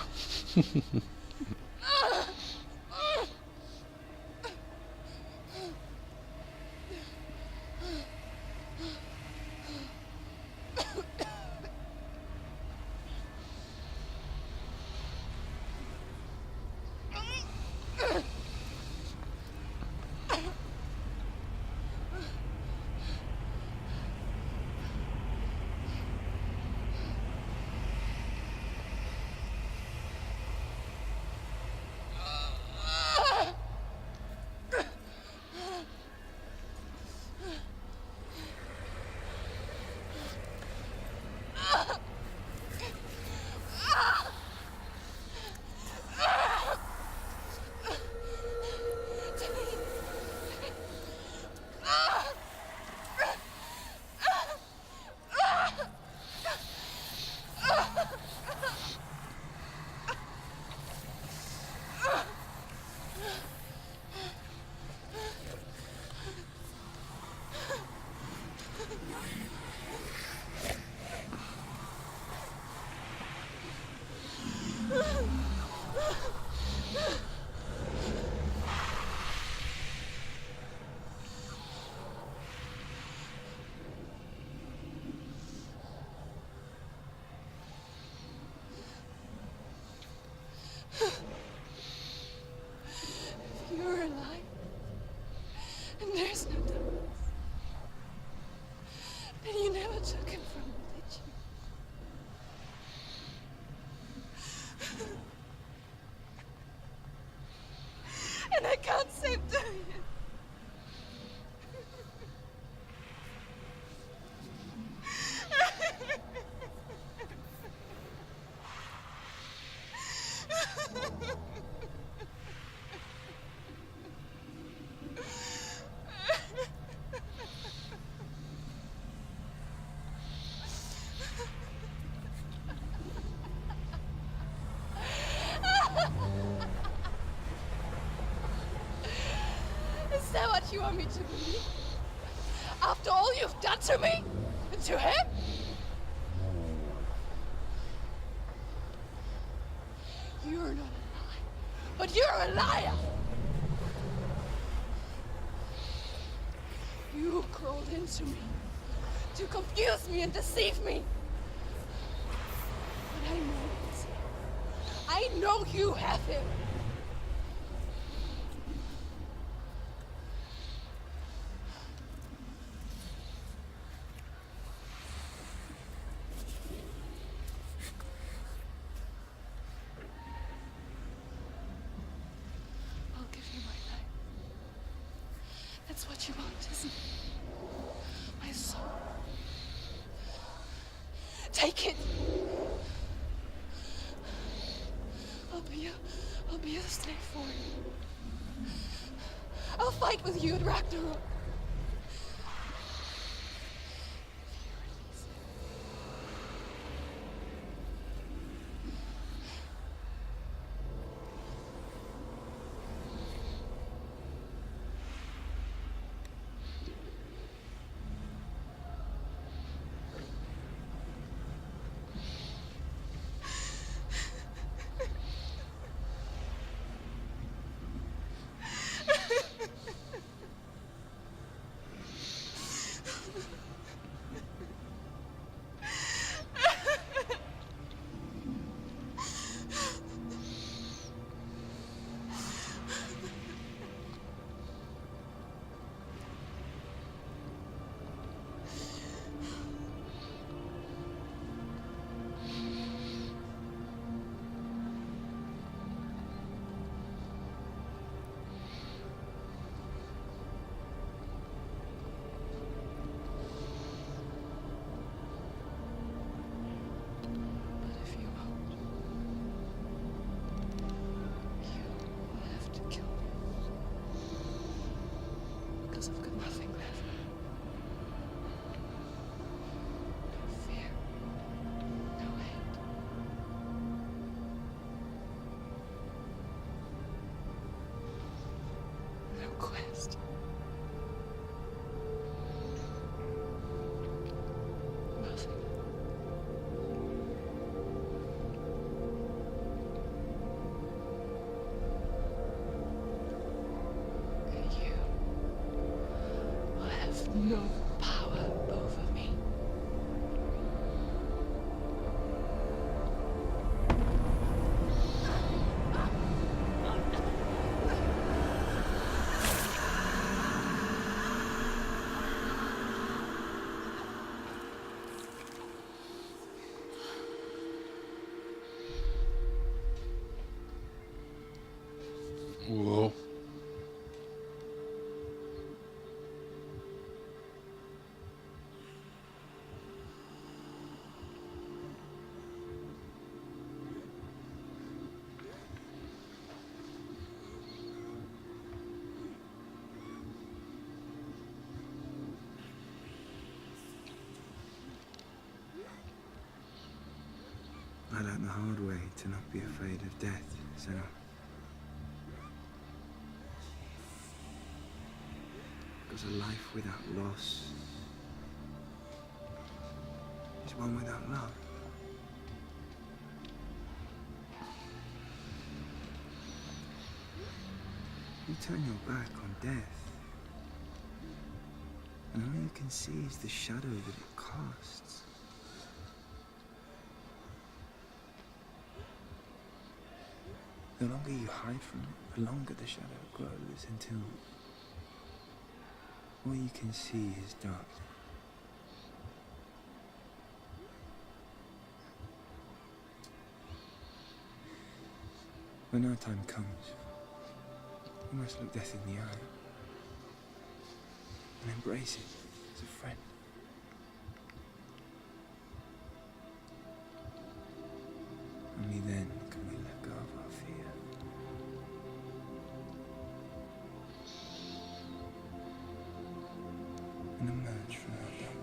You're alive. And there's no doubt. Then you never took him from me, did you? And I can't save Darian. Is that what you want me to believe? After all you've done to me? And to him? You're not a liar, but you're a liar! You crawled into me to confuse me and deceive me. But I know it. I know you have him. I'll give you my life. That's what you want, isn't it? My soul. Take it. I'll be a slave for you. I'll fight with you at Ragnarok. If you release it. no power over me. Uou. I learned the hard way to not be afraid of death, Senua. Because a life without loss is one without love. You turn your back on death, and all you can see is the shadow that it casts. The longer you hide from it, the longer the shadow grows until all you can see is darkness. When our time comes, we must look death in the eye and embrace it as a friend. Only then can we let go of our fear. And emerge from our darkness.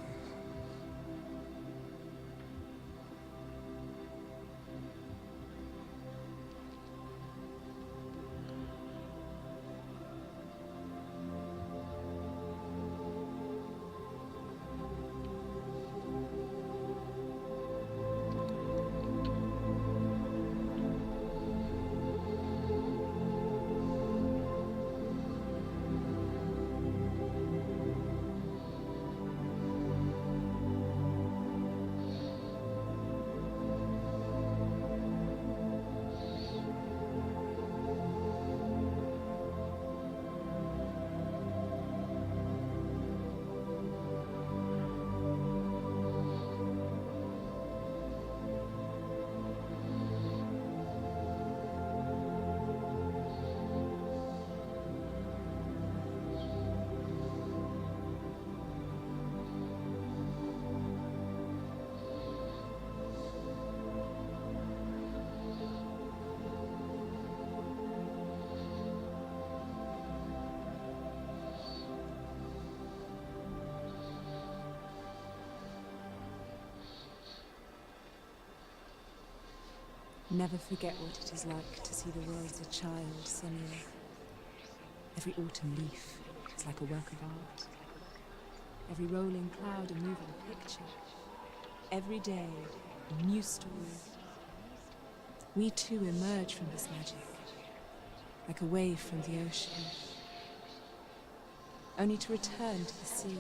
Never forget what it is like to see the world as a child, Senua. Every autumn leaf is like a work of art. Every rolling cloud a moving picture. Every day, a new story. We too emerge from this magic, like a wave from the ocean, only to return to the sea.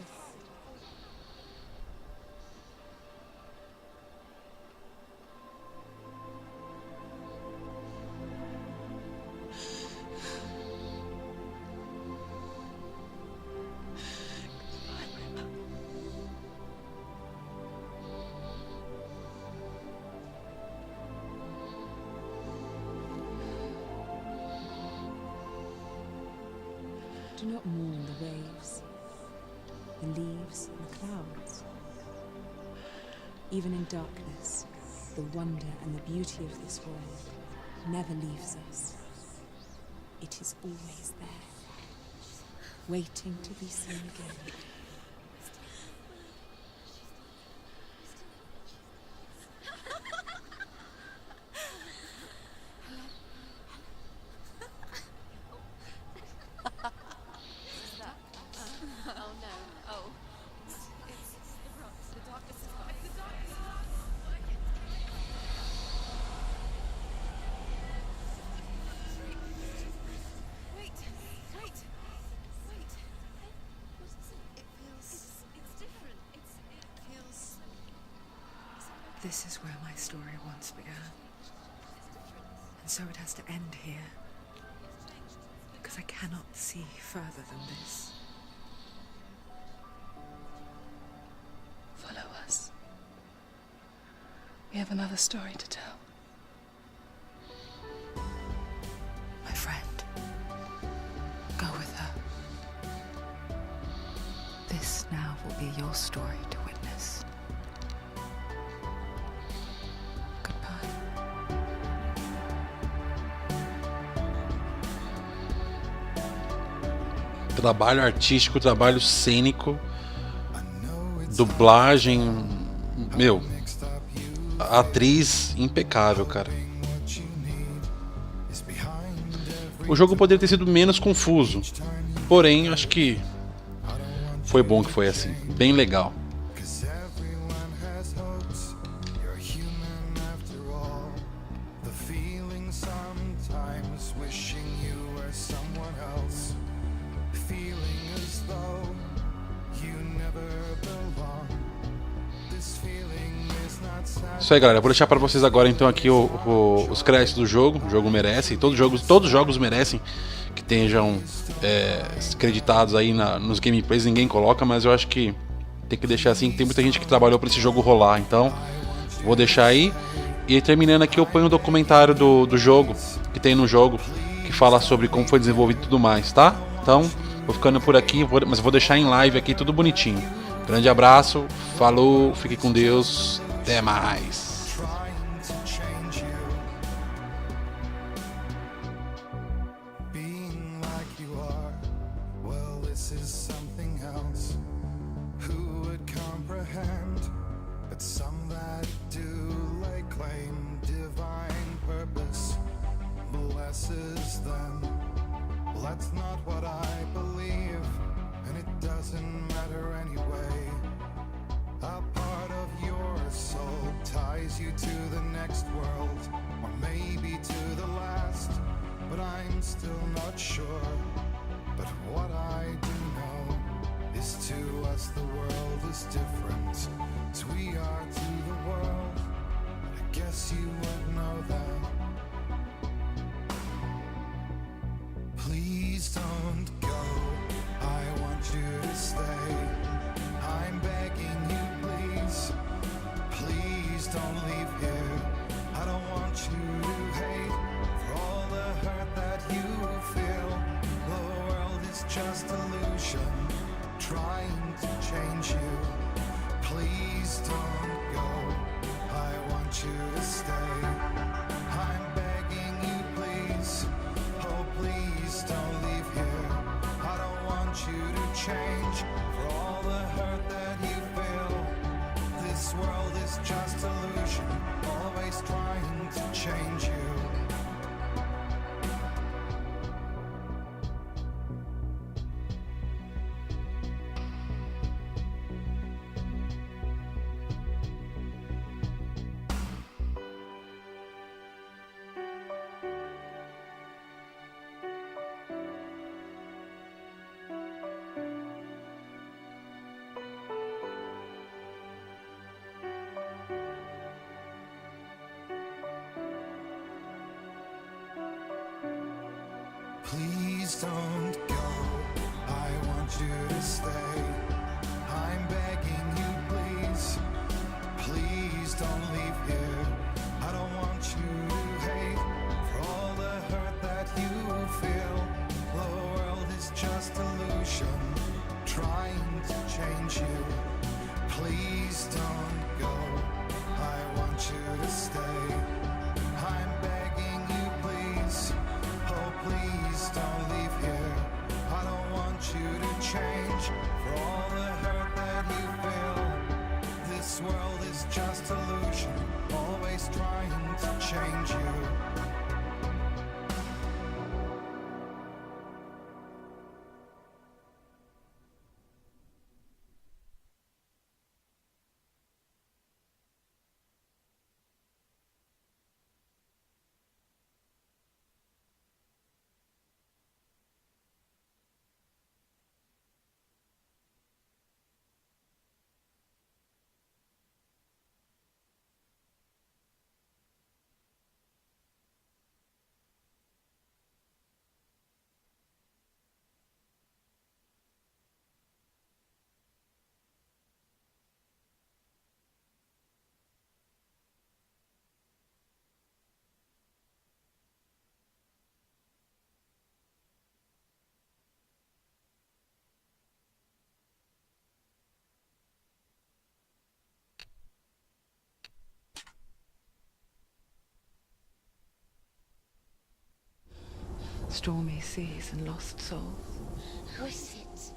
Do not mourn the waves, the leaves, and the clouds. Even in darkness, the wonder and the beauty of this world never leaves us. It is always there, waiting to be seen again. This is where my story once began. And so it has to end here. Because I cannot see further than this. Follow us. We have another story to tell. My friend, go with her. This now will be your story to witness. Goodbye. Trabalho artístico, trabalho cênico, dublagem, meu, atriz impecável, cara. O jogo poderia ter sido menos confuso, porém acho que foi bom que foi assim, bem legal. Isso aí, galera, vou deixar pra vocês agora então aqui os créditos do jogo. O jogo merece, todos os jogos merecem que estejam creditados aí nos gameplays. Ninguém coloca, mas eu acho que tem que deixar assim, que tem muita gente que trabalhou pra esse jogo rolar. Então, vou deixar aí. E terminando aqui, eu ponho o documentário do jogo, que tem no jogo, que fala sobre como foi desenvolvido e tudo mais, tá? Então, vou ficando por aqui, mas vou deixar em live aqui tudo bonitinho. Grande abraço, falou, fique com Deus, até mais. That's not what I believe, and it doesn't matter anyway. A part of your soul ties you to the next world, or maybe to the last, but I'm still not sure. But what I do know is to us the world is different, as we are to the world. I guess you would know that. Please don't go, I want you to stay. I'm begging you, please. Please don't leave here. I don't want you to hate for all the hurt that you feel. The world is just illusion, trying to change you. Please don't go, I want you to stay. I'm begging you, please. Oh, please don't leave here. I don't want you to change for all the hurt that you feel. This world is just illusion, always trying to change you. Please don't go, I want you to stay. I'm begging you, please. Please don't leave here. I don't want you to hate for all the hurt that you feel. The world is just illusion, trying to change you. Please don't go, I want you to stay. I'm begging you, please. Oh, please don't leave here. I don't want you to change. Stormy seas and lost souls. Who is it?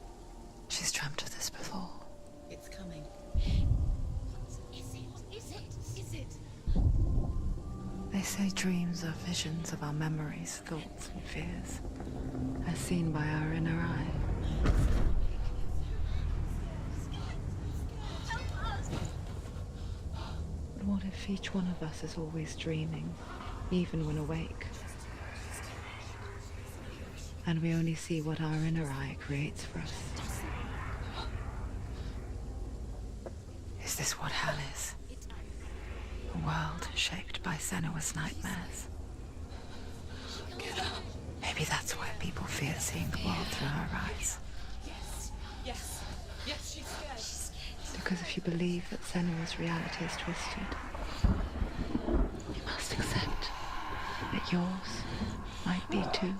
She's dreamt of this before. It's coming. Is it? They say dreams are visions of our memories, thoughts, and fears, as seen by our inner eye. But what if each one of us is always dreaming, even when awake? And we only see what our inner eye creates for us. Is this what hell is? A world shaped by Senua's nightmares. Maybe that's why people fear seeing the world through her eyes. Yes, she's scared. Because if you believe that Senua's reality is twisted, you must accept that yours might be too.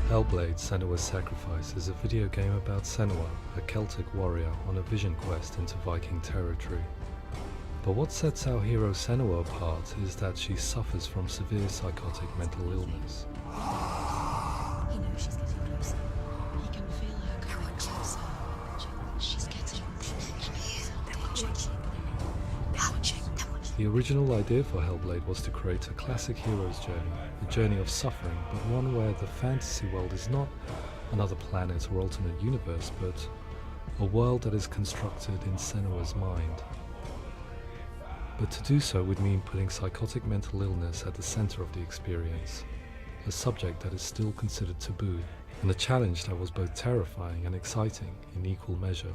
Hellblade: Senua's Sacrifice is a video game about Senua, a Celtic warrior on a vision quest into Viking territory. But what sets our hero Senua apart is that she suffers from severe psychotic mental illness. He knows she's getting closer. He can feel her coming closer. She's getting closer. They're watching. The original idea for Hellblade was to create a classic hero's journey, a journey of suffering, but one where the fantasy world is not another planet or alternate universe, but a world that is constructed in Senua's mind. But to do so would mean putting psychotic mental illness at the center of the experience, a subject that is still considered taboo, and a challenge that was both terrifying and exciting in equal measure.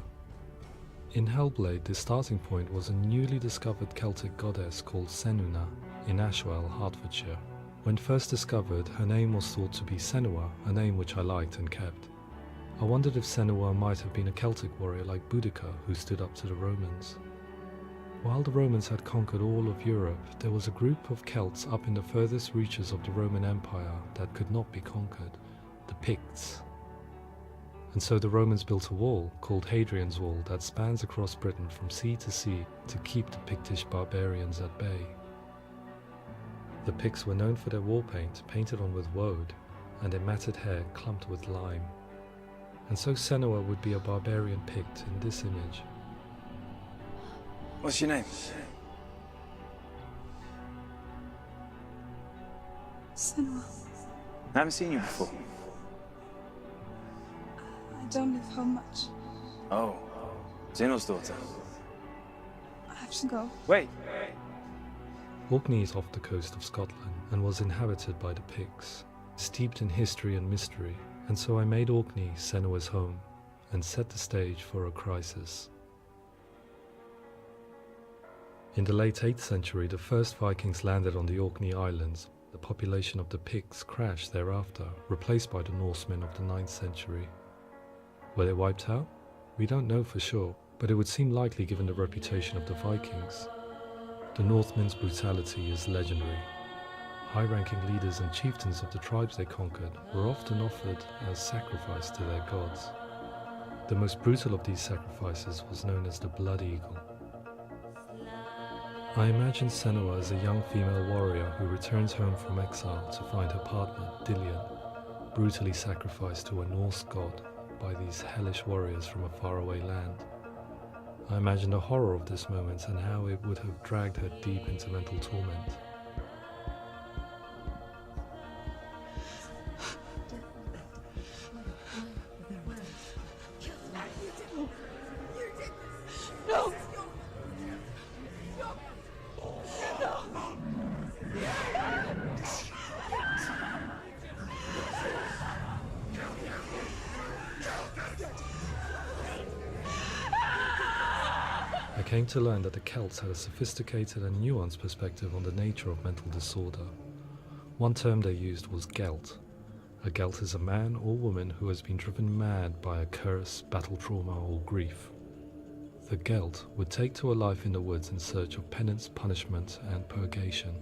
In Hellblade, the starting point was a newly discovered Celtic goddess called Senua in Ashwell, Hertfordshire. When first discovered, her name was thought to be Senua, a name which I liked and kept. I wondered if Senua might have been a Celtic warrior like Boudica who stood up to the Romans. While the Romans had conquered all of Europe, there was a group of Celts up in the furthest reaches of the Roman Empire that could not be conquered, the Picts. And so the Romans built a wall, called Hadrian's Wall, that spans across Britain from sea to sea to keep the Pictish barbarians at bay. The Picts were known for their war paint, painted on with woad, and their matted hair clumped with lime. And so Senua would be a barbarian Pict in this image. What's your name? Senua, I haven't seen you before. I don't live home much. Oh, Zeno's daughter. I have to go. Wait. Orkney is off the coast of Scotland and was inhabited by the Picts, steeped in history and mystery, and so I made Orkney Senua's home and set the stage for a crisis. In the late 8th century, the first Vikings landed on the Orkney Islands. The population of the Picts crashed thereafter, replaced by the Norsemen of the 9th century. Were they wiped out? We don't know for sure, but it would seem likely given the reputation of the Vikings. The Northmen's brutality is legendary. High-ranking leaders and chieftains of the tribes they conquered were often offered as sacrifice to their gods. The most brutal of these sacrifices was known as the Blood Eagle. I imagine Senua as a young female warrior who returns home from exile to find her partner, Dillion, brutally sacrificed to a Norse god by these hellish warriors from a faraway land. I imagine the horror of this moment and how it would have dragged her deep into mental torment. No! I came to learn that the Celts had a sophisticated and nuanced perspective on the nature of mental disorder. One term they used was Gelt. A Gelt is a man or woman who has been driven mad by a curse, battle trauma, or grief. The Gelt would take to a life in the woods in search of penance, punishment, and purgation.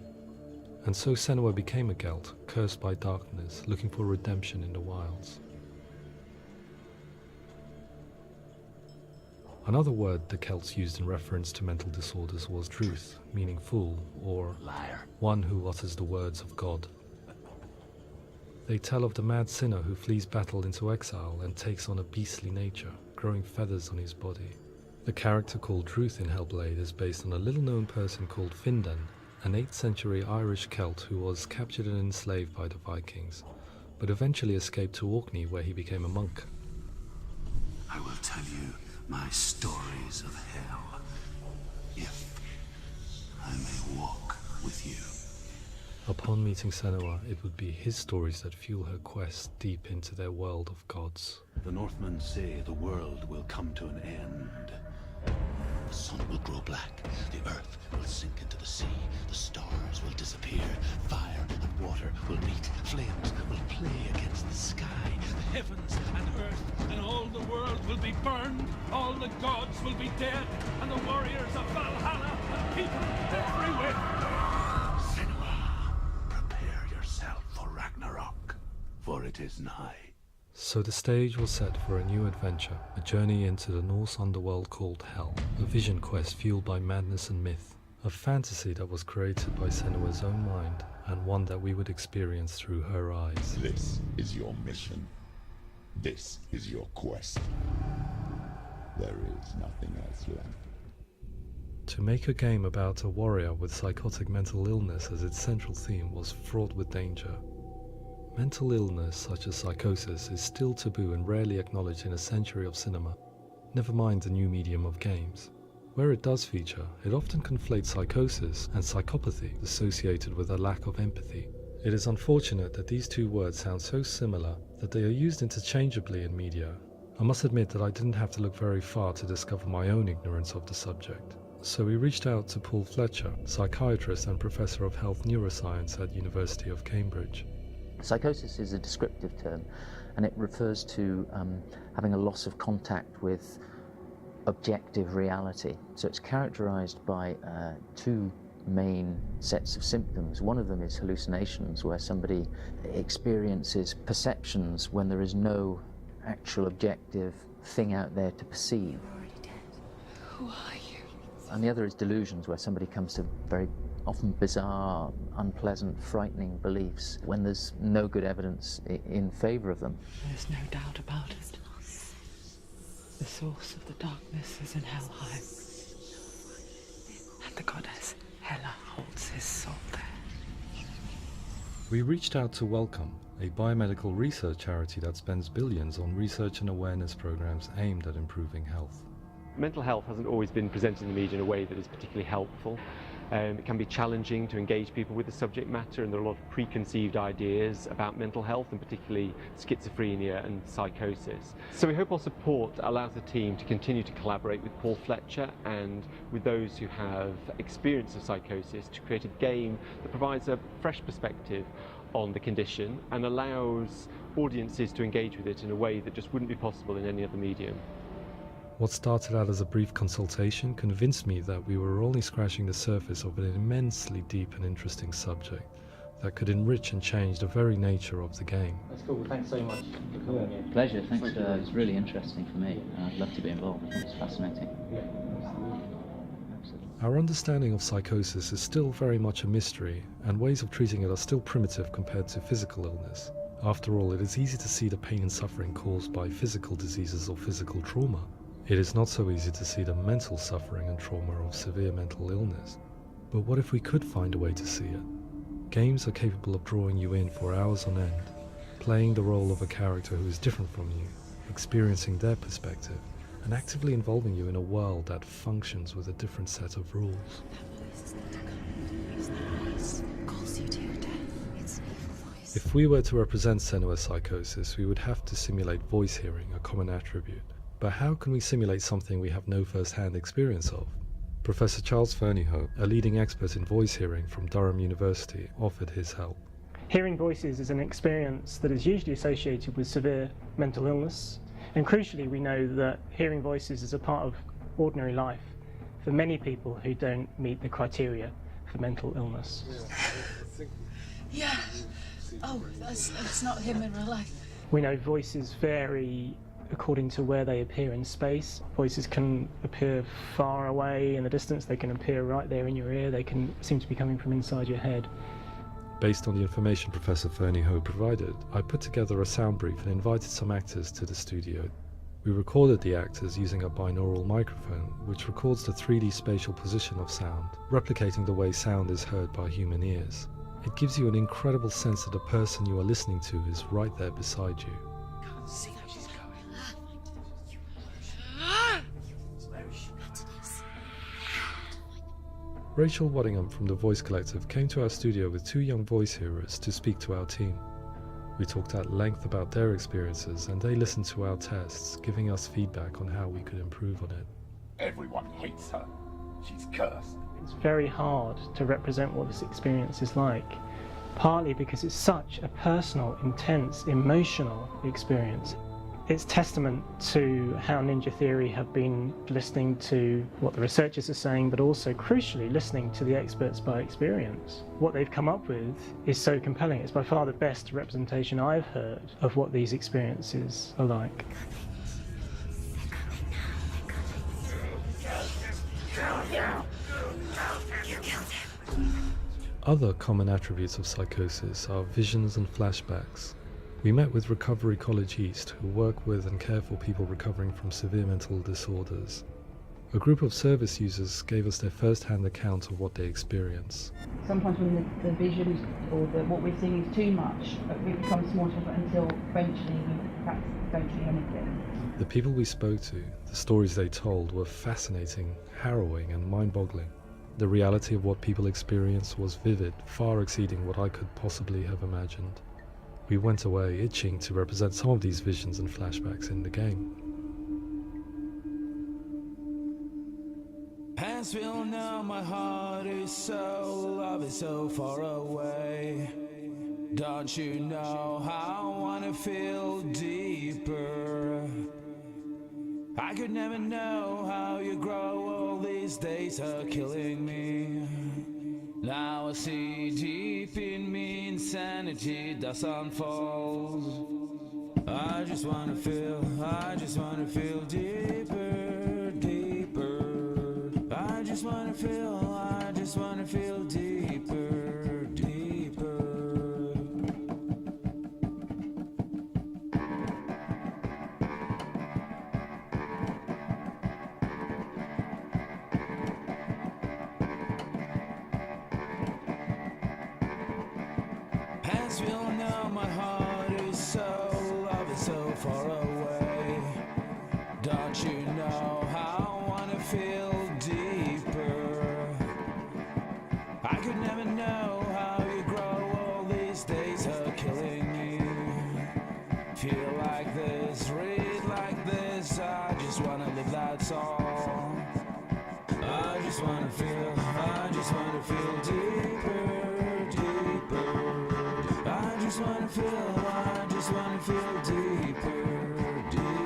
And so Senua became a Gelt, cursed by darkness, looking for redemption in the wilds. Another word the Celts used in reference to mental disorders was truth, meaning fool, or Liar. one who utters the words of God. They tell of the mad sinner who flees battle into exile and takes on a beastly nature, growing feathers on his body. The character called Truth in Hellblade is based on a little-known person called Findan, an 8th century Irish Celt who was captured and enslaved by the Vikings, but eventually escaped to Orkney where he became a monk. I will tell you my stories of hell, if I may walk with you. Upon meeting Senua, it would be his stories that fuel her quest deep into their world of gods. The Northmen say the world will come to an end. The sun will grow black, the earth will sink into the sea, the stars will disappear, fire and water will meet, flames will play against the sky, the heavens and earth and all the world will be burned, all the gods will be dead, and the warriors of Valhalla and people everywhere. Senua, prepare yourself for Ragnarok, for it is nigh. So the stage was set for a new adventure, a journey into the Norse underworld called Hell, a vision quest fueled by madness and myth, a fantasy that was created by Senua's own mind, and one that we would experience through her eyes. This is your mission. This is your quest. There is nothing else left. To make a game about a warrior with psychotic mental illness as its central theme was fraught with danger. Mental illness, such as psychosis, is still taboo and rarely acknowledged in a century of cinema, never mind the new medium of games. Where it does feature, it often conflates psychosis and psychopathy associated with a lack of empathy. It is unfortunate that these two words sound so similar that they are used interchangeably in media. I must admit that I didn't have to look very far to discover my own ignorance of the subject. So we reached out to Paul Fletcher, psychiatrist and professor of health neuroscience at University of Cambridge. Psychosis is a descriptive term, and it refers to having a loss of contact with objective reality. So it's characterized by two main sets of symptoms. One of them is hallucinations, where somebody experiences perceptions when there is no actual objective thing out there to perceive. You're already dead. Who are you? And the other is delusions, where somebody comes to very often bizarre, unpleasant, frightening beliefs when there's no good evidence in favor of them. There's no doubt about it. The source of the darkness is in Helheim, and the goddess Hela holds his soul there. We reached out to Welcome, a biomedical research charity that spends billions on research and awareness programs aimed at improving health. Mental health hasn't always been presented in the media in a way that is particularly helpful. It can be challenging to engage people with the subject matter, and there are a lot of preconceived ideas about mental health, and particularly schizophrenia and psychosis. So we hope our support allows the team to continue to collaborate with Paul Fletcher and with those who have experience of psychosis to create a game that provides a fresh perspective on the condition and allows audiences to engage with it in a way that just wouldn't be possible in any other medium. What started out as a brief consultation convinced me that we were only scratching the surface of an immensely deep and interesting subject that could enrich and change the very nature of the game. That's cool. Thanks so much for coming in. Pleasure. Thanks. It's really interesting for me. I'd love to be involved. I think it's fascinating. Our understanding of psychosis is still very much a mystery, and ways of treating it are still primitive compared to physical illness. After all, it is easy to see the pain and suffering caused by physical diseases or physical trauma. It is not so easy to see the mental suffering and trauma of severe mental illness. But what if we could find a way to see it? Games are capable of drawing you in for hours on end, playing the role of a character who is different from you, experiencing their perspective, and actively involving you in a world that functions with a different set of rules. If we were to represent Senua's psychosis, we would have to simulate voice hearing, a common attribute. But how can we simulate something we have no first-hand experience of? Professor Charles Fernyhough, a leading expert in voice hearing from Durham University, offered his help. Hearing voices is an experience that is usually associated with severe mental illness, and crucially we know that hearing voices is a part of ordinary life for many people who don't meet the criteria for mental illness. Yeah. Oh, that's not him in real life. We know voices vary according to where they appear in space. Voices can appear far away in the distance, they can appear right there in your ear, they can seem to be coming from inside your head. Based on the information Professor Fernie Ho provided, I put together a sound brief and invited some actors to the studio. We recorded the actors using a binaural microphone, which records the 3D spatial position of sound, replicating the way sound is heard by human ears. It gives you an incredible sense that the person you are listening to is right there beside you. Can't see how she's going. Where is she? Rachel Waddingham from the Voice Collective came to our studio with 2 young voice hearers to speak to our team. We talked at length about their experiences and they listened to our tests, giving us feedback on how we could improve on it. Everyone hates her. She's cursed. It's very hard to represent what this experience is like, partly because it's such a personal, intense, emotional experience. It's testament to how Ninja Theory have been listening to what the researchers are saying, but also, crucially, listening to the experts by experience. What they've come up with is so compelling. It's by far the best representation I've heard of what these experiences are like. Other common attributes of psychosis are visions and flashbacks. We met with Recovery College East, who work with and care for people recovering from severe mental disorders. A group of service users gave us their first-hand account of what they experience. Sometimes when the visions or what we're seeing is too much, it becomes more difficult until eventually we practice don't see anything. The people we spoke to, the stories they told, were fascinating, harrowing and mind-boggling. The reality of what people experienced was vivid, far exceeding what I could possibly have imagined. We went away itching to represent some of these visions and flashbacks in the game. Pansville, now my heart is so, love is so far away. Don't you know how I wanna feel deeper? I could never know how you grow, all these days are killing me. Now I see deep in me insanity does unfold. I just wanna feel deeper, deeper. I just wanna feel deeper, deeper. Pansville, now my heart is so, love is so far away. Don't you know how I wanna feel deeper? I could never know how you grow, all these days are killing me. Feel like this, read like this, I just wanna live, that's all. I just wanna feel deeper, deeper. I just wanna feel deeper, deeper.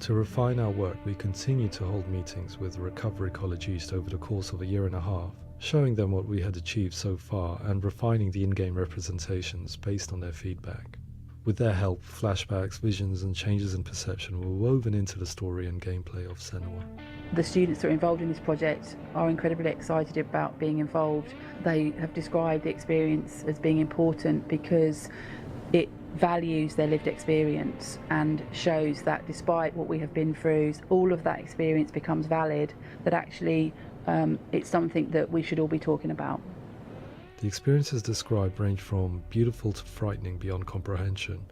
To refine our work, we continue to hold meetings with Recovery College East over the course of a year and a half, showing them what we had achieved so far and refining the in-game representations based on their feedback. With their help, flashbacks, visions and changes in perception were woven into the story and gameplay of Senua. The students that are involved in this project are incredibly excited about being involved. They have described the experience as being important because it values their lived experience and shows that despite what we have been through, all of that experience becomes valid, that actually it's something that we should all be talking about. The experiences described range from beautiful to frightening beyond comprehension.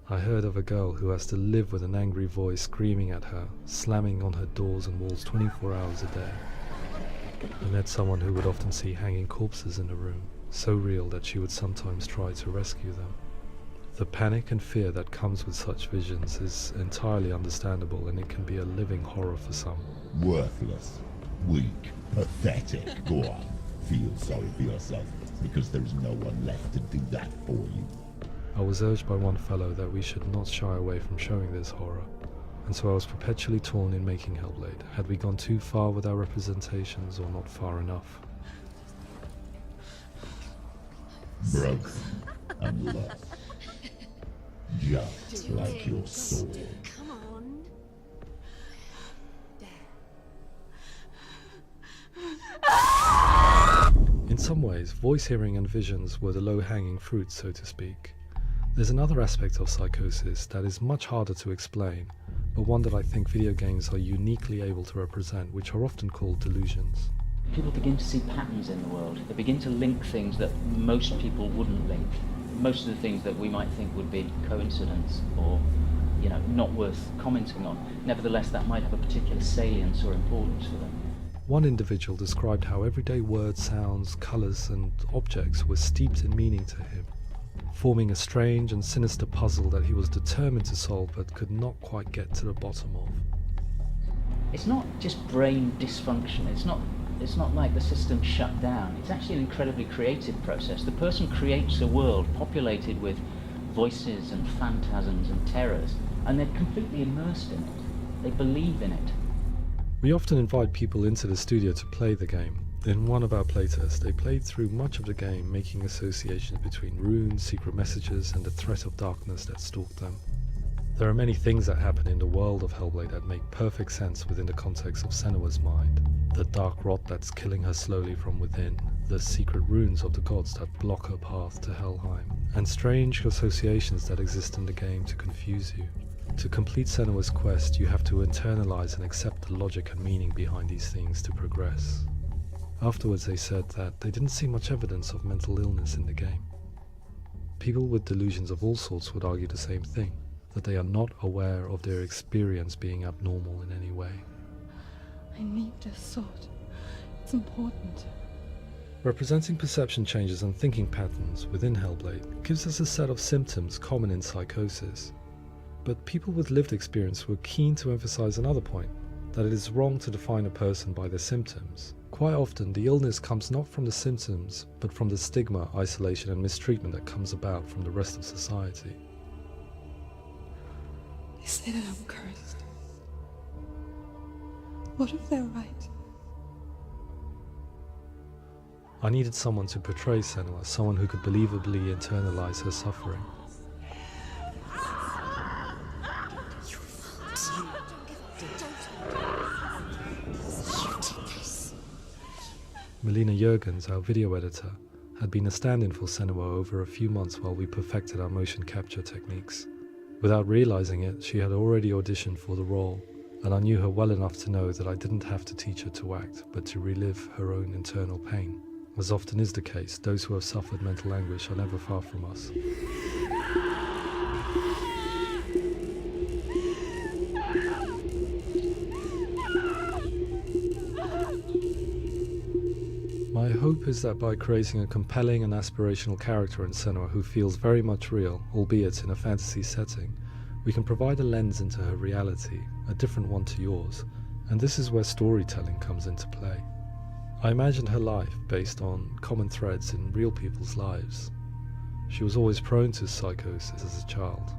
I heard of a girl who has to live with an angry voice screaming at her, slamming on her doors and walls 24 hours a day. I met someone who would often see hanging corpses in a room, so real that she would sometimes try to rescue them. The panic and fear that comes with such visions is entirely understandable, and it can be a living horror for some. Worthless, weak, pathetic. Go on, feel sorry for yourself, because there is no one left to do that for you. I was urged by one fellow that we should not shy away from showing this horror, and so I was perpetually torn in making Hellblade. Had we gone too far with our representations or not far enough? broken and lost. Just like your sword. Come on. In some ways, voice hearing and visions were the low-hanging fruit, so to speak. There's another aspect of psychosis that is much harder to explain, but one that I think video games are uniquely able to represent, which are often called delusions. People begin to see patterns in the world. They begin to link things that most people wouldn't link. Most of the things that we might think would be coincidence or, not worth commenting on. Nevertheless, that might have a particular salience or importance for them. One individual described how everyday words, sounds, colours and objects were steeped in meaning to him, forming a strange and sinister puzzle that he was determined to solve but could not quite get to the bottom of. It's not just brain dysfunction. It's not like the system shut down. It's actually an incredibly creative process. The person creates a world populated with voices and phantasms and terrors, and they're completely immersed in it. They believe in it. We often invite people into the studio to play the game. In one of our playtests, they played through much of the game, making associations between runes, secret messages, and the threat of darkness that stalked them. There are many things that happen in the world of Hellblade that make perfect sense within the context of Senua's mind. The dark rot that's killing her slowly from within, the secret runes of the gods that block her path to Helheim, and strange associations that exist in the game to confuse you. To complete Senua's quest, you have to internalize and accept the logic and meaning behind these things to progress. Afterwards they said that they didn't see much evidence of mental illness in the game. People with delusions of all sorts would argue the same thing, that they are not aware of their experience being abnormal in any way. I need this sword. It's important. Representing perception changes and thinking patterns within Hellblade gives us a set of symptoms common in psychosis. But people with lived experience were keen to emphasize another point, that it is wrong to define a person by their symptoms. Quite often, the illness comes not from the symptoms, but from the stigma, isolation and mistreatment that comes about from the rest of society. They say that I'm cursed. What if they're right? I needed someone to portray Senua, someone who could believably internalize her suffering. Melina Jurgens, our video editor, had been a stand-in for Senua over a few months while we perfected our motion capture techniques. Without realizing it, she had already auditioned for the role, and I knew her well enough to know that I didn't have to teach her to act, but to relive her own internal pain. As often is the case, those who have suffered mental anguish are never far from us. My hope is that by creating a compelling and aspirational character in Senua who feels very much real, albeit in a fantasy setting, we can provide a lens into her reality, a different one to yours, and this is where storytelling comes into play. I imagined her life based on common threads in real people's lives. She was always prone to psychosis as a child.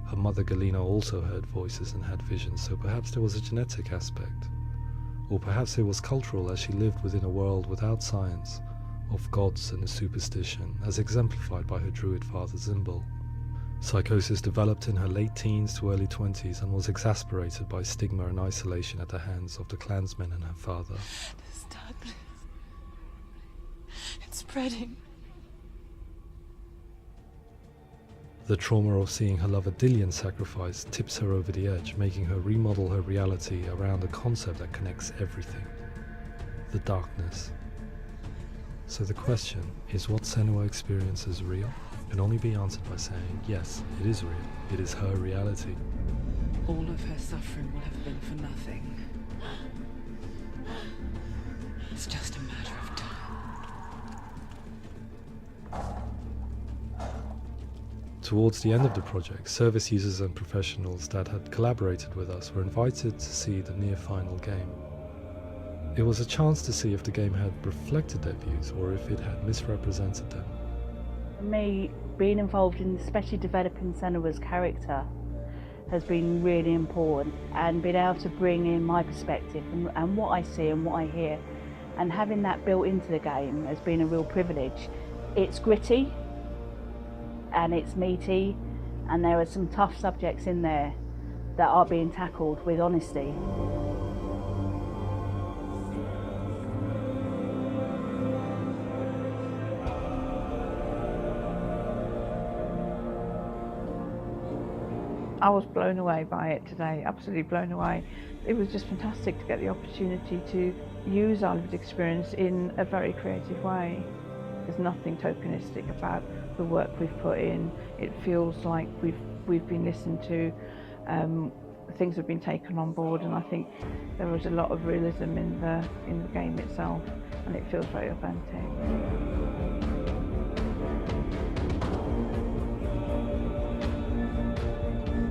Her mother Galina also heard voices and had visions, so perhaps there was a genetic aspect. Or perhaps it was cultural, as she lived within a world without science, of gods and a superstition, as exemplified by her druid father Zimbal. Psychosis developed in her late teens to early 20s and was exacerbated by stigma and isolation at the hands of the clansmen and her father. This darkness. It's spreading. The trauma of seeing her lover Dillian sacrificed tips her over the edge, making her remodel her reality around a concept that connects everything: the darkness. So the question, is what Senua experiences real? Can only be answered by saying, yes, it is real. It is her reality. All of her suffering will have been for nothing. It's just a matter of time. Towards the end of the project, service users and professionals that had collaborated with us were invited to see the near-final game. It was a chance to see if the game had reflected their views or if it had misrepresented them. For me, being involved in especially developing Senua's character has been really important, and being able to bring in my perspective and what I see and what I hear and having that built into the game has been a real privilege. It's gritty and it's meaty, and there are some tough subjects in there that are being tackled with honesty. I was blown away by it today, absolutely blown away. It was just fantastic to get the opportunity to use our lived experience in a very creative way. There's nothing tokenistic about the work we've put in. It feels like we've been listened to, things have been taken on board, and I think there was a lot of realism in the game itself, and it feels very authentic.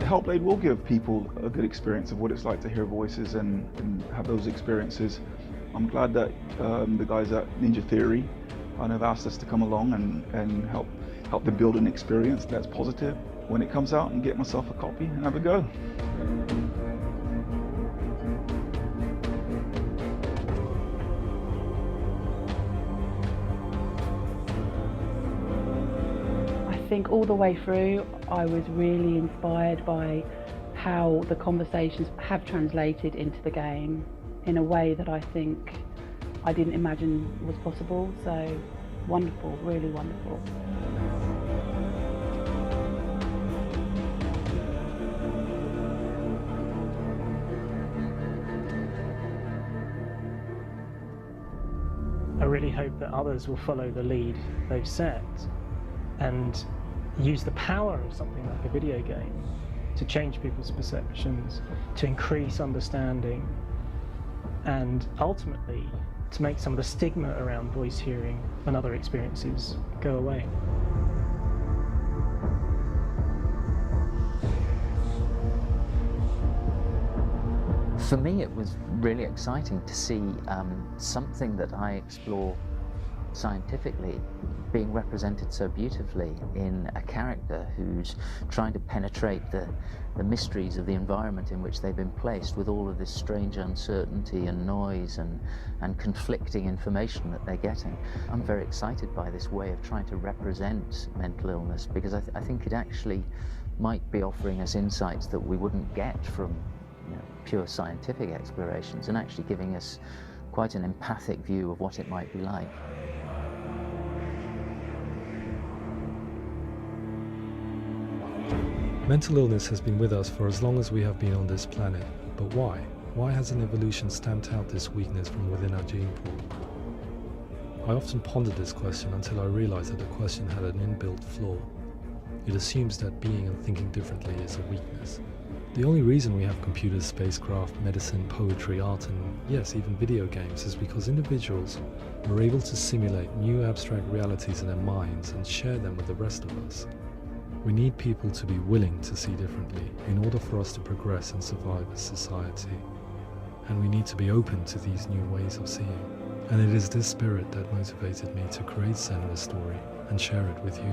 Hellblade will give people a good experience of what it's like to hear voices and have those experiences. I'm glad that the guys at Ninja Theory have asked us to come along and help them build an experience that's positive when it comes out, and get myself a copy and have a go. I think all the way through I was really inspired by how the conversations have translated into the game in a way that I think I didn't imagine was possible. So wonderful, really wonderful. I really hope that others will follow the lead they've set and use the power of something like a video game to change people's perceptions, to increase understanding, and ultimately to make some of the stigma around voice hearing and other experiences go away. For me, it was really exciting to see something that I explore scientifically being represented so beautifully in a character who's trying to penetrate the mysteries of the environment in which they've been placed, with all of this strange uncertainty and noise and conflicting information that they're getting. I'm very excited by this way of trying to represent mental illness, because I think it actually might be offering us insights that we wouldn't get from pure scientific explorations, and actually giving us quite an empathic view of what it might be like. Mental illness has been with us for as long as we have been on this planet, but why? Why hasn't evolution stamped out this weakness from within our gene pool? I often pondered this question until I realized that the question had an inbuilt flaw. It assumes that being and thinking differently is a weakness. The only reason we have computers, spacecraft, medicine, poetry, art, and yes, even video games is because individuals are able to simulate new abstract realities in their minds and share them with the rest of us. We need people to be willing to see differently in order for us to progress and survive as society. And we need to be open to these new ways of seeing. And it is this spirit that motivated me to create Senua's story and share it with you.